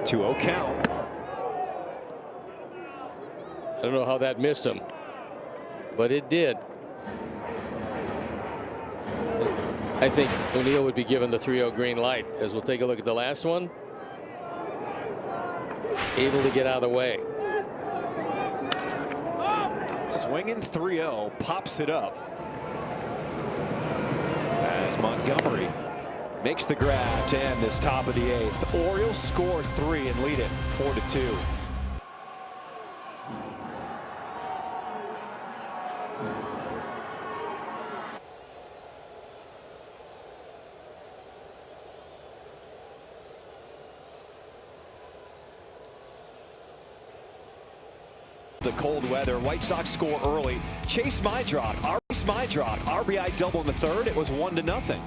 Two-0 count. I don't know how that missed him, but it did. I think O'Neill would be given the 3-0 green light, as we'll take a look at the last one. Able to get out of the way. Swinging 3-0, pops it up. As Montgomery makes the grab to end this top of the 8th. The Orioles score 3 and lead it 4-2. The cold weather, White Sox score early. Chase Mydrop, RBI double in the 3rd. It was 1-0.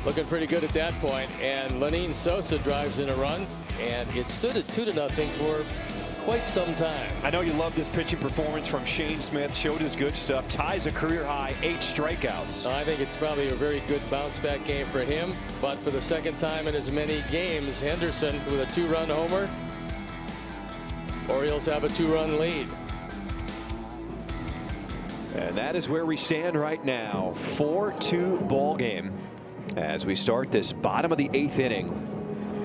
Looking pretty good at that point, and Lenyn Sosa drives in a run, and it stood at 2-0 for quite some time. I know you love this pitching performance from Shane Smith. Showed his good stuff. Ties a career high 8 strikeouts. I think it's probably a very good bounce back game for him, but for the second time in as many games, Henderson with a 2-run homer. Orioles have a 2-run lead. And that is where we stand right now. 4-2 ball game as we start this bottom of the 8th inning.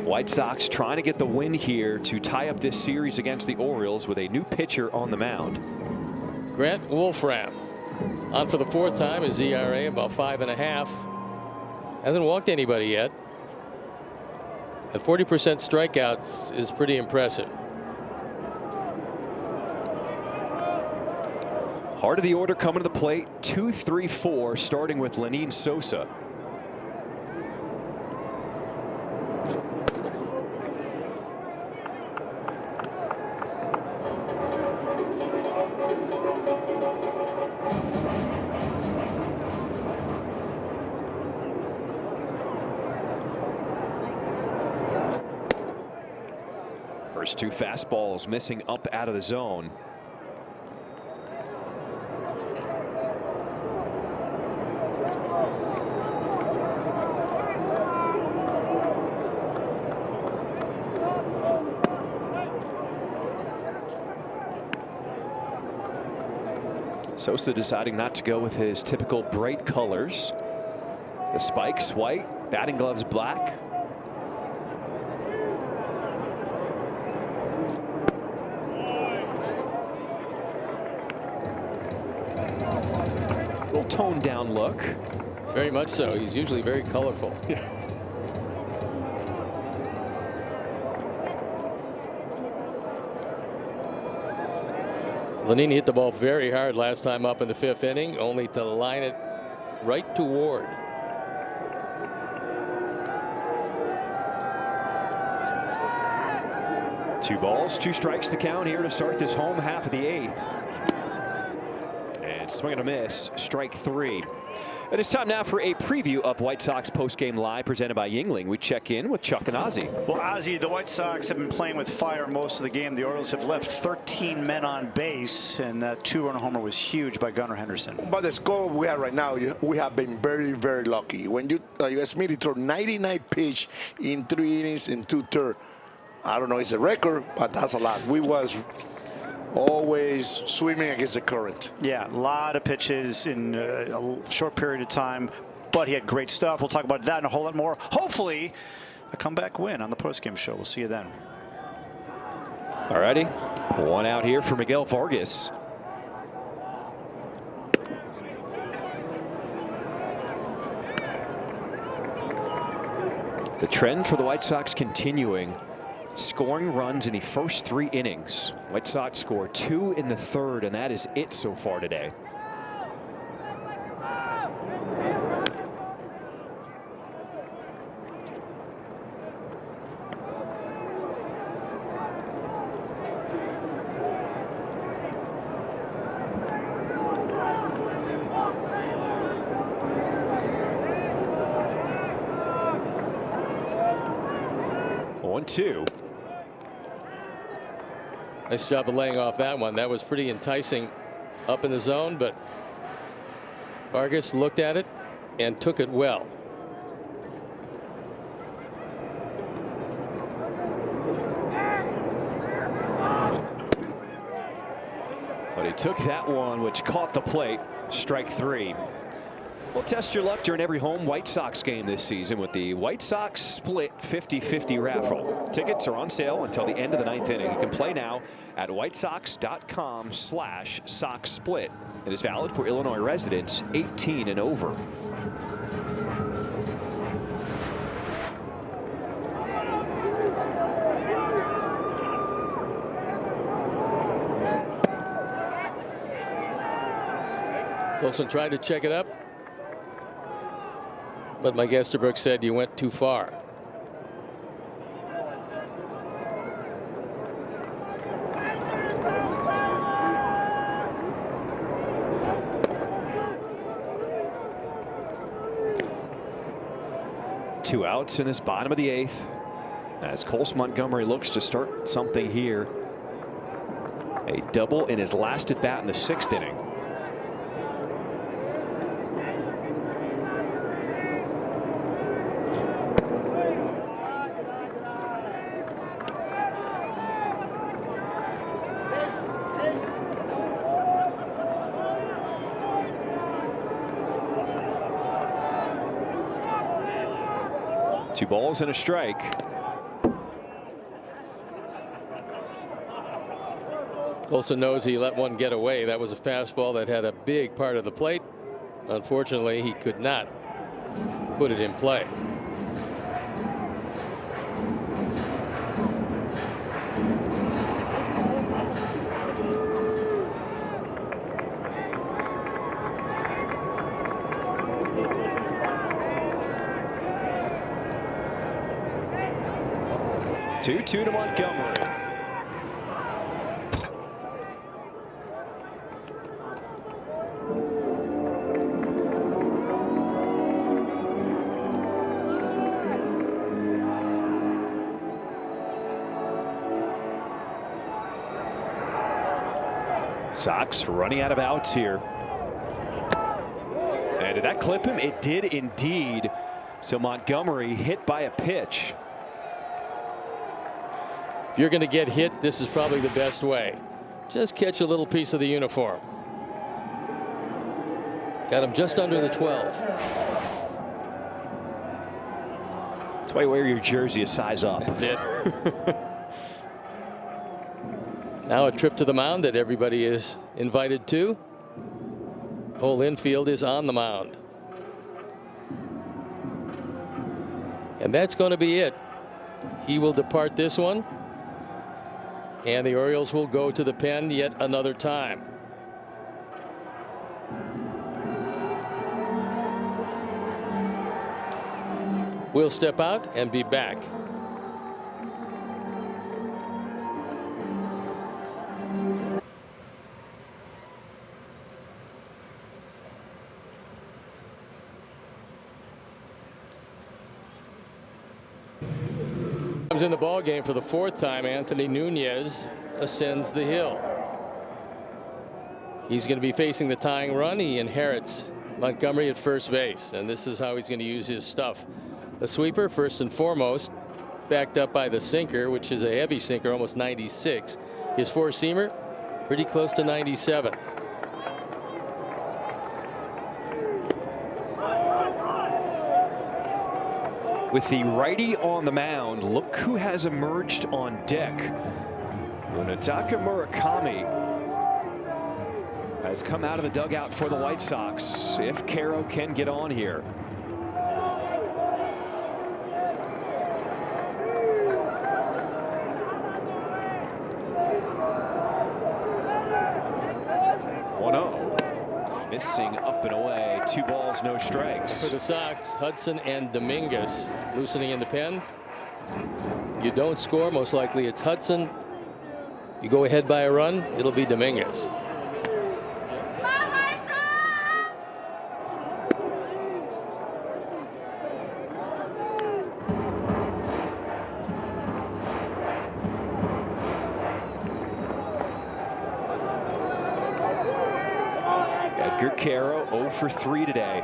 White Sox trying to get the win here to tie up this series against the Orioles with a new pitcher on the mound. Grant Wolfram on for the 4th time. His ERA about 5.5. Hasn't walked anybody yet. At 40% strikeouts is pretty impressive. Heart of the order coming to the plate. 2-3-4 starting with Lenyn Sosa. First 2 fastballs missing up out of the zone. Sosa deciding not to go with his typical bright colors. The spikes white, batting gloves black. A little toned down look. Very much so. He's usually very colorful. Yeah. Lanini hit the ball very hard last time up in the 5th inning, only to line it right to Ward. Two balls, 2 strikes the count here to start this home half of the 8th. And swing and a miss, strike 3. And it's time now for a preview of White Sox postgame live presented by Yingling. We check in with Chuck and Ozzie. Well, Ozzie, the White Sox have been playing with fire most of the game. The Orioles have left 13 men on base, and that 2-run homer was huge by Gunnar Henderson. But the score we have right now, we have been very, very lucky. When you Smith threw 99 pitch in 3 innings and 2/3. I don't know, it's a record, but that's a lot. We was always swimming against the current. Yeah, a lot of pitches in a short period of time, but he had great stuff. We'll talk about that and a whole lot more. Hopefully, a comeback win on the postgame show. We'll see you then. All righty, 1 out here for Miguel Vargas. The trend for the White Sox continuing. Scoring runs in the first 3 innings. White Sox score 2 in the 3rd, and that is it so far today. One, 2. Nice job of laying off that one. That was pretty enticing up in the zone, but Vargas looked at it and took it well. But he took that one, which caught the plate. Strike 3. We'll test your luck during every home White Sox game this season with the White Sox Split 50-50 raffle. Tickets are on sale until the end of the 9th inning. You can play now at whitesox.com/SoxSplit. It is valid for Illinois residents 18 and over. Wilson tried to check it up, but Mike Estabrook said you went too far. Two outs in this bottom of the 8th as Colson Montgomery looks to start something here. A double in his last at bat in the 6th inning. Two balls and a strike. Colson knows he let one get away. That was a fastball that had a big part of the plate. Unfortunately, he could not put it in play. Two to Montgomery. Sox running out of outs here. And did that clip him? It did indeed. So Montgomery hit by a pitch. If you're going to get hit, this is probably the best way. Just catch a little piece of the uniform. Got him just under the 12. That's why you wear your jersey a size up. That's it. Now a trip to the mound that everybody is invited to. Whole infield is on the mound. And that's going to be it. He will depart this one. And the Orioles will go to the pen yet another time. We'll step out and be back. Comes in the ball game for the 4th time. Anthony Nunez ascends the hill. He's going to be facing the tying run. He inherits Montgomery at first base, and this is how he's going to use his stuff. The sweeper first and foremost, backed up by the sinker, which is a heavy sinker, almost 96. His four-seamer pretty close to 97. With the righty on the mound, look who has emerged on deck. Munetaka Murakami has come out of the dugout for the White Sox. If Caro can get on here. Missing up and away. 2 balls, no strikes. For the Sox, Hudson and Dominguez loosening in the pen. You don't score, most likely it's Hudson. You go ahead by a run, it'll be Dominguez. Edgar Caro 0 for 3 today.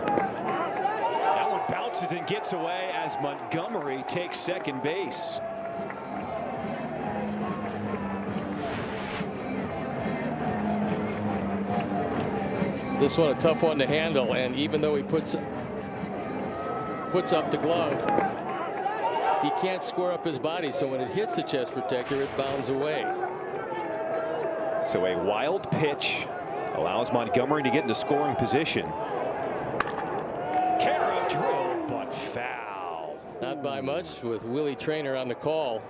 That one bounces and gets away as Montgomery takes second base. This one a tough one to handle, and even though he puts up the glove, he can't square up his body, so when it hits the chest protector, it bounds away. So a wild pitch allows Montgomery to get into scoring position. Caro drilled, but foul. Not by much, with Willie Traynor on the call.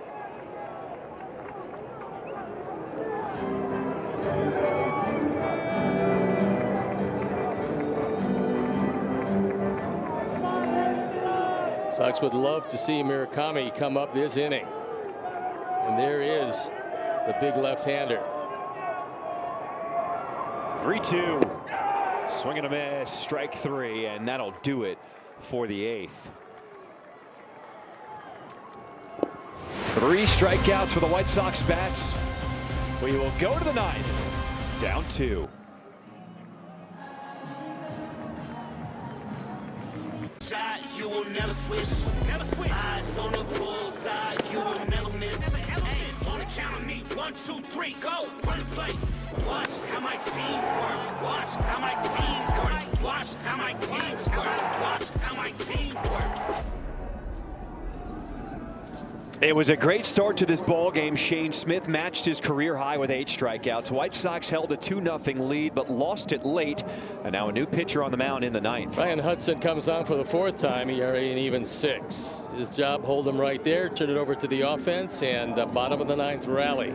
Sox would love to see Murakami come up this inning. And there is the big left-hander. 3-2. Swing and a miss. Strike 3, and that'll do it for the 8th. 3 strikeouts for the White Sox bats. We will go to the 9th. Down 2. You will never switch. Never switch. Eyes on the bullseye. You will never miss. On the count of me. 1, 2, 3, go. Run the play. Watch how my team work. Watch how my team work. Watch how my team work. Watch how my team work. It was a great start to this ball game. Shane Smith matched his career high with 8 strikeouts. White Sox held a 2-0 lead, but lost it late. And now a new pitcher on the mound in the 9th. Ryan Hudson comes on for the 4th time. ERA an even 6. His job, hold him right there, turn it over to the offense, and bottom of the 9th rally.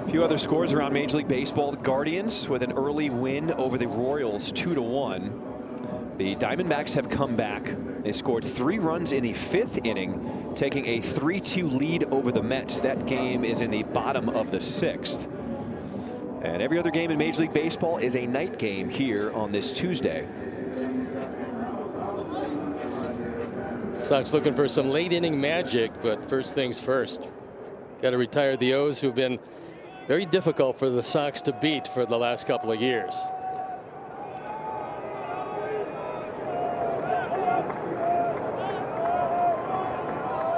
A few other scores around Major League Baseball. The Guardians with an early win over the Royals, 2-1. The Diamondbacks have come back. They scored 3 runs in the 5th inning, taking a 3-2 lead over the Mets. That game is in the bottom of the 6th. And every other game in Major League Baseball is a night game here on this Tuesday. Sox looking for some late inning magic, but first things first. Got to retire the O's, who've been very difficult for the Sox to beat for the last couple of years.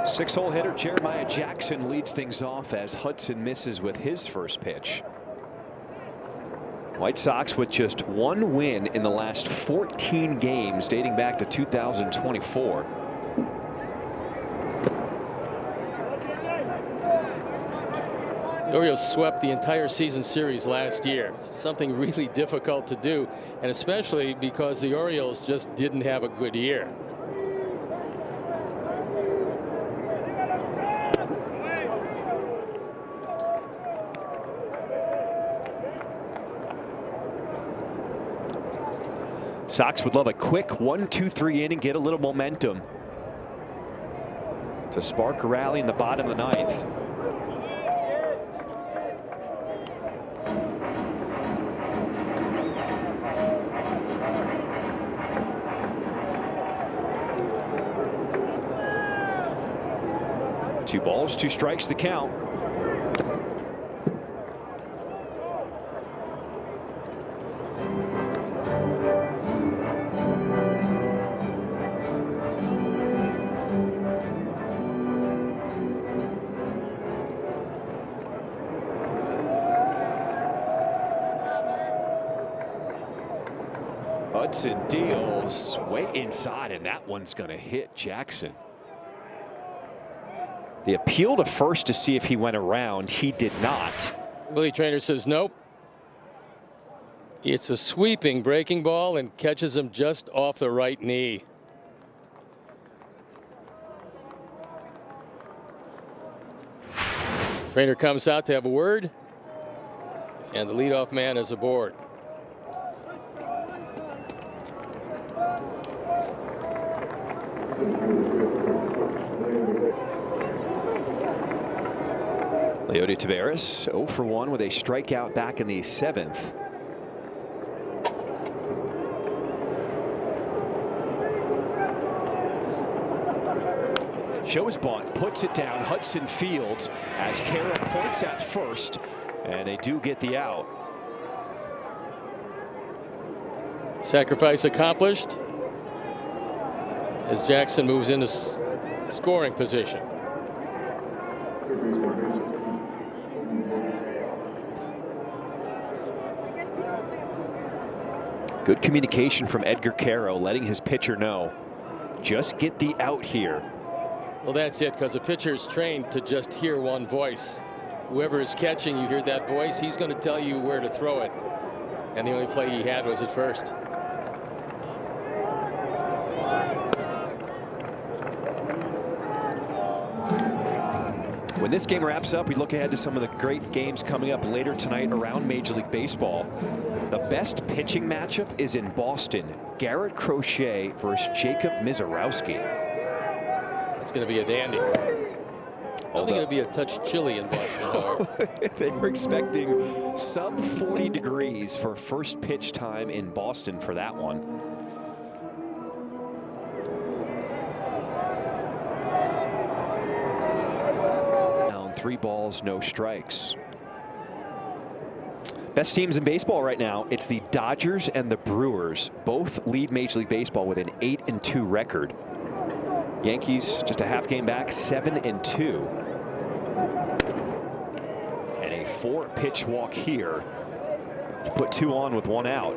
Six-hole hitter Jeremiah Jackson leads things off as Hudson misses with his first pitch. White Sox with just one win in the last 14 games dating back to 2024. The Orioles swept the entire season series last year. Something really difficult to do, and especially because the Orioles just didn't have a good year. Sox would love a quick 1-2-3 inning, get a little momentum to spark a rally in the bottom of the ninth. Two balls, two strikes, the count. Hudson deals way inside, and that one's going to hit Jackson. The appeal to first to see if he went around. He did not. Willie Trainer says nope. It's a sweeping breaking ball and catches him just off the right knee. Trainer comes out to have a word, and the leadoff man is aboard. Leody Taveras 0 for 1 with a strikeout back in the 7th. Shows bunt, puts it down. Hudson fields as Carroll points at first, and they do get the out. Sacrifice accomplished as Jackson moves into scoring position. Good communication from Edgar Carroll, letting his pitcher know, just get the out here. Well, that's it, because the pitcher is trained to just hear one voice. Whoever is catching, you hear that voice, he's going to tell you where to throw it. And the only play he had was at first. When this game wraps up, we look ahead to some of the great games coming up later tonight around Major League Baseball. The best pitching matchup is in Boston. Garrett Crochet versus Jacob Mizorowski. It's going to be a dandy. I think it'll be a touch chilly in Boston. They were expecting sub 40 degrees for first pitch time in Boston for that one. Down 3 balls, no strikes. Best teams in baseball right now, it's the Dodgers and the Brewers. Both lead Major League Baseball with an 8-2 record. Yankees just a half game back, 7-2. And a 4-pitch walk here to put 2 on with 1 out.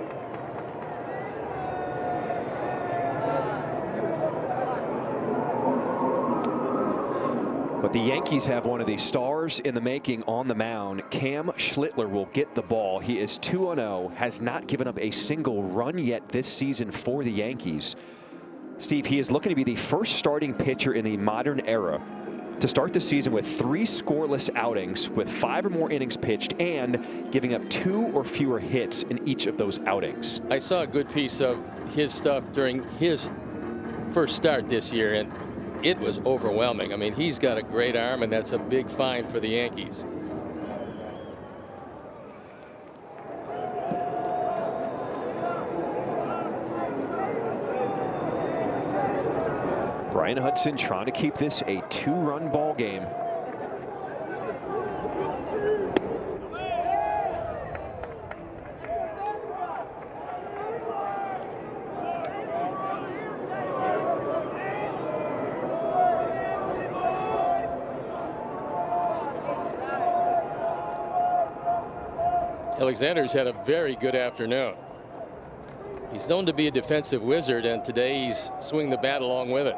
But the Yankees have one of the stars in the making on the mound. Cam Schlittler will get the ball. He is 2-0, has not given up a single run yet this season for the Yankees. Steve, he is looking to be the first starting pitcher in the modern era to start the season with 3 scoreless outings with 5 or more innings pitched and giving up 2 or fewer hits in each of those outings. I saw a good piece of his stuff during his first start this year, and it was overwhelming. I mean, he's got a great arm, and that's a big find for the Yankees. Brian Hudson trying to keep this a 2-run ball game. Alexander's had a very good afternoon. He's known to be a defensive wizard, and today he's swinging the bat along with it.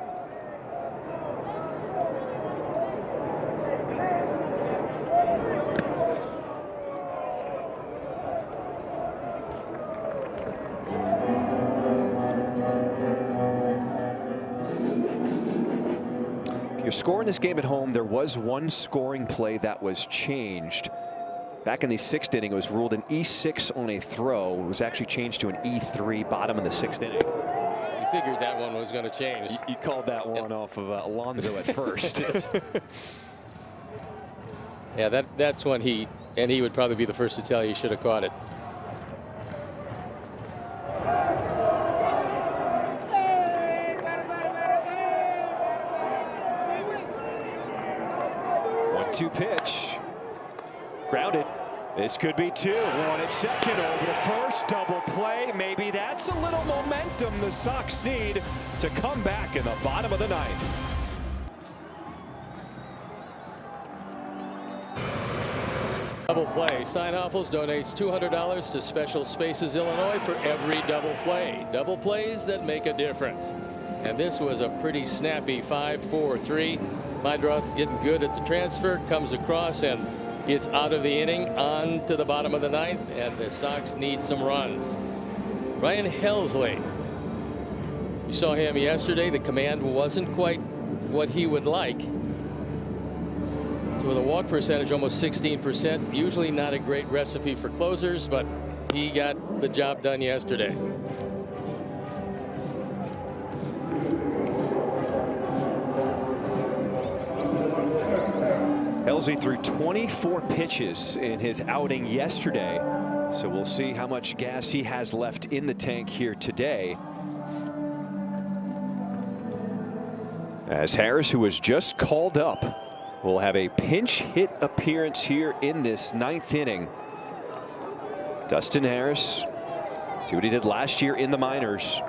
You're scoring this game at home. There was one scoring play that was changed. Back in the 6th inning, it was ruled an E6 on a throw. It was actually changed to an E3 bottom in the 6th inning. You figured that one was going to change. You called that one off of Alonso at first. Yeah, that's when he would probably be the first to tell you should have caught it. One-two pitch. Grounded. This could be two. One at second, over to first. Double play. Maybe that's a little momentum the Sox need to come back in the bottom of the 9th. Double play. Steinhoffels donates $200 to Special Spaces Illinois for every double play. Double plays that make a difference. And this was a pretty snappy 5-4-3. Meidroth getting good at the transfer, comes across, and it's out of the inning on to the bottom of the 9th, and the Sox need some runs. Ryan Helsley. You saw him yesterday. The command wasn't quite what he would like. So with a walk percentage almost 16%, usually not a great recipe for closers, but he got the job done yesterday. Helsley threw 24 pitches in his outing yesterday, so we'll see how much gas he has left in the tank here today. As Harris, who was just called up, will have a pinch hit appearance here in this 9th inning. Dustin Harris, see what he did last year in the minors.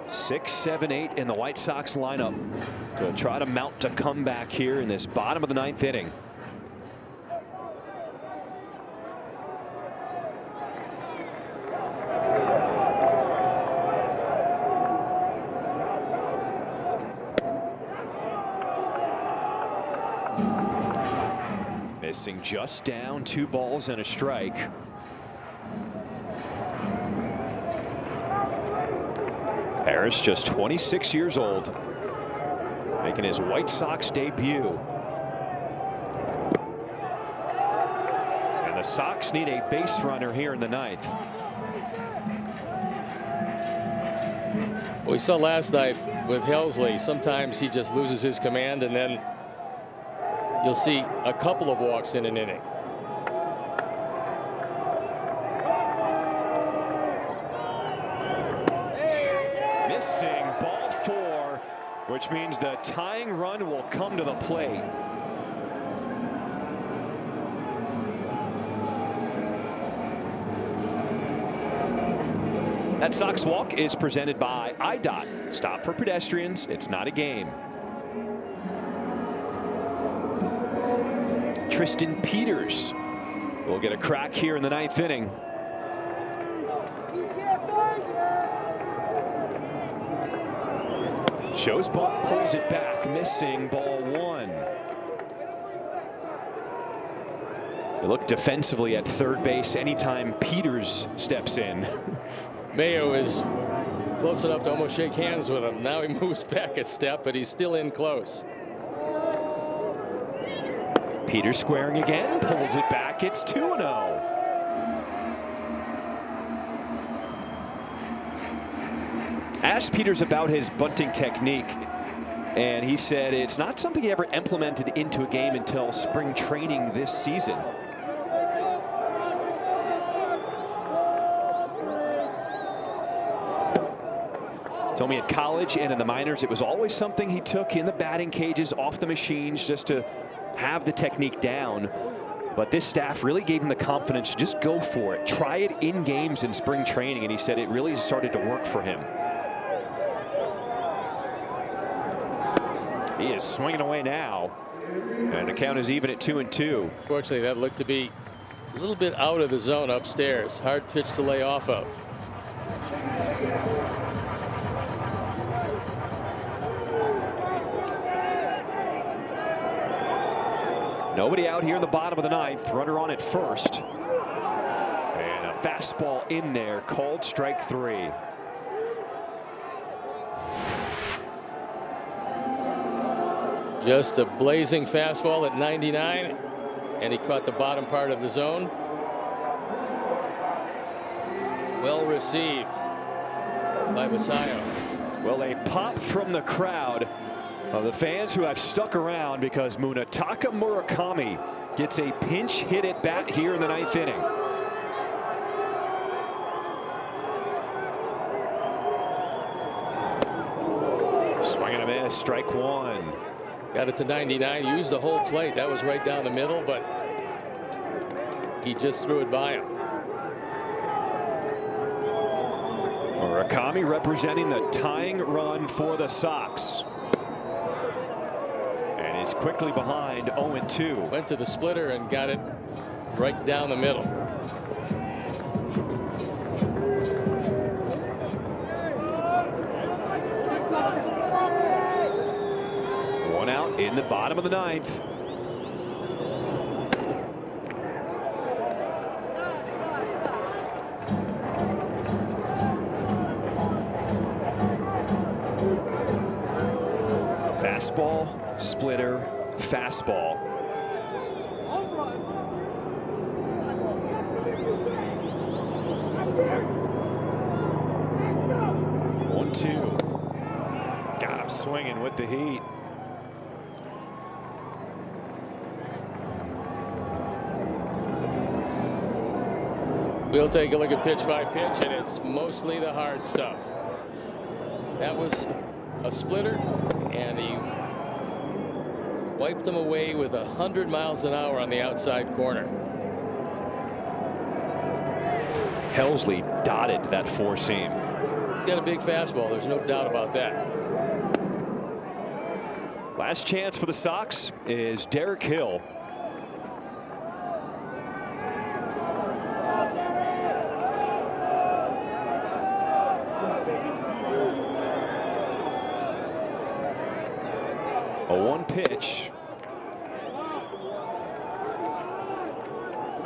Six, 7, 8 in the White Sox lineup to try to mount a comeback here in this bottom of the 9th inning. Missing just down, 2 balls and a strike. Harris, just 26 years old, making his White Sox debut. And the Sox need a base runner here in the 9th. We saw last night with Helsley, sometimes he just loses his command, and then you'll see a couple of walks in an inning. Missing, ball 4, which means the tying run will come to the plate. That Sox walk is presented by IDOT. Stop for pedestrians. It's not a game. Tristan Peters will get a crack here in the 9th inning. Shows ball, pulls it back, missing, ball 1. They look defensively at third base anytime Peters steps in. Mayo is close enough to almost shake hands with him. Now he moves back a step, but he's still in close. Peters squaring again, pulls it back. It's 2-0. Asked Peters about his bunting technique, and he said it's not something he ever implemented into a game until spring training this season. Told me at college and in the minors it was always something he took in the batting cages, off the machines, just to have the technique down. But this staff really gave him the confidence to just go for it. Try it in games in spring training, and he said it really started to work for him. He is swinging away now, and the count is even at 2-2. Fortunately, that looked to be a little bit out of the zone upstairs. Hard pitch to lay off of. Nobody out here in the bottom of the ninth. Runner on at first. And a fastball in there, called strike 3. Just a blazing fastball at 99, and he caught the bottom part of the zone. Well received by Basayo. Well, a pop from the crowd of the fans who have stuck around because Munetaka Murakami gets a pinch hit at bat here in the 9th inning. Swing and a miss, strike 1. Got it to 99, used the whole plate. That was right down the middle, but he just threw it by him. Murakami representing the tying run for the Sox. And is quickly behind 0-2. Went to the splitter and got it right down the middle. One out in the bottom of the 9th. Fastball, splitter, fastball. One, two. Got him swinging with the heat. We'll take a look at pitch by pitch, and it's mostly the hard stuff. That was a splitter, and he wiped him away with 100 miles an hour on the outside corner. Helsley dotted that four seam. He's got a big fastball. There's no doubt about that. Last chance for the Sox is Derek Hill. A one pitch.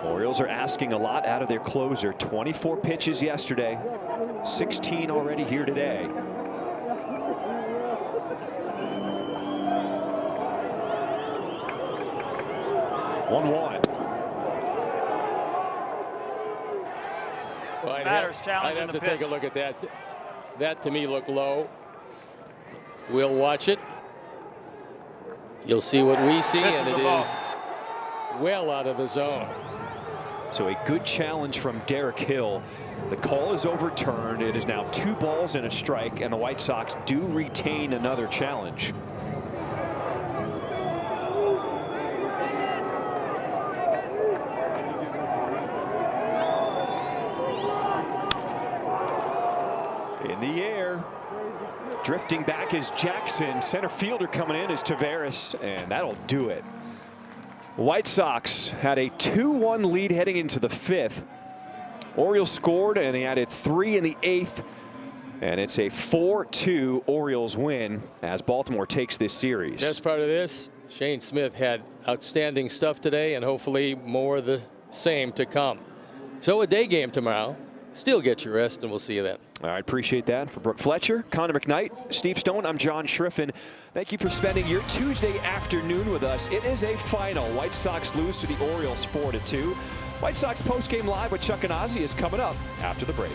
Orioles are asking a lot out of their closer. 24 pitches yesterday, 16 already here today. One. Well, I'd have to take a look at that. That to me looked low. We'll watch it. You'll see what we see, and it is well out of the zone. So a good challenge from Derek Hill. The call is overturned. It is now 2 balls and a strike, and the White Sox do retain another challenge. In the air. Drifting back is Jackson. Center fielder coming in is Taveras, and that'll do it. White Sox had a 2-1 lead heading into the 5th. Orioles scored, and they added 3 in the 8th. And it's a 4-2 Orioles win as Baltimore takes this series. Best part of this, Shane Smith had outstanding stuff today, and hopefully more of the same to come. So a day game tomorrow. Still get your rest, and we'll see you then. All right, appreciate that. For Brooke Fletcher, Connor McKnight, Steve Stone, I'm John Schriffen. Thank you for spending your Tuesday afternoon with us. It is a final. White Sox lose to the Orioles 4-2. White Sox postgame live with Chuck and Ozzie is coming up after the break.